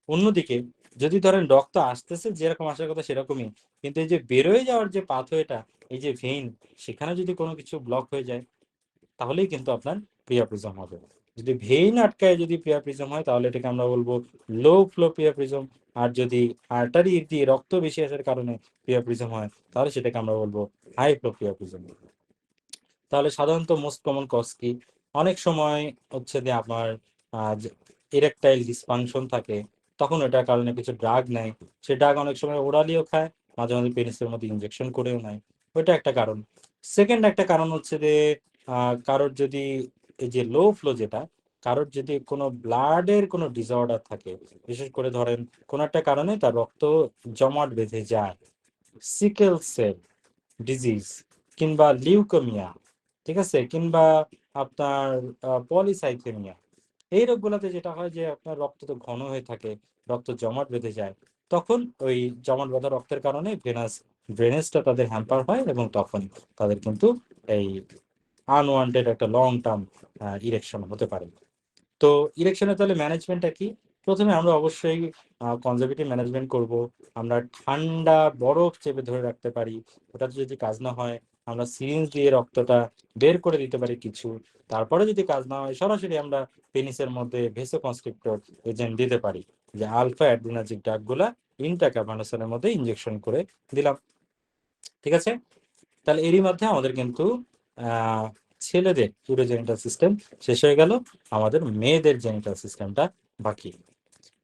অন্যদিকে যদি ধরেন রক্ত আসতেছে যেরকম আসার কথা সেরকমই, কিন্তু এই যে বেরোয় যাওয়ার যে পাথওয়েটা, এই যে ভেইন, সেখানে যদি কোনো কিছু ব্লক হয়ে যায় তাহলেই কিন্তু আপনার প্রিয়াপ্রিজম হবে। যদি ভেইন আটকায় যদি প্রিয়াপ্রিজম হয় তাহলে এটাকে আমরা বলবো লো ফ্লো প্রিয়াপ্রিজম, আর যদি আর্টারি দিয়ে রক্ত বেশি আসার কারণে প্রিয়াপ্রিজম হয় তাহলে সেটাকে আমরা বলবো হাই ফ্লো প্রিয়াপ্রিজম। তাহলে সাধারণত মোস্ট কমন কজ কি? অনেক সময় হচ্ছে যে আপনার ইরেকটাইল ডিসফাংশন থাকে, তখন ওটার কারণে কিছু ড্রাগ নেয়, সে ড্রাগ অনেক সময় ওরালিও খায়, মাঝে মাঝে পেনিসের মধ্যে ইনজেকশন করেও নেয়, ওইটা একটা কারণ। সেকেন্ড একটা কারণ হচ্ছে যে কারোর যদি এই যে লো ফ্লো, যেটা কারোর যদি কোনো ব্লাডের কোনো ডিসঅর্ডার থাকে, বিশেষ করে ধরেন কোনো একটা কারণে তার রক্ত জমাট বেঁধে যায়, সিকেল সেল ডিজিজ কিংবা লিউকেমিয়া, ঠিক আছে, কিংবা আপনার পলিসাইথেমিয়া, এই রোগগুলোতে যেটা হয় যে আপনার রক্ত তো ঘন হয়ে থাকে, রক্ত জমাট বেঁধে যায়, তখন ওই জমাট বাঁধা রক্তের কারণে ভেনাস ড্রেনেজটা তাদের হ্যাম্পার হয়, এবং তখন তাদের কিন্তু এই আনওয়ান্টেড একটা লং টার্ম ইরেকশন হতে পারে। তো ইলেকশনে তাহলে ম্যানেজমেন্টটা কি? প্রথমে আমরা অবশ্যই কনজারভেটিভ ম্যানেজমেন্ট করব। আমরা ঠান্ডা বরফ চেপে ধরে রাখতে পারি, ওটাতে যদি কাজ না হয় আমরা সিরিঞ্জ দিয়ে রক্তটা বের করে দিতে পারি কিছু, তারপরে যদি কাজ না হয় সরাসরি আমরা পেনিসের মধ্যে ভেসোকনস্ট্রিক্টর এজেন্ট দিতে পারি, যে আলফা অ্যাড্রিনার্জিক ড্রাগগুলা ইন্ট্রাক্যাভানাসের মধ্যে ইনজেকশন করে দিলাম, ঠিক আছে? তাহলে এরই মধ্যে আমাদের কিন্তু আহ ছেলেদের ইউরোজেনিটাল সিস্টেম শেষ হয়ে গেল, আমাদের মেয়েদের জেনিটাল সিস্টেমটা বাকি।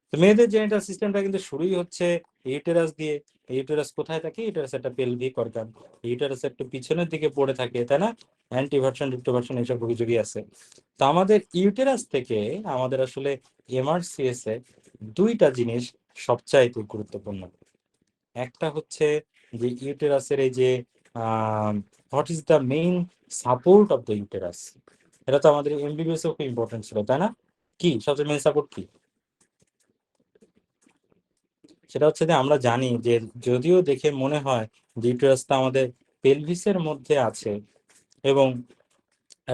তো মেয়েদের জেনিটাল সিস্টেমটা কিন্তু শুরুই হচ্ছে ইউটেরাস দিয়ে। ইউটেরাস কোথায় থাকে? ইউটেরাস একটা পেলভিক অর্গান, ইউটেরাস একটু পিছনের দিকে পড়ে থাকে, তাই না? অ্যান্টিভার্সন রিট্রোভার্সন এইসব যোগী আছে। তো আমাদের ইউটেরাস থেকে আমাদের আসলে এমআরসিএস এ দুইটা জিনিস সবচাইতে গুরুত্বপূর্ণ। একটা হচ্ছে যে ইউটেরাসের এই যে what is the main support of the uterus, এটা তো আমাদের এমবিবিএস খুব ইম্পর্টেন্ট ছিল, তাই না? কি সবচেয়ে মেইন সাপোর্ট কি? সেটা হচ্ছে যে আমরা জানি যে যদিও দেখে মনে হয় যে ইউটেরাসটা আমাদের পেলভিসের মধ্যে আছে এবং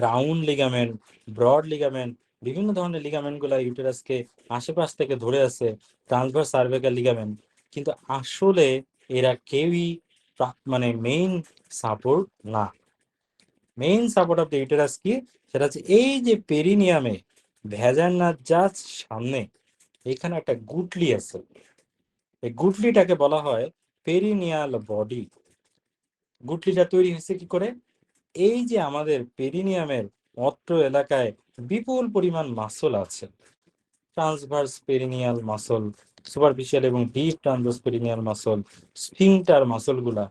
রাউন্ড লিগামেন্ট, ব্রড লিগামেন্ট, বিভিন্ন ধরনের লিগামেন্ট গুলা ইউটেরাসকে আশেপাশ থেকে ধরে আছে, ট্রান্সভার্স সার্ভাইকাল লিগামেন্ট, কিন্তু আসলে এরা কেউই মানে মেইন সাপোর্ট না। Main support of the uterus কি? সেটা হচ্ছে এই যে পেরিনিয়ামে ভ্যাজানার জাস্ট সামনে এখানে একটা গুটলি আছে, এই গুটলিটাকে বলা হয় পেরিনিয়াল বডি। গুটলিটা তৈরি হয়েছে কি করে? এই যে আমাদের পেরিনিয়ামের অত্র এলাকায় বিপুল পরিমাণ মাসল আছে, ট্রান্সভার্স পেরিনিয়াল মাসল, সুপারফিশিয়াল এবং deep transverse perineal muscle, sphincter muscle গুলা,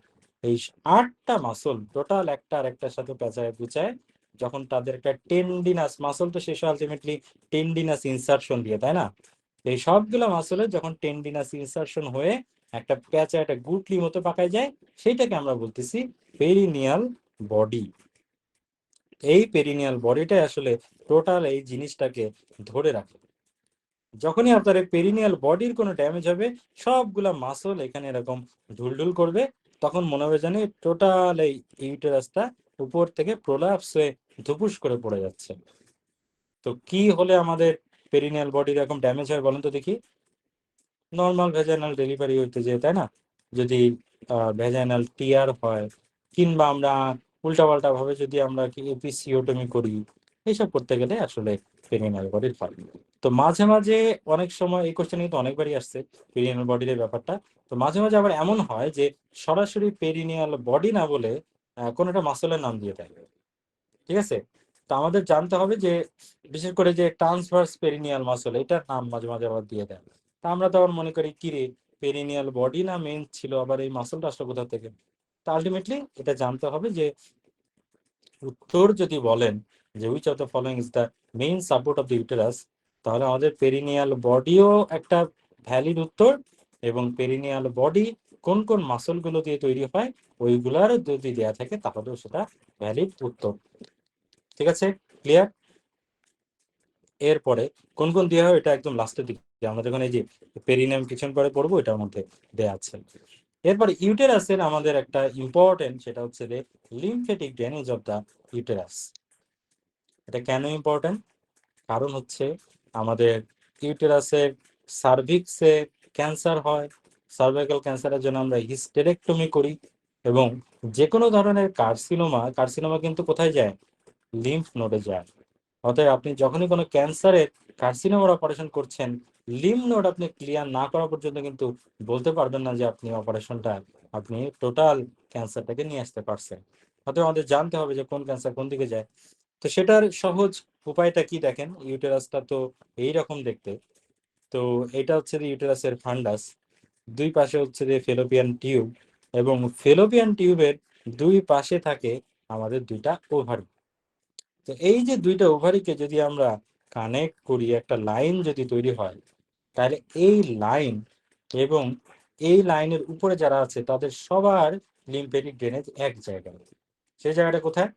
এই 8টা মাসল টোটাল একটা আর একটার সাথে পেঁচায় বুচায় যখন তাদের একটা টেন্ডিনাস মাসল, তো শেষ আলটিমেটলি টেন্ডিনাস ইনসারশন দিয়ে, তাই না? এই সবগুলা মাসলে যখন টেন্ডিনাস ইনসারশন হয়ে একটা প্যাঁচা একটা গুটলি মতো পাকায় যায়, সেইটাকে আমরা বলতেছি পেরিনিয়াল বডি। এই পেরিনিয়াল বডিটাই আসলে টোটাল এই জিনিসটাকে ধরে রাখে। যখনই আপনার এই পেরিনিয়াল বডির কোনো ড্যামেজ হবে, সবগুলা মাসল এখানে এরকম ঢুলঢুল করবে, তখন মনে হবে জানি টোটাল এই ইউটেরাসটা উপর থেকে প্রোলাপস হয়ে ধুপুস করে পড়ে যাচ্ছে। তো কি হলে আমাদের পেরিনিয়াল বডির এরকম ড্যামেজ হয় বলেন তো দেখি? নর্মাল ভেজাইনাল ডেলিভারি হইতে যে, তাই না? যদি ভেজাইনাল টিয়ার হয়, কিংবা আমরা উল্টাপাল্টা ভাবে যদি আমরা এপিসিওটমি করি, এইসব করতে গেলে আসলে পেরিনিয়াল বডির হয়। তো মাঝে মাঝে অনেক সময় এই কোশ্চেন কিন্তু অনেকবারই আসছে পেরিনিয়াল বডির এই ব্যাপারটা। তো মাঝে মাঝে আবার এমন হয় যে সরাসরি পেরিনিয়াল বডি না বলে কোনো একটা মাসলের নাম দিয়ে দেয়, ঠিক আছে? তো আমাদের জানতে হবে যে বিশেষ করে যে ট্রান্সভার্স পেরিনিয়াল মাসল, এটার নাম মাঝে মাঝে আবার দিয়ে দেয়। তা আমরা তখন মনে করি কি রে, পেরিনিয়াল বডি না মেইন ছিল, আবার এই মাসলটা আসলে কোথা থেকে? তো আলটিমেটলি এটা জানতে হবে যে উত্তর যদি বলেন যে which of the following is the main support of the uterus, তাহলে আমাদের পেরিনিয়াল বডিও একটা ভ্যালিড উত্তর, এবং পেরিনিয়াল বডি কোন কোন মাসলগুলো দিয়ে তৈরি হয় ওইগুলার যদি দেয়া থাকে তাহলেও সেটা ভ্যালিড উত্তর। ঠিক আছে, ক্লিয়ার? এরপরে কোন কোন দেওয়া হয় এটা একদম লাস্টের দিকে, আমরা যখন এই যে পেরিনিয়াম পিছন পরে পড়বো এটার মধ্যে দেয়া আছে। এরপরে ইউটেরাসের আমাদের একটা ইম্পর্টেন্ট, সেটা হচ্ছে যে lymphatic drainage of the uterus. এটা কেন ইম্পর্টেন্ট? কারণ হচ্ছে আমাদের ইউটেরাসের সার্ভিক্সে ক্যান্সার হয়, সার্ভাইকাল ক্যান্সারের জন্য আমরা হিস্টেরেক্টমি করি, এবং যে কোনো ধরনের কার্সিনোমা কিন্তু কোথায় যায়? লিম্ফ নোডে যায়। অতএব আপনি যখনই কোনো ক্যান্সারের কার্সিনোমার অপারেশন করছেন, লিম্ফ নোড আপনি ক্লিয়ার না করা পর্যন্ত কিন্তু বলতে পারবেন না যে আপনি টোটাল ক্যান্সারটাকে নিয়ে আসতে পারছেন। অতএব আমাদের জানতে হবে যে কোন ক্যান্সার কোন দিকে যায়। তো সেটার সহজ উপায়টা কি দেখেন, ইউটেরাসটা তো এইরকম দেখতে। তো এটা হচ্ছে যে ইউটেরাসের ফান্ডাস, দুই পাশে হচ্ছে যে ফেলোপিয়ান টিউব, এবং ফেলোপিয়ান টিউবের দুই পাশে থাকে আমাদের দুইটা ওভারি। তো এই যে দুইটা ওভারিকে যদি আমরা কানেক্ট করি, একটা লাইন যদি তৈরি হয়, তাহলে এই লাইন এবং এই লাইনের উপরে যারা আছে তাদের সবার লিম্ফেটিক ড্রেনেজ এক জায়গায়। সেই জায়গাটা কোথায়?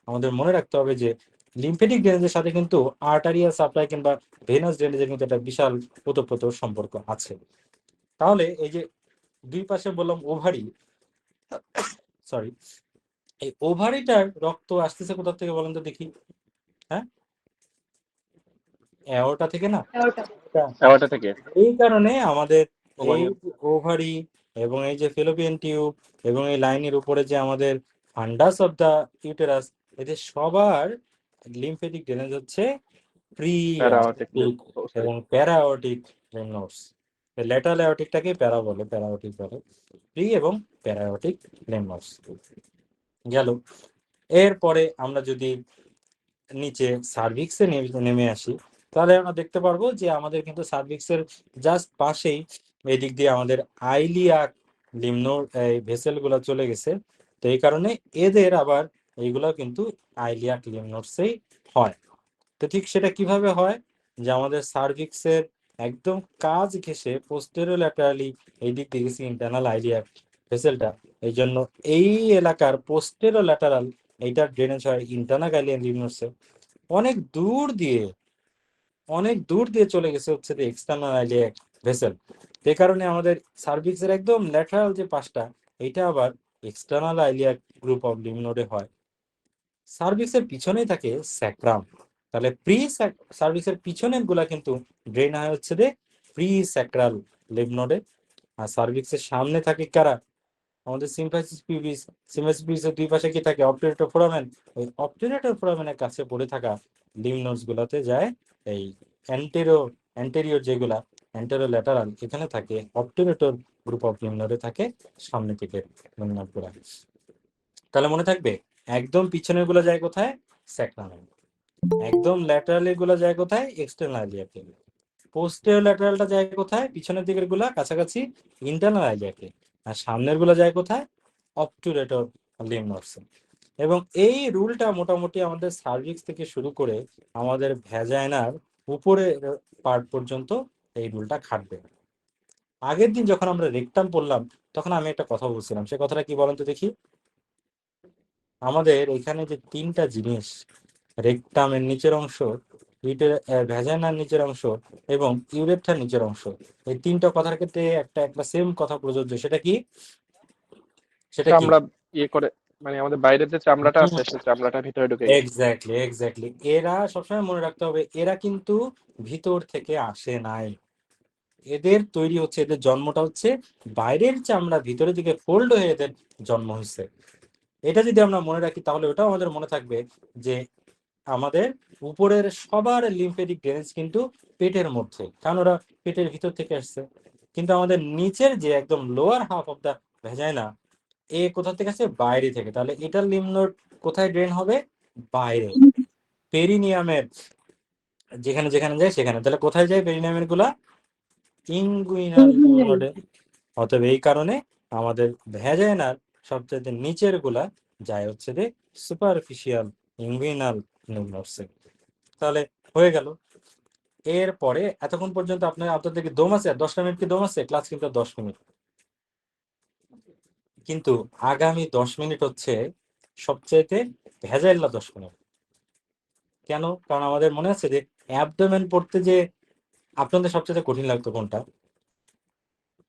আমাদের মনে রাখতে হবে যে লিম্ফেটিক ড্রেনেজের সাথে কিন্তু আর্টারিয়াল সাপ্লাই কিংবা ভেনাস ড্রেনেজের কিন্তু একটা বিশাল ওতপ্রোত সম্পর্ক আছে। তাহলে এই যে দুই পাশে বললাম ওভারি, সরি, এই ওভারিটার রক্ত আসতেছে কোথা থেকে বলেন তো দেখি? হ্যাঁ, অ্যাওর্টা থেকে না? এগারোটা। এগারোটা থেকে। এই কারণে আমাদের এই ওভারি। ওভারি এবং এই যে ফেলোপিয়ান টিউব এবং এই লাইনের উপরে যে আমাদের ফান্ডাস অফ দা ইউটেরাস, এদের সবার লিম্ফেটিক ড্রেনেজ হচ্ছে প্রি প্যারাঅটিক এবং প্যারা অর্টিক লিম্ফ নোডস। ল্যাটারাল অ্যাওর্টিকটাকে প্যারা বলে, প্যারাঅটিক বলে, প্রি এবং প্যারাঅটিক লিম্ফ নোডস গেল। এরপরে আমরা যদি নিচে সার্ভিক্সে নেমে আসি, তাহলে আমরা দেখতে পারবো যে আমাদের কিন্তু সার্ভিক্সের জাস্ট পাশেই এদিক দিয়ে আমাদের আইলিয়াক লিম্ফ এই ভেসেল গুলা চলে গেছে। তো এই কারণে এদের আবার এইগুলা কিন্তু আইলিয়াক লিম্ফ নোডসেই হয়। তো ঠিক সেটা কিভাবে হয়, যে আমাদের সার্ভিক্সের একদম কাজ ঘেঁষে পোস্টেরিয়র ল্যাটারালি এই দিক দিয়ে গেছে ইন্টারনাল আইলিয়াক ভেসেলটা, এই জন্য এই এলাকার পোস্টেরিয়র ল্যাটারাল এইটার ড্রেনেজ হয় ইন্টারনাল আইলিয়াক লিম্ফ নোডসে। অনেক দূর দিয়ে অনেক দূর দিয়ে চলে গেছে হচ্ছে যে এক্সটার্নাল আইলিয়াক ভেসেল। যে কারণে আমাদের সার্ভিক্সের একদম ল্যাটারাল যে পাশটা, এটা আবার external iliac group of lymph নোডে হয়। সার্ভিক্সের পিছনেই থাকে স্যাক্রাম। তাহলে প্রি সার্ভিক্সের পিছনের গুলা কিন্তু ড্রেন হয় হচ্ছে যে প্রি স্যাক্রাল লিম্ফ নোডে। আর সার্ভিক্সের সামনে থাকে কারা? আমাদের সিম্পাথিস পিউবিস। সিম্পাথিস পিউবিসের দুই পাশে কি থাকে? অবটুরেটর ফোরামেন। ওই অবটুরেটর ফোরামেনের কাছে পড়ে থাকা লিম্ফ নোডস গুলাতে যায় এই অ্যান্টেরিয়র যেগুলা অ্যান্টেরো ল্যাটারাল, এখানে থাকে অবটুরেটর গ্রুপ অফ লিম্ফ নোডে থাকে সামনে থেকে লিম্ফ নোড গুলা। তাহলে মনে থাকবে, একদম পিছনের গুলো যায় কোথায়? স্যাক্রামে। একদম ল্যাটারালি গুলো যায় কোথায়? এক্সটার্নাল আইলিয়াকে। পোস্টেরিয়র ল্যাটারালটা যায় কোথায়? পিছনের দিকের গুলা কাছাকাছি ইন্টারনাল আইলিয়াকে। আর সামনের গুলো যায় কোথায়? অবটুরেটর লিম্ফ নোডস। এবং এই রুলটা মোটামুটি আমাদের সার্ভিক্স থেকে শুরু করে আমাদের ভ্যাজাইনার উপরের পার্ট পর্যন্ত এই রুলটা খাটবে। আগের দিন যখন আমরা রেকটাম পড়লাম, তখন আমি একটা কথা বলছিলাম, সে কথাটা কি বলেন তো দেখি। আমাদের এখানে যে তিনটা জিনিস, রেকটামের নিচের অংশ, ভ্যাজাইনার নিচের অংশ এবং ইউরেথ্রার নিচের অংশ, এই তিনটা কথার ক্ষেত্রে একটা সেম কথা প্রযোজ্য। সেটা কি? সেটা কি? চামড়া ইয়ে করে, মানে আমাদের বাইরের যে চামড়াটা আছে সেই চামড়াটা ভিতরে ঢুকে গেছে। এক্স্যাক্টলি। এরা সবসময় মনে রাখতে হবে, এরা কিন্তু ভিতর থেকে আসে নাই। এদের তৈরি হচ্ছে, এদের জন্মটা হচ্ছে বাইরের চামড়া ভিতরের দিকে ফোল্ড হয়ে এদের জন্ম হয়েছে। এটা যদি আমরা মনে রাখি, তাহলে ওটাও আমাদের মনে থাকবে যে আমাদের উপরের সবার লিম্ফেটিক ড্রেনেজ কিন্তু পেটের মধ্যে, কারণ ওরা পেটের ভিতর থেকে আসছে। কিন্তু আমাদের নিচের যে একদম lower half of the vagina, এ কোথা থেকে আসছে? বাইরে থেকে। তাহলে এটার লিম্ফ নোড কোথায় ড্রেন হবে? বাইরে, পেরিনিয়ামের যেখানে যেখানে যায় সেখানে। তাহলে কোথায় যায় পেরিনিয়ামের গুলা? ইনগুইনাল লিম্ফ নোডে। অতএব এই কারণে আমাদের ভ্যাজাইনার সবচেয়ে নিচের গুলা যায় হচ্ছে যে সুপারফিশিয়াল ইনগুইনাল লিম্ফ নোডসে। তাহলে হয়ে গেল। এরপরে এতক্ষণ পর্যন্ত আপনাদের কি দম আছে? 10টা মিনিট কি দম আছে? ক্লাস কিন্তু 10 মিনিট, কিন্তু আগামী 10 মিনিট হচ্ছে সবচেয়ে ভেজাইল্লা 10 মিনিট। কেন? কারণ আমাদের মনে আছে যে অ্যাবডোমেন পড়তে যে আপনাদের সবচেয়ে কঠিন লাগতো কোনটা?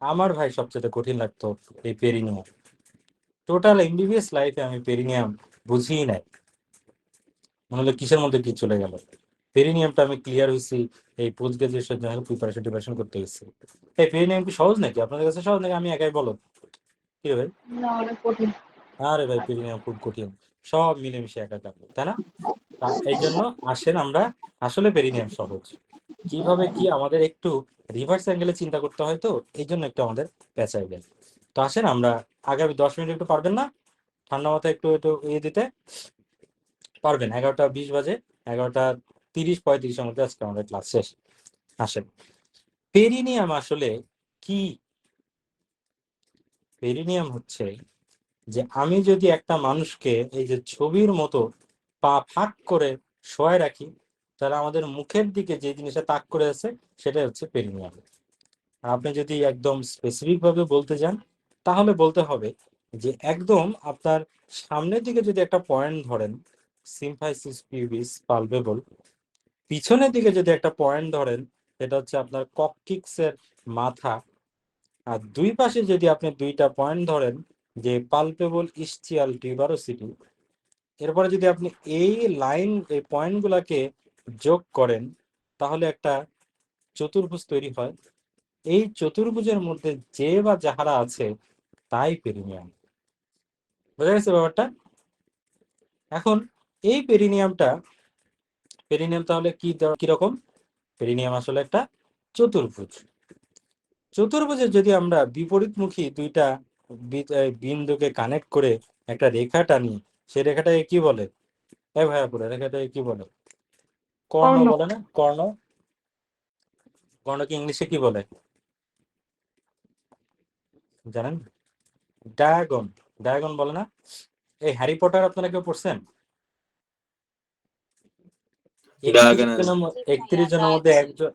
আমার ভাই সবচেয়ে কঠিন লাগতো এই পেরিনিয়াম। টোটাল এমবিবিএস লাইফে আমি পেরিনিয়াম বুঝিই নাই, মনে হলো কিসের মধ্যে কি চলে গেল। পেরিনিয়ামটা আমি ক্লিয়ার হয়েছি এই পোস্ট গ্রাজুয়েশন জন্য প্রিপারেশন করতে গেছি। এই পেরিনিয়াম কি সহজ নাকি? আপনাদের কাছে সহজ নাকি আমি একাই বলো? কি রে ভাই? না, অনেক কঠিন। আরে ভাই, পেরিনিয়াম খুব কঠিন, সব মিলেমিশে একা কাপড়, তাই না? এই জন্য আসেন আমরা, আসলে পেরিনিয়াম সহজ। কিভাবে কি আমাদের একটু রিভার্স অ্যাঙ্গেলে চিন্তা করতে হয়, তো এই জন্য একটু আমাদের পেঁচাই যায়। তো আসেন আমরা আগামী 10 মিনিট একটু পারবেন না ঠান্ডা মাথায় একটু একটু ইয়ে দিতে পারবেন? 11টা 20 বাজে, 11টা 30-35-এর মধ্যে আজকে আমাদের ক্লাস শেষ। আসেন, পেরিনিয়াম আসলে কি? পেরিনিয়াম হচ্ছে যে আমি যদি একটা মানুষকে এই যে ছবির মতো পা ফাঁক করে শোয়ায় রাখি, তাহলে আমাদের মুখের দিকে যে জিনিসটা তাক করে আছে সেটা হচ্ছে পেরিনিয়াম। আর আপনি যদি একদম স্পেসিফিক ভাবে বলতে যান, তাহলে বলতে হবে যে একদম আপনার সামনের দিকে যদি একটা পয়েন্ট ধরেন, সিম্ফাইসিস পিউবিস পালপেবল, পিছনের দিকে যদি একটা পয়েন্ট ধরেন, সেটা হচ্ছে আপনার ককটিক্সের মাথা, আর দুই পাশে যদি আপনি দুইটা পয়েন্ট ধরেন, যে পালপেবল ইসচিয়াল টিউবারোসিটি, এরপরে যদি আপনি এই লাইন, এই পয়েন্টগুলোকে যোগ করেন, তাহলে একটা চতুর্ভুজ তৈরি হয়। এই চতুর্ভুজের মধ্যে যে বা যাহারা আছে তাই পেরিনিয়াম। বোঝা গেছে ব্যাপারটা? এখন এই পেরিনিয়াম তাহলে কিরকম? পেরিনিয়াম আসলে একটা চতুর্ভুজ। চতুর্ভুজের যদি আমরা বিপরীতমুখী দুইটা বিন্দুকে কানেক্ট করে একটা রেখা টানি, সেই রেখাটাকে কি বলে? ভাইয়াপুরা, রেখাটাকে কি বলে? কর্ণ কর্ণ। বলে না? কর্ণ। কর্ণকে ইংলিশে কি বলে জানেন? ডায়াগন। ডায়াগন বলে না? এই হ্যারি পটার আপনারা কেউ পড়ছেন? 31 জনের মধ্যে একজন,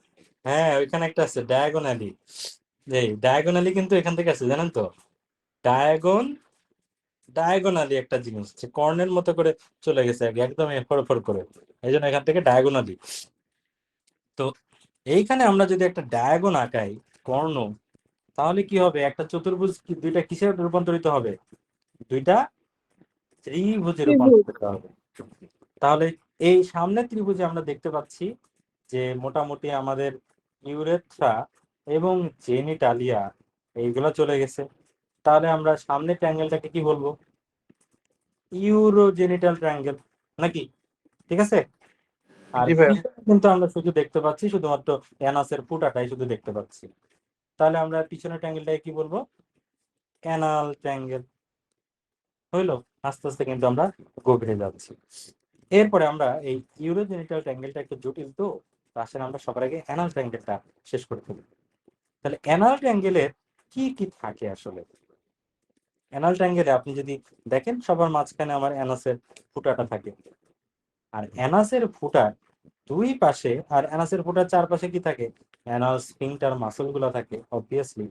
হ্যাঁ ওইখানে একটা আছে ডায়াগোনালি। এই ডায়াগোনালি কিন্তু এখান থেকে আছে, জানেন তো? ডায়াগোনালি একটা জিনিস যে কর্ণের মতো করে চলে গেছে একদম এফর করে, এই জন্য এখান থেকে ডায়াগোনালি। তো এইখানে আমরা যদি একটা ডায়াগন আঁকাই কর্ণ, তাহলে কি হবে? একটা চতুর্ভুজ দুইটা কিসে রূপান্তরিত হবে? দুইটা ত্রিভুজে রূপান্তরিত হবে। তাহলে এই সামনে ত্রিভুজে আমরা দেখতে পাচ্ছি যে মোটামুটি আমাদের ইউরেথ্রা এবং জেনিটালিয়া এইগুলো চলে গেছে। তাহলে আমরা সামনে ট্রায়াঙ্গেলটাকে কি বলবো? ইউরোজেনিটাল ট্রায়াঙ্গেল, নাকি? ঠিক আছে। আর জি ভাইয়া। কিন্তু আমরা শুধু দেখতে পাচ্ছি শুধুমাত্র অ্যানাসের ফুটাটাই শুধু দেখতে পাচ্ছি। তাহলে আমরা পিছনের ট্রায়াঙ্গেলটাকে কি বলবো? Anal triangle. হইলো? আস্তে আস্তে কিন্তু আমরা গভীরে যাচ্ছি। এরপরে আমরা এই ইউরোজেনিটাল ট্রায়াঙ্গেলটা একটু জটিল, তো আসলে আমরা সবার আগে অ্যানাল ট্রায়াঙ্গেলটা শেষ করে ফেলি। তাহলে অ্যানাল ট্রায়াঙ্গেলের কি কি থাকে আসলে? অ্যানাল ট্রায়াঙ্গেলে আপনি যদি দেখেন সবার মাঝখানে আমার অ্যানাসের ফুটাটা থাকে, আর অ্যানাসের ফুটার দুই পাশে আর অ্যানাসের ফুটার চারপাশে কি থাকে? অ্যানাল স্ফিংটার মাসল গুলো থাকে অবভিয়াসলি।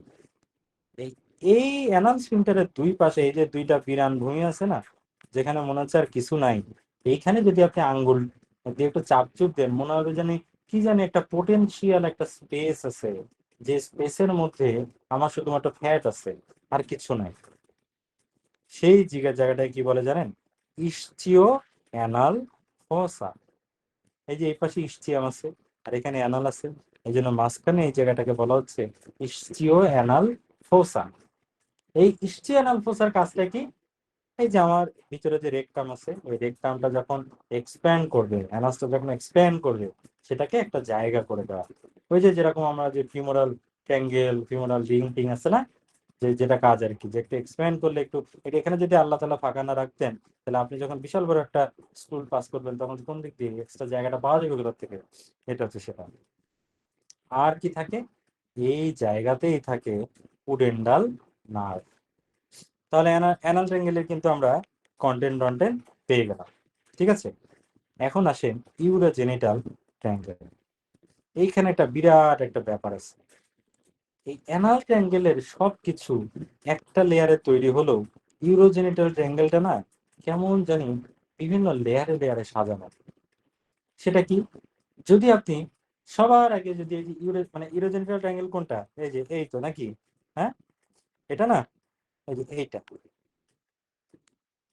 এই এই অ্যানাল স্ফিংটারের দুই পাশে এই যে দুইটা বিরান ভূমি আছে না, যেখানে মনে হচ্ছে আর কিছু নাই, এইখানে যদি আপনি আঙ্গুল দিয়ে একটু চাপ চুপ দেন, মনে হবে জানি কি জানি একটা পোটেনশিয়াল একটা স্পেস আছে, যে স্পেসের মধ্যে আমার শুধুমাত্র ফ্যাট আছে আর কিছু নাই। সেই জায়গাটায় কি বলে জানেন? ইসচিও অ্যানাল ফসা। এই যে এই পাশে ইসচিয়াম আছে আর এখানে অ্যানাল আছে, এই জন্য মাঝখানে এই জায়গাটাকে বলা হচ্ছে ইসচিও অ্যানাল ফোসা। এই ইসচিও অ্যানাল ফোসার কাজটা কি? এই যে আমার ভিতরে যে রেকটাম আছে, ওই রেকটামটা যখন এক্সপ্যান্ড করবে, অ্যানাসটা যখন এক্সপ্যান্ড করবে, সেটাকে একটা জায়গা করে দেওয়া। ওই যে যেরকম আমরা যে ফিমোরাল ট্যাঙ্গেল, ফিমোরাল রিং টিং আছে না, যেটা কাজ আর কি, যে একটু এক্সপ্যান্ড করলে একটু, এটা এখানে যদি আল্লাহ তাআলা ফাঁকা না রাখতেন, তাহলে আপনি যখন বিশাল বড় একটা স্কুল পাস করবেন তখন কোন দিক দিয়ে এক্সট্রা জায়গাটা পাওয়া যাবে ওগুলোর থেকে? এটা হচ্ছে সেটা। আর কি থাকে? এই জায়গাতেই থাকে পুডেন্ডাল নার্ভ। তাহলে অ্যানাল ট্রায়াঙ্গেলের কিন্তু আমরা কন্টেন্ট পেয়ে গেলাম। ঠিক আছে, এখন আসেন ইউরোজেনিটাল ট্রায়াঙ্গেল। এইখানে একটা বিরাট একটা ব্যাপার আছে। এই অ্যানাল ট্রায়াঙ্গেলের সবকিছু একটা লেয়ারে তৈরি হলেও ইউরোজেনিটাল ট্রায়াঙ্গেলটা না কেমন জানি বিভিন্ন লেয়ারে লেয়ারে সাজানো। সেটা কি? যদি আপনি সবার আগে যদি এই যে ইউরোজেনিটাল ট্রায়াঙ্গেল কোনটা? এই যে এই তো, নাকি? হ্যাঁ, এটা না, এই যে এইটা।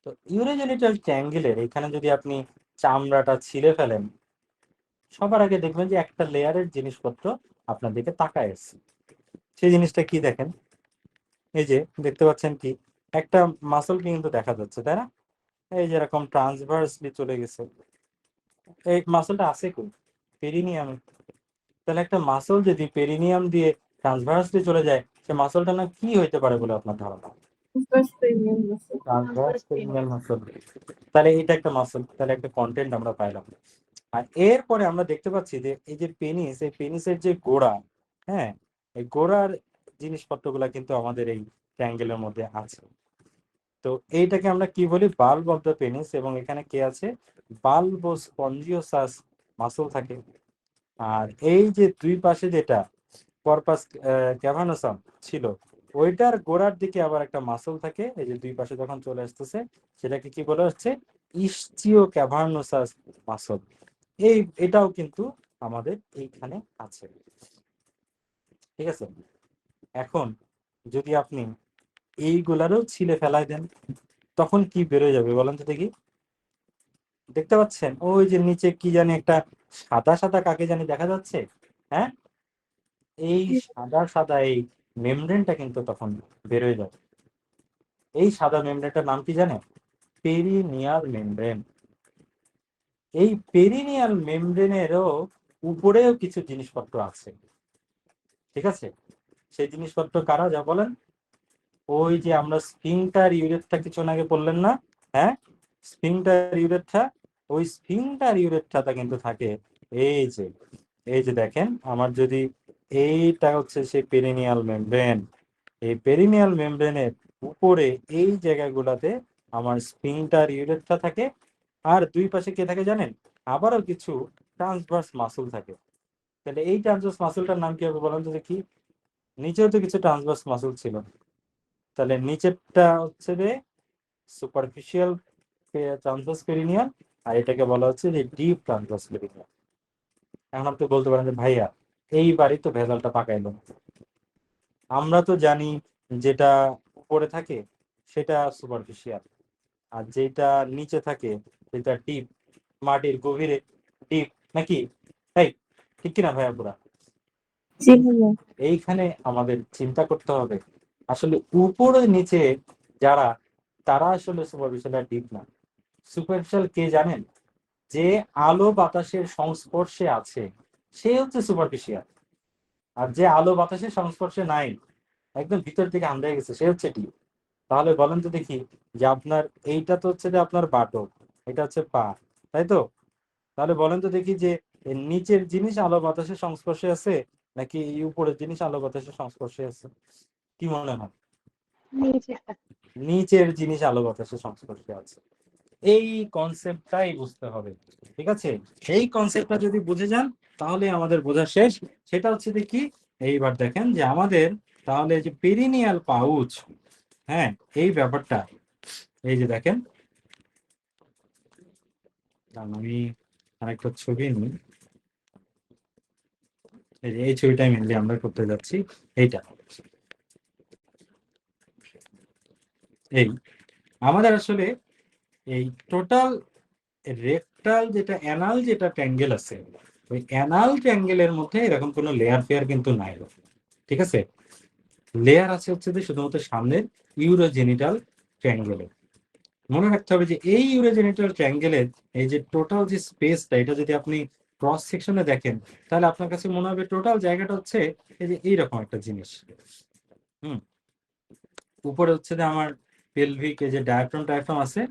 তো ইউরোজেনিটাল ট্রায়াঙ্গেলের এখানে যদি আপনি চামড়াটা ছিঁড়ে ফেলেন, সবার আগে দেখবেন যে একটা লেয়ারের জিনিসপত্র আপনার দিকে তাকায় এসছে। সেই জিনিসটা কি দেখেন? এই যে দেখতে পাচ্ছেন কি, একটা মাসল কিন্তু দেখা যাচ্ছে, তাই না? এই যেরকম ট্রান্সভার্সলি চলে গেছে, এই মাসলটা আছে কই? পেরিনিয়ামে। তাহলে একটা মাসল যদি পেরিনিয়াম দিয়ে ট্রান্সভার্সলি চলে যায়, সে মাসলটা না কি হইতে পারে বলে আপনার ধারণা? First premium muscle. Transverse perineal muscle. তাহলে এটা একটা মাসল, তাহলে একটা কন্টেন্ট আমরা পাইলাম। আর এরপরে আমরা দেখতে পাচ্ছি যে এই যে পেনিস, এই পেনিসের যে গোড়া, হ্যাঁ, এই গোড়ার জিনিসপত্রগুলা কিন্তু আমাদের এই ট্রায়াঙ্গেলের মধ্যে আছে। তো এইটাকে আমরা কি বলি? Bulb of the penis. এবং এখানে কে আছে? বাল্বো স্পঞ্জিওসাস মাসল থাকে। আর এই যে দুই পাশে যেটা কর্পাস ক্যাভানোসাম ছিল, ওইটার গোড়ার দিকে আবার একটা মাসল থাকে, এই যে দুই পাশে যখন চলে আসতেছে, সেটাকে কি বলা হচ্ছে? ইসচিও ক্যাভানোসাস মাসল। এটাও কিন্তু আমাদের এইখানে আছে। ঠিক আছে, এখন যদি আপনি এইগুলারও ছিলে ফেলাই দেন, তখন কি বেরোয় যাবে বলেন তো দেখি? দেখতে পাচ্ছেন ওই যে নিচে কি জানি একটা সাদা সাদা কাকে জানি দেখা যাচ্ছে? হ্যাঁ, এই সাদা সাদা এই মেমব্রেনটা কিন্তু তখন বেরোয় যাবে। এই সাদা মেমব্রেনটার নাম কি জানেন? Perineal membrane. এই পেরিনিয়াল মেমব্রেনেরও উপরেও কিছু জিনিসপত্র আছে। ঠিক আছে, সেই জিনিসপত্র কারা, যা বলেন? ওই যে আমরা স্ফিংটার ইউরেথ্রা কিছুক্ষণ আগে বললেন না? হ্যাঁ, স্ফিংটার ইউরেথ্রা, ওই স্ফিংটার ইউরেথ্রাটা কিন্তু থাকে এই যে দেখেন আমার, যদি এইটা হচ্ছে সেই পেরিনিয়াল মেমব্রেন, এই পেরিনিয়াল মেমব্রেনের উপরে এই জায়গাগুলোতে আমার স্ফিংটার ইউরেথ্রা থাকে। আর দুই পাশে কে থাকে জানেন? আবারও কিছু ট্রান্সভার্স মাসল থাকে। তাহলে এই ট্রান্সভার্স মাসলটার নাম কি হবে বলেন তো দেখি? নিচেও তো কিছু ট্রান্সভার্স মাসল ছিল, তাহলে নিচেরটা হচ্ছে যে সুপারফিশিয়াল ট্রান্সভার্স পেরিনিয়াল, আর এটাকে বলা হচ্ছে যে ডিপ ট্রান্সভার্স পেরিনিয়াল। এখন আপনি বলতে পারেন যে ভাইয়া এইবারই তো ভেজালটা পাকাইলো। আমরা তো জানি যেটা উপরে থাকে সেটা সুপারফিশিয়াল, আর যেটা নিচে থাকে সেটা ডিপ, মাটির গভীরে ডিপ, নাকি? তাই ঠিক কিনা ভাইয়া পুরা? জি ভাইয়া। এইখানে আমাদের চিন্তা করতে হবে আসলে উপরে নিচে যারা, তারা আসলে সুপারফিশিয়াল আর ডিপ না। সুপারফিশিয়াল কে জানেন? যে আলো বাতাসের সংস্পর্শে আছে সে হচ্ছে সুপারফিশিয়াল, আর যে আলো বাতাসের সংস্পর্শে নাই, একদম ভিতর থেকে আন্দায় গেছে, সে হচ্ছে ডিপ। তাহলে বলেন তো দেখি যে আপনার এইটা তো হচ্ছে যে আপনার বাটো, এটা হচ্ছে পা, তাই তো? তাহলে বলেন তো দেখি যে এর নিচের জিনিস আলো বাতাসের সংস্পর্শে আছে নাকি এই উপরের জিনিস আলো বাতাসের সংস্পর্শে আছে? কি মনে হয়? নিচেরটা। নিচের জিনিস আলো বাতাসের সংস্পর্শে আছে। এই কনসেপ্টটাই বুঝতে হবে, ঠিক আছে? এই কনসেপ্টটা যদি বুঝে যান তাহলে আমাদের বোঝা শেষ। সেটা হচ্ছে যে কি, এইবার দেখেন যে আমাদের তাহলে যে পেরিনিয়াল পাউচ, হ্যাঁ এই ব্যাপারটা, এই যে দেখেন, আমি আরেকটা ছবি নিই। এই ছবিটা মেনলি আমরা করতে যাচ্ছি। এইটা এই আমাদের আসলে এই টোটাল রেকটাল যেটা অ্যানাল যেটা ট্যাঙ্গেল আছে, ওই অ্যানাল ট্যাঙ্গেলের মধ্যে এরকম কোনো লেয়ার ফেয়ার কিন্তু নাই, ঠিক আছে? লেয়ার আছে হচ্ছে যে শুধুমাত্র সামনের ইউরোজেনিটাল ট্যাঙ্গেলে। মনে রাখতে হবে যে এই ইউরোজেনিটাল ট্যাঙ্গেলের এই যে টোটাল যে স্পেসটা, এটা যদি আপনি ক্রস সেকশনে দেখেন তাহলে আপনার কাছে মনে হবে টোটাল জায়গাটা হচ্ছে এই যে এইরকম একটা জিনিস। উপরে হচ্ছে যে আমার পেলভিক এই যে ডায়াফ্রাম আছে,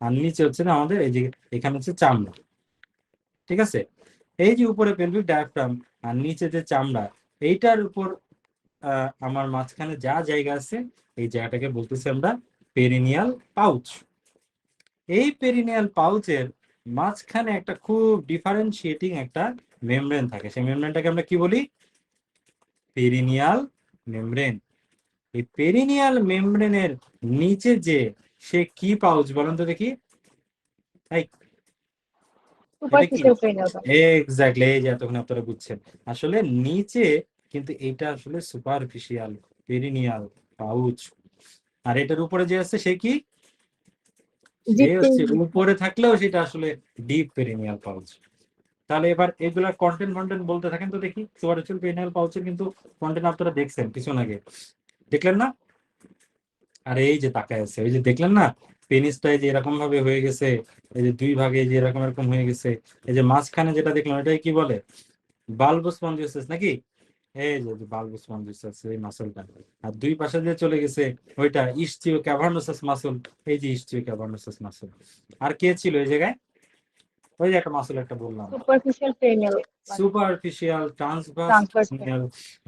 আর নিচে হচ্ছে যে আমাদের এই যে এখানে হচ্ছে চামড়া, ঠিক আছে? এই যে উপরে পেলভিক ডায়াফ্রাম আর নিচে যে চামড়া, এইটার উপর আমার মাঝখানে যা জায়গা আছে এই জায়গাটাকে বলতেছি আমরা পেরিনিয়াল পাউচ। এই পেরিনিয়াল পাউচের মাঝখানে একটা খুব ডিফারেন্সিয়েটিং একটা মেমব্রেন থাকে, সেই মেমব্রেনটাকে আমরা কি বলি? Perineal membrane. এই পেরিনিয়াল মেমব্রেনের নিচে যে সে কি পাউচ বলেন তো দেখি? Superficial perineal pouch. এক্স্যাক্টলি, এই যে এতক্ষণ আপনারা বুঝছেন আসলে নিচে কিন্তু এটা আসলে সুপারফিশিয়াল পেরিনিয়াল পাউচ। আর এটার উপরে যে আছে সে কি? সে হচ্ছে উপরে থাকলেও সেটা আসলে ডিপ পেরিনিয়াল পাউচ। তাহলে এবার এগুলা কন্টেন্ট বলতে থাকেন তো দেখি। সুপারফিশিয়াল পেরিনিয়াল পাউচের কিন্তু কন্টেন্ট আপনারা দেখছেন কিছুক্ষণ আগে, দেখলেন না? আর এই যে তাকায় আছে, ওই যে দেখলেন না পেনিসটা যে এরকম ভাবে হয়ে গেছে, এই যে দুই ভাগে যে এরকম এরকম হয়ে গেছে, এই যে মাঝখানে যেটা দেখলাম এটাই কি বলে? বালবাস স্পন্জিওসাস, নাকি? এই যে বালবাস স্পন্জিওসাস, এই মাসলটা। আর দুই পাশে যে চলে গেছে ওইটা ইসচিও ক্যাভার্নোসাস মাসল, এই যে ইসচিও ক্যাভার্নোসাস মাসল। আর কে ছিল এই জায়গায়? ওই যে একটা মাসল একটা বললাম, superficial perineal superficial transverse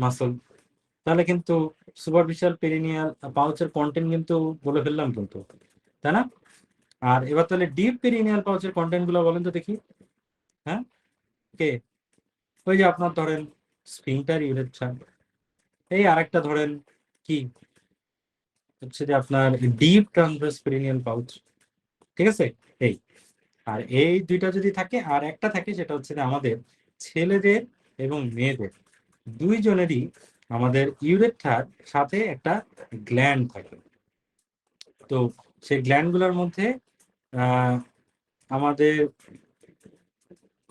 muscle. তাহলে কিন্তু সুপারফিশিয়াল পেরিনিয়াল পাউচের কন্টেন্ট কিন্তু বলে ফেললাম কিন্তু, তাই না? আর এবার তাহলে ডিপ পেরিনিয়াল পাউচের কন্টেন্ট গুলো বলেন তো দেখি। হ্যাঁ, কে? ওই যে আপনার ধরেন স্ফিংটার ইউরেথ্রা, এই আরেকটা ধরেন কি হচ্ছে যে আপনার ডিপ ট্রান্সভার্স পেরিনিয়াল পাউচ, ঠিক আছে? এই আর এই দুইটা যদি থাকে আর একটা থাকে সেটা হচ্ছে যে আমাদের ছেলেদের এবং মেয়েদের দুইজনেরই আমাদের ইউরেথ্রার সাথে একটা গ্ল্যান্ড থাকে। তো সেই গ্ল্যান্ডগুলোর মধ্যে আমাদের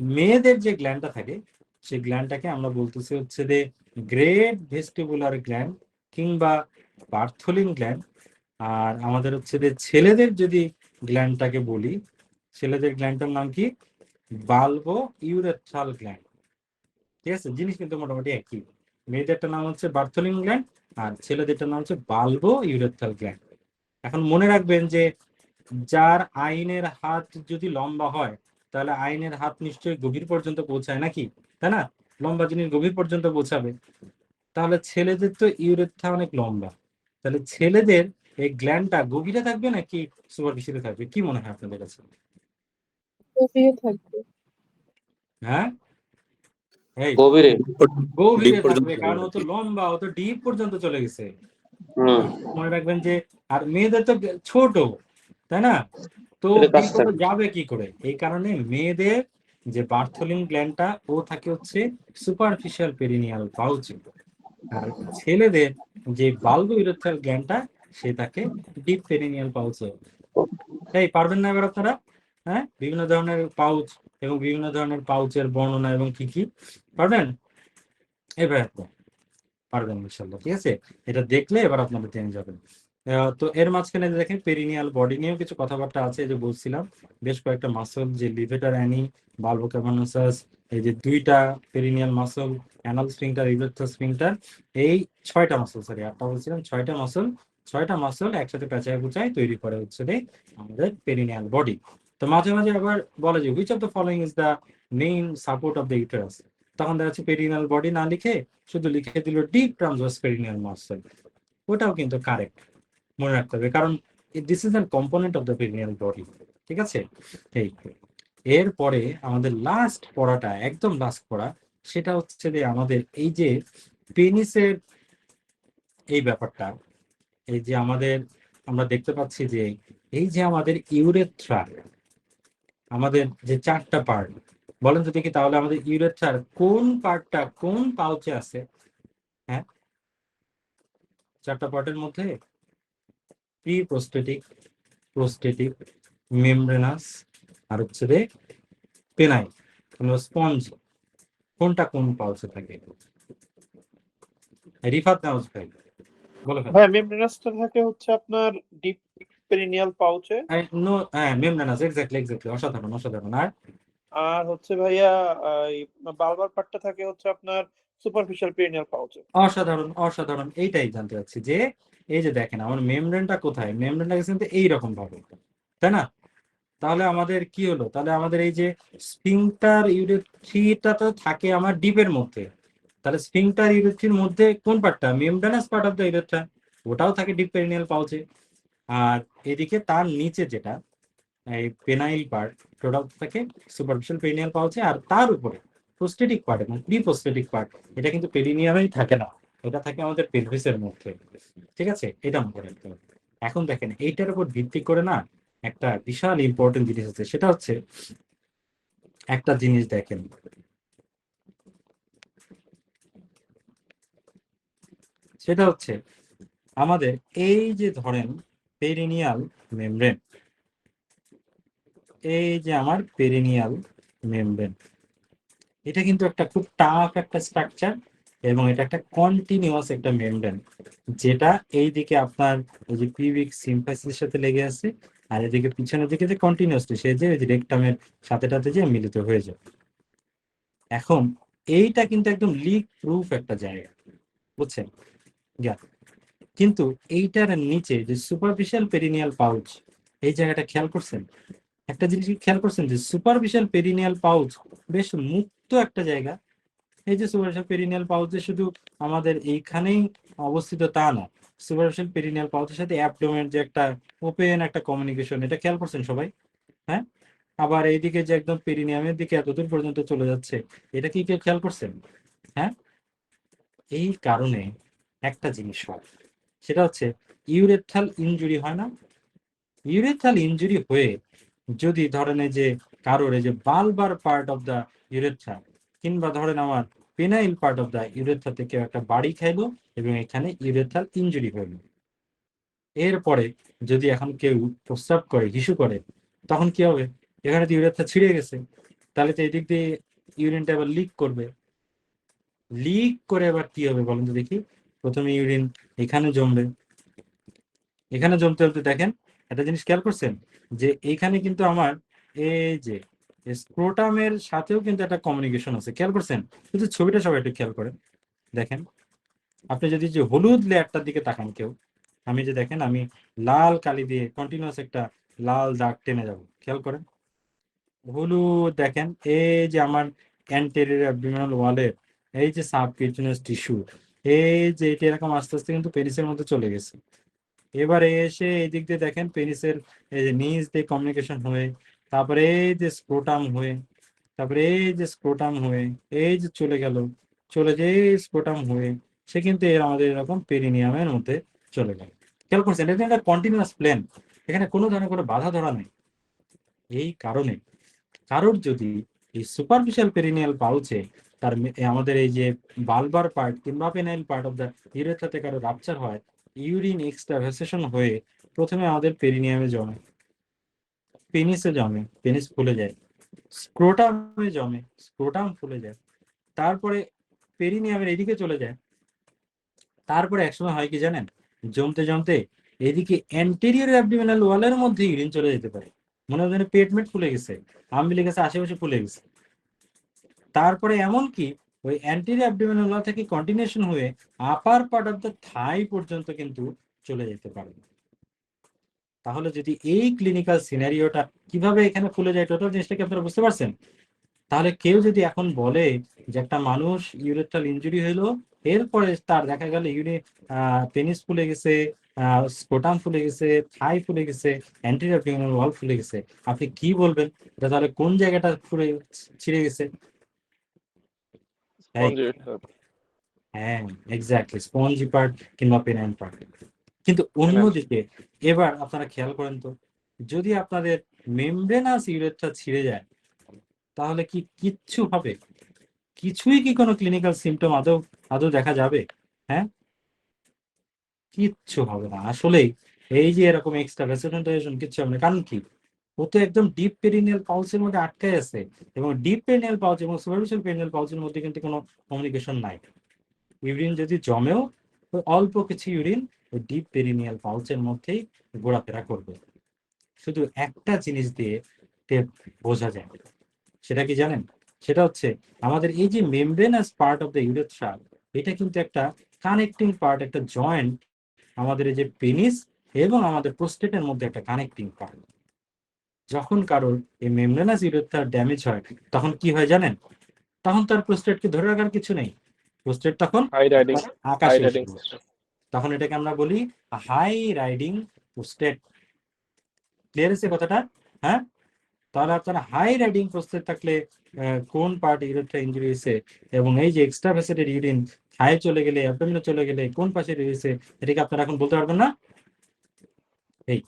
মেয়েদের যে গ্ল্যান্ডটা থাকে সেই গ্ল্যান্ডটাকে আমরা বলতেছি হচ্ছে যে গ্রেট ভেস্টিবুলার গ্ল্যান্ড কিংবা বার্থোলিন গ্ল্যান্ড। আর আমাদের হচ্ছে যে ছেলেদের যদি গ্ল্যান্ডটাকে বলি, ছেলেদের গ্ল্যান্ডটার নাম কি? বালভো ইউরেথ্রাল গ্ল্যান্ড, ঠিক আছে? জিনিস কিন্তু মোটামুটি একই। মেয়েদেরটার নাম হচ্ছে বার্থোলিন গ্ল্যান্ড আর ছেলেদেরটার নাম হচ্ছে বালভো ইউরেথ্রাল গ্ল্যান্ড। এখন মনে রাখবেন যে যার আইনের হাত যদি লম্বা হয় তাহলে আইনের হাত নিশ্চয়ই গভীর পর্যন্ত পৌঁছায়, নাকি? তাই না? লম্বা জিনিস গভীর পর্যন্ত পৌঁছাবে। তাহলে ছেলেদের তো ইউরেথ্রা অনেক লম্বা, তাহলে ছেলেদের এই গ্ল্যান্ডটা গভীরে থাকবে নাকি সুপারফিশিয়ালে থাকবে? কি মনে হয় আপনাদের কাছে? গভীরে থাকবে। হ্যাঁ, এই গভীরে গভীরে ডিপ পর্যন্ত থাকবে, কারণ ও তো লম্বা, ও তো ডিপ পর্যন্ত চলে গেছে। হুম মনে রাখবেন যে আর মেয়েদের তো ছোট, তাই না? তো এটা কাছে ডিপ যাবে কি করে? এই কারণে মেয়েদের যে বার্থোলিন গ্ল্যান্ডটা ও থাকে হচ্ছে সুপারফিশিয়াল পেরিনিয়াল পাউচে, আর ছেলেদের যে বাল্বো ইউরেথ্রাল গ্ল্যান্ডটা সে থাকে ডিপ পেরিনিয়াল পাউচে। তাই পারবেন না এবার আপনারা? হ্যাঁ, বিভিন্ন ধরনের পাউচ এবং বিভিন্ন ধরনের পাউচের বর্ণনা এবং কি কি পারবেন? এবার পারবেন ইনশাল্লাহ, ঠিক আছে? এটা দেখলে এবার আপনারা জেনে যাবেন। তো এর মাঝখানে দেখেন পেরিনিয়াল বডি নিয়েও কিছু কথাবার্তা আছে, যে বলছিলাম বেশ কয়েকটা মাসল, যে লিভেটার অ্যানি, বালভো ক্যাভার্নোসাস, এই যে দুইটা perineal muscle, anal sphincter, urethral sphincter, এই 6টা মাসল, সরি 8টা বলছিলাম, 6টা মাসল একসাথে পেঁচায় গুচায় তৈরি করে হচ্ছে আমাদের পেরিনিয়াল বডি। তো মাঝে মাঝে আবার বলে যে which of the following is the main support of the uterus, তখন দেখা যাচ্ছে পেরিনিয়াল বডি না লিখে শুধু লিখে দিল ডিপ ট্রান্সভার্স পেরিনিয়াল মাসল। ওটাও কিন্তু কারেক্ট, মনে রাখতে হবে, কারণ this is an component of the perineal body, ঠিক আছে? এই এরপরে আমাদের লাস্ট পড়াটা, একদম লাস্ট পড়া, সেটা হচ্ছে যে আমাদের এই যে পেনিসের এই ব্যাপারটা, এই যে আমাদের আমরা দেখতে পাচ্ছি যে এই যে আমাদের ইউরেথ্রা, আমাদের যে 4টা পার্ট, বলেন তো দেখি তাহলে আমাদের ইউরেথ্রার কোন পার্টটা কোন পাউচে আছে? হ্যাঁ, 4টা পার্টের মধ্যে প্রি প্রোস্টেটিক, প্রোস্টেটিক, মেমব্রেনাস, আর হচ্ছে পেনাইল, স্পঞ্জ, কোনটা কোন পাউচে থাকে? রিফাত নাউজ ভাই বলো। হ্যাঁ, মেমব্রেনাসটা থাকে হচ্ছে আপনার ডিপ পেরিনিয়াল পাউচে, হ্যাঁ, মেমব্রেনাস, এক্স্যাক্টলি, অসাধারণ অসাধারণ। আর আর হচ্ছে ভাইয়া বালবার পার্টটা থাকে হচ্ছে আপনার সুপারফিশিয়াল পেরিনিয়াল পাউচে। অসাধারণ অসাধারণ, এইটাই জানতে চাচ্ছি যে এই যে দেখেন আমার মেমব্রেনটা কোথায়, মেমব্রেনটা কিন্তু এইরকম ভাবে, তাই না? তাহলে আমাদের কি হলো, তাহলে আমাদের এই যে স্ফিংটার ইউরেথ্রিটা তো থাকে আমার ডিপের মধ্যে, তাহলে স্ফিংটার ইউরেথ্রির মধ্যে কোন পার্টটা? Membranous part of the urethra, ওটাও থাকে ডিপ পেরিনিয়াল পাউচে। আর এদিকে তার নিচে যেটা এই পেনাইল পার্ট, টোটাল থাকে সুপারফিশিয়াল পেরিনিয়াল পাউচে, আর তার উপরে প্রোস্টেটিক পার্ট এবং প্রি প্রোস্টেটিক পার্ট, এটা কিন্তু পেরিনিয়ামেই থাকে না, এটা থাকে আমাদের পেলভিসের মধ্যে, ঠিক আছে? এটা মনে রাখতে হবে। এখন দেখেন এইটার উপর ভিত্তি করে না একটা বিশাল ইম্পর্টেন্ট জিনিস আছে, সেটা হচ্ছে একটা জিনিস দেখেন, সেটা হচ্ছে আমাদের এই যে ধরেন পেরিনিয়াল মেমব্রেন, এই যে আমার পেরিনিয়াল মেমব্রেন, এটা কিন্তু একটা খুব টাফ একটা স্ট্রাকচার, এবং এটা একটা কন্টিনিউয়াস একটা মেমব্রেন, যেটা এই দিকে আপনার ওই যে পিউবিক সিম্পাসিসের সাথে লেগে আছে, আর এদিকে পিছনের দিকে যে কন্টিনিউয়াসলি সে যে রেকটামের সাথেটাতে যে মিলিত হয়ে যায়। এখন এইটা কিন্তু একদম লিক প্রুফ একটা জায়গা, বুঝছেন? কিন্তু এইটার নিচে যে সুপারফিশিয়াল পেরিনিয়াল পাউচ, এই জায়গাটা খেয়াল করছেন? একটা জিনিস খেয়াল করছেন যে সুপারফিশিয়াল পেরিনিয়াল পাউচ বেশ মুক্ত একটা জায়গা। এই যে সুপারফিশিয়াল পেরিনিয়াল পাউচে শুধু আমাদের এইখানেই অবস্থিত তা না, সুপারফিশিয়াল পেরিনিয়াল পাউচের সাথে অ্যাবডোমেন যে একটা ওপেন একটা কমিউনিকেশন, এটা খেয়াল করছেন সবাই? হ্যাঁ, আবার এইদিকে যে একদম পেরিনিয়ামের দিকে এতদূর পর্যন্ত চলে যাচ্ছে, এটা কি কেউ খেয়াল করছেন? হ্যাঁ, এই কারণে একটা জিনিস হয়, সেটা হচ্ছে ইউরেথ্রাল ইনজুরি হয় না? ইউরেথ্রাল ইনজুরি হয়ে যদি ধরেন এই যে কারোর এই যে Balbir part of the urethra, কিংবা ধরেন আমার penile part of the urethra থেকে একটা বাড়ি খাইলো এবং এখানে ইউরেথ্রাল ইনজুরি হইল, এরপরে যদি এখন কেউ প্রস্রাব করে, হিসু করে, তখন কি হবে? এখানে তো ইউরেথ্রা ছিঁড়ে গেছে, তাহলে তো এদিক দিয়ে ইউরিনটা এবার লিক করবে, লিক করে এবার কি হবে বলেন তো দেখি? প্রথমে ইউরিন এখানে জমবে, এখানে জমতে জমতে দেখেন একটা জিনিস খেয়াল করছেন যে এইখানে কিন্তু আমার এই যে স্ক্রোটামের সাথেও কিন্তু একটা কমিউনিকেশন আছে, খেয়াল করছেন? শুধু ছবিটা সবাই একটু খেয়াল করেন, দেখেন আপনি যদি যে হলুদ লেয়ারটার দিকে তাকান কেউ, আমি যে দেখেন আমি লাল কালি দিয়ে কন্টিনিউয়াস একটা লাল দাগ টেনে যাব, খেয়াল করেন হলুদ, দেখেন এই যে আমার অ্যান্টেরিয়র অ্যাবডোমিনাল ওয়ালের এই যে সাবকিউটেনিয়াস টিস্যু, এই যে এটা এরকম আস্তে আস্তে কিন্তু পেনিসের মধ্যে চলে গেছে। এবারে এসে এই দিক দিয়ে দেখেন পেনিসের এই যে নিচ দিয়ে কমিউনিকেশন হয়ে, তারপরে এই যে স্ক্রোটাম হয়ে, তারপরে এই যে স্ক্রোটাম হয়ে এই যে চলে গেল, চলে যে স্ক্রোটাম হয়ে সে কিন্তু এর আমাদের এরকম পেরিনিয়ামের মধ্যে চলে গেল। খেয়াল করছেন এটা একটা কন্টিনিউয়াস প্লেন, এখানে কোনো ধরনের কোনো বাধা ধরা নেই। এই কারণে কারোর যদি এই সুপারফিশিয়াল পেরিনিয়াল পাউচে আমাদের এই যে বালবার পার্ট কিংবা পেনাইল পার্ট অফ দ্য ইউরেথ্রাতে কারো রাপচার হয়, ইউরিন এক্সট্রাভাসেশন হয়ে প্রথমে আমাদের পেরিনিয়ামে জমে, পেনিসে জমে, পেনিস ফুলে যায়, স্ক্রোটামে জমে, স্ক্রোটাম ফুলে যায়, তারপরে পেরিনিয়ামের এদিকে চলে যায়, তারপরে একসময় হয় কি জানেন, জমতে জমতে এদিকে অ্যান্টেরিয়র অ্যাবডোমিনাল ওয়ালের মধ্যে ইউরিন চলে যেতে পারে, মনে হয় পেটমেট ফুলে গেছে, আম্বিলিকাস আশেপাশে ফুলে গেছে, তারপরে এমনকি ওই অ্যান্টেরিয়র অ্যাবডোমিনাল ওয়াল থেকে কন্টিনিউশন হয়ে আপার পার্ট অফ দ্য থাই পর্যন্ত কিন্তু চলে যেতে পারে। তাহলে যদি এই ক্লিনিক্যাল সিনারিওটা কিভাবে এখানে ফুলে যায় টোটাল জিনিসটা কি আপনারা বুঝতে পারছেন? তাহলে কেউ যদি এখন বলে যে একটা মানুষ ইউরেথ্রাল ইনজুরি হলো, এরপরে তার দেখা গেল পেনিস ফুলে গেছে, স্কোটাম ফুলে গেছে, থাই ফুলে গেছে, অ্যান্টেরিয়র অ্যাবডোমিনাল ওয়াল ফুলে গেছে, আপনি কি বলবেন? এটা তাহলে কোন জায়গাটা ফুলে ছিঁড়ে গেছে? হ্যাঁ, এক্স্যাক্টলি স্পঞ্জি পার্ট কিংবা পেনাইল পার্ট। কিন্তু অন্যদিকে এবার আপনারা খেয়াল করেন তো, যদি আপনাদের মেমব্রেনাস ইউরেথ্রা ছিঁড়ে যায় তাহলে কি কিচ্ছু হবে? কিছুই কি কোনো ক্লিনিক্যাল সিমটম আদৌ দেখা যাবে? হ্যাঁ, কিচ্ছু হবে না। আসলেই এই যে এরকম এক্সট্রা ভ্যাসোডাইলেশন কিচ্ছু হবে না। কারণ কি, ও তো একদম ডিপ পেরিনিয়াল পাউচের মধ্যে আটকায় আছে, এবং ডিপ পেরিনিয়াল পাউচ এবং সুপারফিশিয়াল পেরিনিয়াল পাউচের মধ্যে কিন্তু কোনো কমিউনিকেশন নাই। ইউরিন যদি জমেও অল্প কিছু ইউরিন ওই ডিপ পেরিনিয়াল পাউচের মধ্যেই ঘোরাফেরা করবে। শুধু একটা জিনিস দিয়ে বোঝা যায়, সেটা কি জানেন? সেটা হচ্ছে আমাদের এই যে membranous part of the urethra, এটা কিন্তু একটা কানেক্টিং পার্ট, একটা জয়েন্ট আমাদের এই যে পেনিস এবং আমাদের প্রোস্টেটের মধ্যে একটা কানেক্টিং পার্ট। যখন কারোর এই মেমব্রেনাস ইউরেথ্রা ড্যামেজ হয় তখন কি হয় জানেন? তখন তার প্রোস্টেটকে ধরে রাখার কিছু নেই, প্রোস্টেট তখন আকাশে উঠে যায়। তখন এটাকে আমরা বলি হাই রাইডিং প্রোস্টেট। ক্লিয়ার আছে কথাটা? হ্যাঁ, তাহলে আপনারা হাই রাইডিং প্রোস্টেট থাকলে কোন পার্ট ইউরেথ্রা ইনজুরি হয়েছে এবং এই যে এক্সট্রাভাসেটেড ইউরিন থায়ে চলে গেলে, অ্যাবডোমিনে চলে গেলে কোন পাশে রয়েছে, এটাকে আপনারা এখন বলতে পারবেন না? এই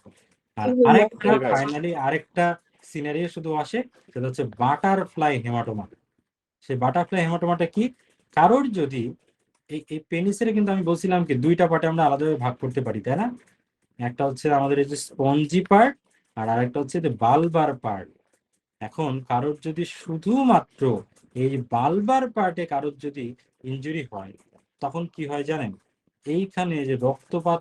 আর আরেকটা ফাইনালি আরেকটা সিনারিও শুধু আসে, সেটা হচ্ছে বাটারফ্লাই হেমাটোমা। সেই বাটারফ্লাই হেমাটোমাটা কি? কারোর যদি এই পেনিসের কিন্তু আমি বলছিলাম কি দুইটা পার্টে আমরা আলাদাভাবে ভাগ করতে পারি, তাই না? একটা হচ্ছে আমাদের এই যে স্পঞ্জি পার্ট, আর আরেকটা হচ্ছে বালবার পার্ট। এখন কারোর যদি শুধুমাত্র এই বালবার পার্টে কারোর যদি ইনজুরি হয় তখন কি হয় জানেন? এইখানে যে রক্তপাত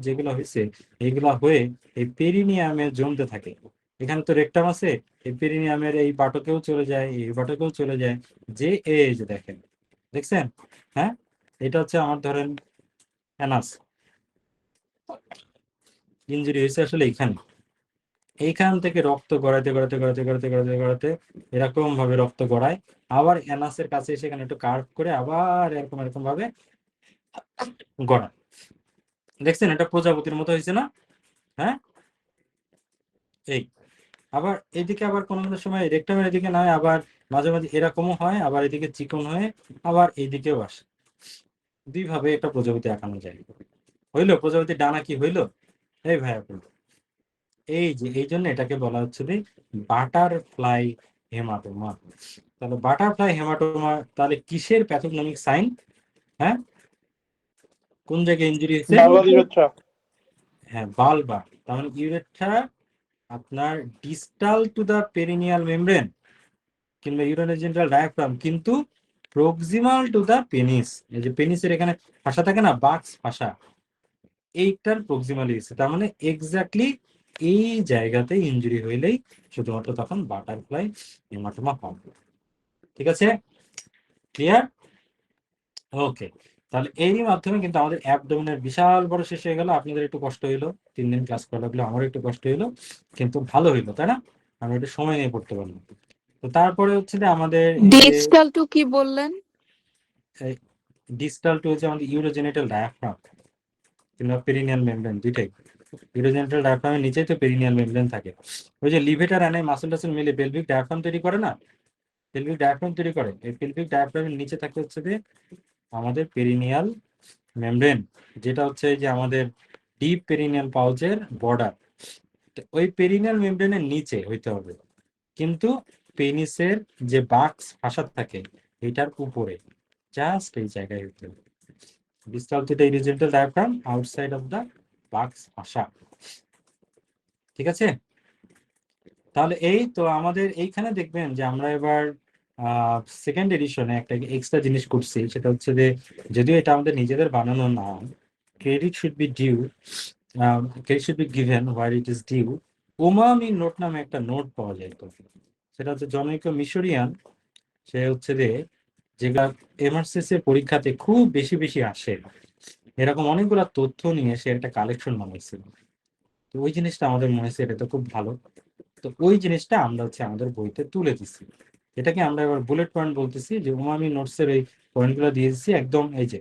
যেগুলো হয়েছে এগুলা হয়ে এই পেরিনিয়ামে জমতে থাকে। এখানে তো রেকটাম আছে, এই পেরিনিয়ামের এই বাটকেও চলে যায়, এই বাটকেও চলে যায়, যে এই যে দেখছেন? হ্যাঁ, এটা হচ্ছে আমার ধরেন অ্যানাস, ইনজুরি হয়েছে আসলে এইখান থেকে রক্ত গড়াতে এরকম ভাবে রক্ত গড়ায়, আবার অ্যানাসের কাছে সেখানে একটু কার্ভ করে আবার এরকম ভাবে গড়ায়। দেখছেন এটা প্রজাপতির মতো হয়েছে না? হ্যাঁ, এই আবার এইদিকে আবার কোনো সময় রেকটামের এদিকে নয়, আবার মাঝে মাঝে এরকমও হয়, আবার এদিকে চিকন হয়ে আবার এইদিকেও আসে। দুইভাবে একটা প্রজাপতি আঁকানো যায়। হইলো প্রজাপতির ডানা কি হইলো? এই ভাইয়া, এই যে এই জন্য এটাকে বলা হচ্ছে যে বাটারফ্লাই হেমাটোমা। তাহলে বাটারফ্লাই হেমাটোমা তাহলে কিসের প্যাথোজেনিক সাইন? হ্যাঁ, কোন জায়গায় ইনজুরি হয়েছে? হ্যাঁ, বালবার। তাহলে ইউরেথ্রা আপনার distal to the perineal membrane কিংবা ইউরোনেজেন্টাল ডায়াফ্রাম, কিন্তু প্রক্সিমাল টু দা পেনিস। এই যে পেনিসের এখানে ফাঁসা থাকে না, বাক্স ফাঁসা, এইটার প্রক্সিমালি গেছে। তার মানে এক্স্যাক্টলি এই জায়গাতে ইনজুরি হইলেই শুধুমাত্র তখন বাটারফ্লাই হেমাটোমা হবে। ঠিক আছে, ক্লিয়ার? ওকে, তাহলে এরই মাধ্যমে কিন্তু আমাদের অ্যাবডোমিনের বিশাল বড় শেষ হয়ে গেল। আপনাদের একটু কষ্ট হইলো, 3 দিন ক্লাস করা লাগলো, আমারও একটু কষ্ট হইলো, কিন্তু ভালো হইলো, তাই না? আমরা একটু সময় নিয়ে পড়তে পারলাম। তো তারপরে হচ্ছে যে আমাদের ডিস্টাল টু কি বললেন? ডিস্টাল টু হচ্ছে আমাদের ইউরোজেনিটাল ডায়াফ্রাম কিংবা পেরিনিয়াল মেমব্রেন, দুইটাই। ইউরোজেনিটাল ডায়াফ্রামের নিচেই তো পেরিনিয়াল মেমব্রেন থাকে। ওই যে লিভেটার অ্যানাই মাসল টাসল মিলে পেলভিক ডায়াফ্রাম তৈরি করে না, পেলভিক ডায়াফ্রাম তৈরি করে। এই পেলভিক ডায়াফ্রামের নিচে থাকে হচ্ছে যে আমাদের পেরিনিয়াল মেমব্রেন, যেটা হচ্ছে যে আমাদের ডিপ পেরিনিয়াল পাউচের বর্ডার। ওই পেরিনিয়াল মেমব্রেনের নিচে হইতে হবে, কিন্তু পেনিসের যে বাক্স ভাষা থাকে এটার উপরে, জাস্ট এই জায়গায় হতে হবে। ডিসটাল থিটা urogenital diaphragm outside of the বাক্স ভাষা। ঠিক আছে, তাহলে এই তো আমাদের এইখানে দেখবেন যে আমরা এবার সেকেন্ড এডিশনে একটা এক্সট্রা জিনিস করছি, সেটা হচ্ছে যে যদিও এটা আমাদের নিজেদের বানানো না, credit should be due, credit should be given where it is due. Umami note নামে একটা নোট পাওয়া যায়, তো সেটা হচ্ছে জনৈক মিশরিয়ান, সে হচ্ছে যে যেগুলা এমআরসিএস এর পরীক্ষাতে খুব বেশি বেশি আসে, এরকম অনেকগুলা তথ্য নিয়ে সে একটা কালেকশন বানাইছিল। তো ওই জিনিসটা আমাদের মনে হয়েছে এটা তো খুব ভালো, তো ওই জিনিসটা আমরা হচ্ছে আমাদের বইতে তুলে দিচ্ছি। এটাকে আমরা এবার বুলেট পয়েন্ট বলতেছি, যে উমামি নোটস এর এই পয়েন্টগুলো দিয়ে দিচ্ছি একদম, এই যে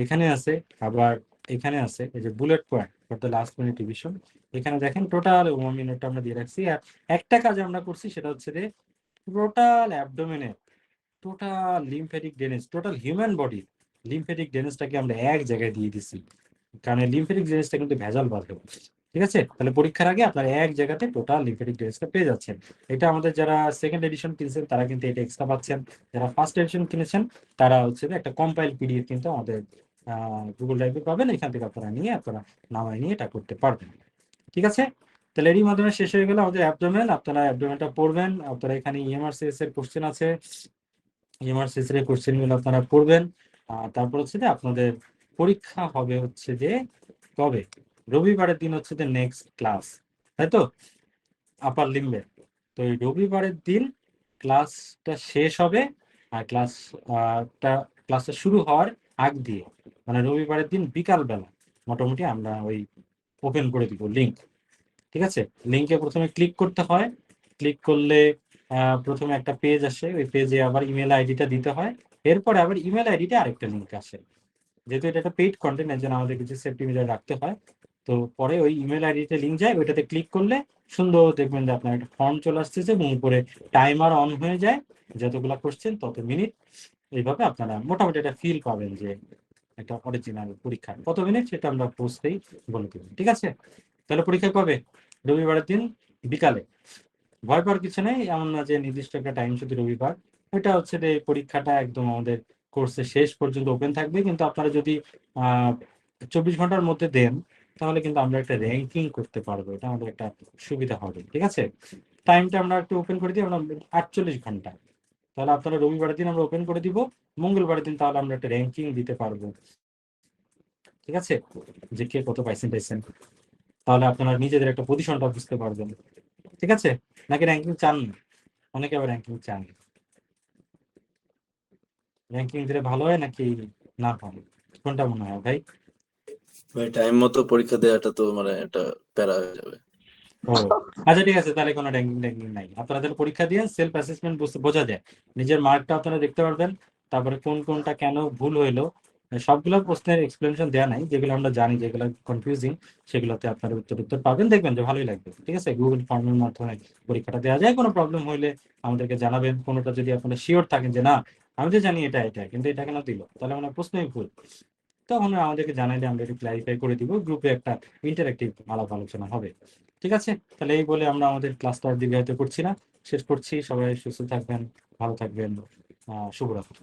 এখানে আছে, আবার এখানে আছে, এই যে bullet point for the last minute revision. এখানে দেখেন টোটাল উমামি নোটটা আমরা দিয়ে রাখছি। আর একটা কাজ আমরা করছি, সেটা হচ্ছে যে টোটাল অ্যাবডোমেনের total lymphatic drainage, total human বডির লিম্ফেটিক ড্রেনেজটাকে আমরা এক জায়গায় দিয়ে দিচ্ছি, কারণ লিম্ফেটিক ড্রেনেজটা কিন্তু ভেজাল বাঁধে। ঠিক আছে, তাহলে পরীক্ষার আগে আপনারা এক জায়গাতে টোটাল লিম্ফেটিক ড্রেনেজটা পেয়ে যাচ্ছেন। এটা আমাদের যারা সেকেন্ড এডিশন কিনেছেন তারা কিন্তু এটা এক্সট্রা পাচ্ছেন, যারা ফার্স্ট এডিশন কিনেছেন তারা হচ্ছে যে একটা কম্পাইল পিডিএফ কিন্তু আমাদের গুগল ড্রাইভে পাবেন, এখান থেকে আপনারা নিয়ে আপনারা নামায় নিয়ে এটা করতে পারবেন। ঠিক আছে, তাহলে এরই মাধ্যমে শেষ হয়ে গেল আমাদের অ্যাবডোমেন। আপনারা অ্যাবডোমেনটা পড়বেন, আপনারা এখানে ইএমআরসিএস এর কোশ্চেন আছে, ইএমআরসিএস এর কোশ্চেন গুলো আপনারা পড়বেন। তারপর হচ্ছে যে আপনাদের পরীক্ষা হবে হচ্ছে যে কবে, রবিবারের দিন হচ্ছে যে নেক্সট ক্লাস, তাই তো, আপার লিম্বের। তো এই রবিবারের দিন ক্লাসটা শেষ হবে, আর ক্লাসটা শুরু হওয়ার আগ দিয়ে, মানে রবিবারের দিন বিকাল বেলা মোটামুটি আমরা ওই ওপেন করে দিব লিঙ্ক। ঠিক আছে, লিঙ্কে প্রথমে ক্লিক করতে হয়, ক্লিক করলে প্রথমে একটা পেজ আসে, ওই পেজে আবার ইমেল আইডিটা দিতে হয়, এরপরে আবার ইমেল আইডিতে আরেকটা লিঙ্ক আসে। যেহেতু এটা একটা পেইড কন্টেন্ট, এর জন্য আমাদের কিছু সেফটি মেজার রাখতে হয়। তো পরে ওই ইমেল আইডিতে লিঙ্ক যায়, ওইটাতে ক্লিক করলে সুন্দর দেখবেন যে আপনার একটা ফর্ম চলে আসতেছে এবং উপরে টাইমার অন হয়ে যায়, যতগুলো কোশ্চেন তত মিনিট। এইভাবে আপনারা মোটামুটি একটা ফিল পাবেন যে একটা অরিজিনাল পরীক্ষা কত মিনিট, সেটা আমরা পোস্টেই বলে দেব। ঠিক আছে, তাহলে পরীক্ষা কবে, রবিবারের দিন বিকালে। ভয় পাওয়ার কিছু নেই, এমন না যে নির্দিষ্ট একটা টাইম শুধু রবিবার। এটা হচ্ছে যে পরীক্ষাটা একদম আমাদের কোর্সের শেষ পর্যন্ত ওপেন থাকবে, কিন্তু আপনারা যদি 24 ঘন্টার মধ্যে দেন তাহলে কিন্তু আমরা একটা র্যাঙ্কিং করতে পারবো, এটা আমাদের একটা সুবিধা হবে। ঠিক আছে, টাইমটা আমরা একটু ওপেন করে দিই, আমরা 48 ঘন্টা। তাহলে আপনারা রবিবারের দিন আমরা ওপেন করে দিব, মঙ্গলবারের দিন তাহলে আমরা একটা র্যাঙ্কিং দিতে পারবো। ঠিক আছে, যে কে কত পাইছেন, তাহলে আপনারা নিজেদের একটা পজিশনটা বুঝতে পারবেন। ঠিক আছে, নাকি র্যাঙ্কিং চান না? অনেকে আবার র্যাঙ্কিং চান, র্যাঙ্কিং দিলে ভালো হয় নাকি না হয়, কোনটা মনে হয় ভাই? ভাই টাইম মতো পরীক্ষা দেওয়াটা তো মানে একটা প্যারা হয়ে যাবে। ও আচ্ছা, ঠিক আছে, তাহলে কোনো র্যাঙ্কিং নাই। আপনারা তাহলে পরীক্ষা দিয়ে সেলফ অ্যাসেসমেন্ট বোঝা যায়, নিজের মার্কটা আপনারা দেখতে পারবেন, তারপরে কোনটা কেন ভুল হইলো। সবগুলো প্রশ্নের এক্সপ্লেনেশন দেওয়া নাই, যেগুলো আমরা জানি যেগুলো কনফিউজিং সেগুলোতে আপনারা উত্তর পাবেন, দেখবেন যে ভালোই লাগবে। ঠিক আছে, গুগল ফর্মের মাধ্যমে পরীক্ষাটা দেওয়া যায়। কোনো প্রবলেম হইলে আমাদেরকে জানাবেন, কোনোটা যদি আপনারা শিওর থাকেন যে না আমি তো জানি এটা কিন্তু এটা কেন দিল, তাহলে মানে প্রশ্নই ভুল, তখন আমাদেরকে জানাইলে আমরা একটু ক্লারিফাই করে দিব, গ্রুপে একটা ইন্টারেক্টিভ আলাপ আলোচনা হবে। ঠিক আছে, তাহলে এই বলে আমরা আমাদের ক্লাসটা আর দীর্ঘায়িত করছি না, শেষ করছি। সবাই সুস্থ থাকবেন, ভালো থাকবেন, শুভরাত্রি।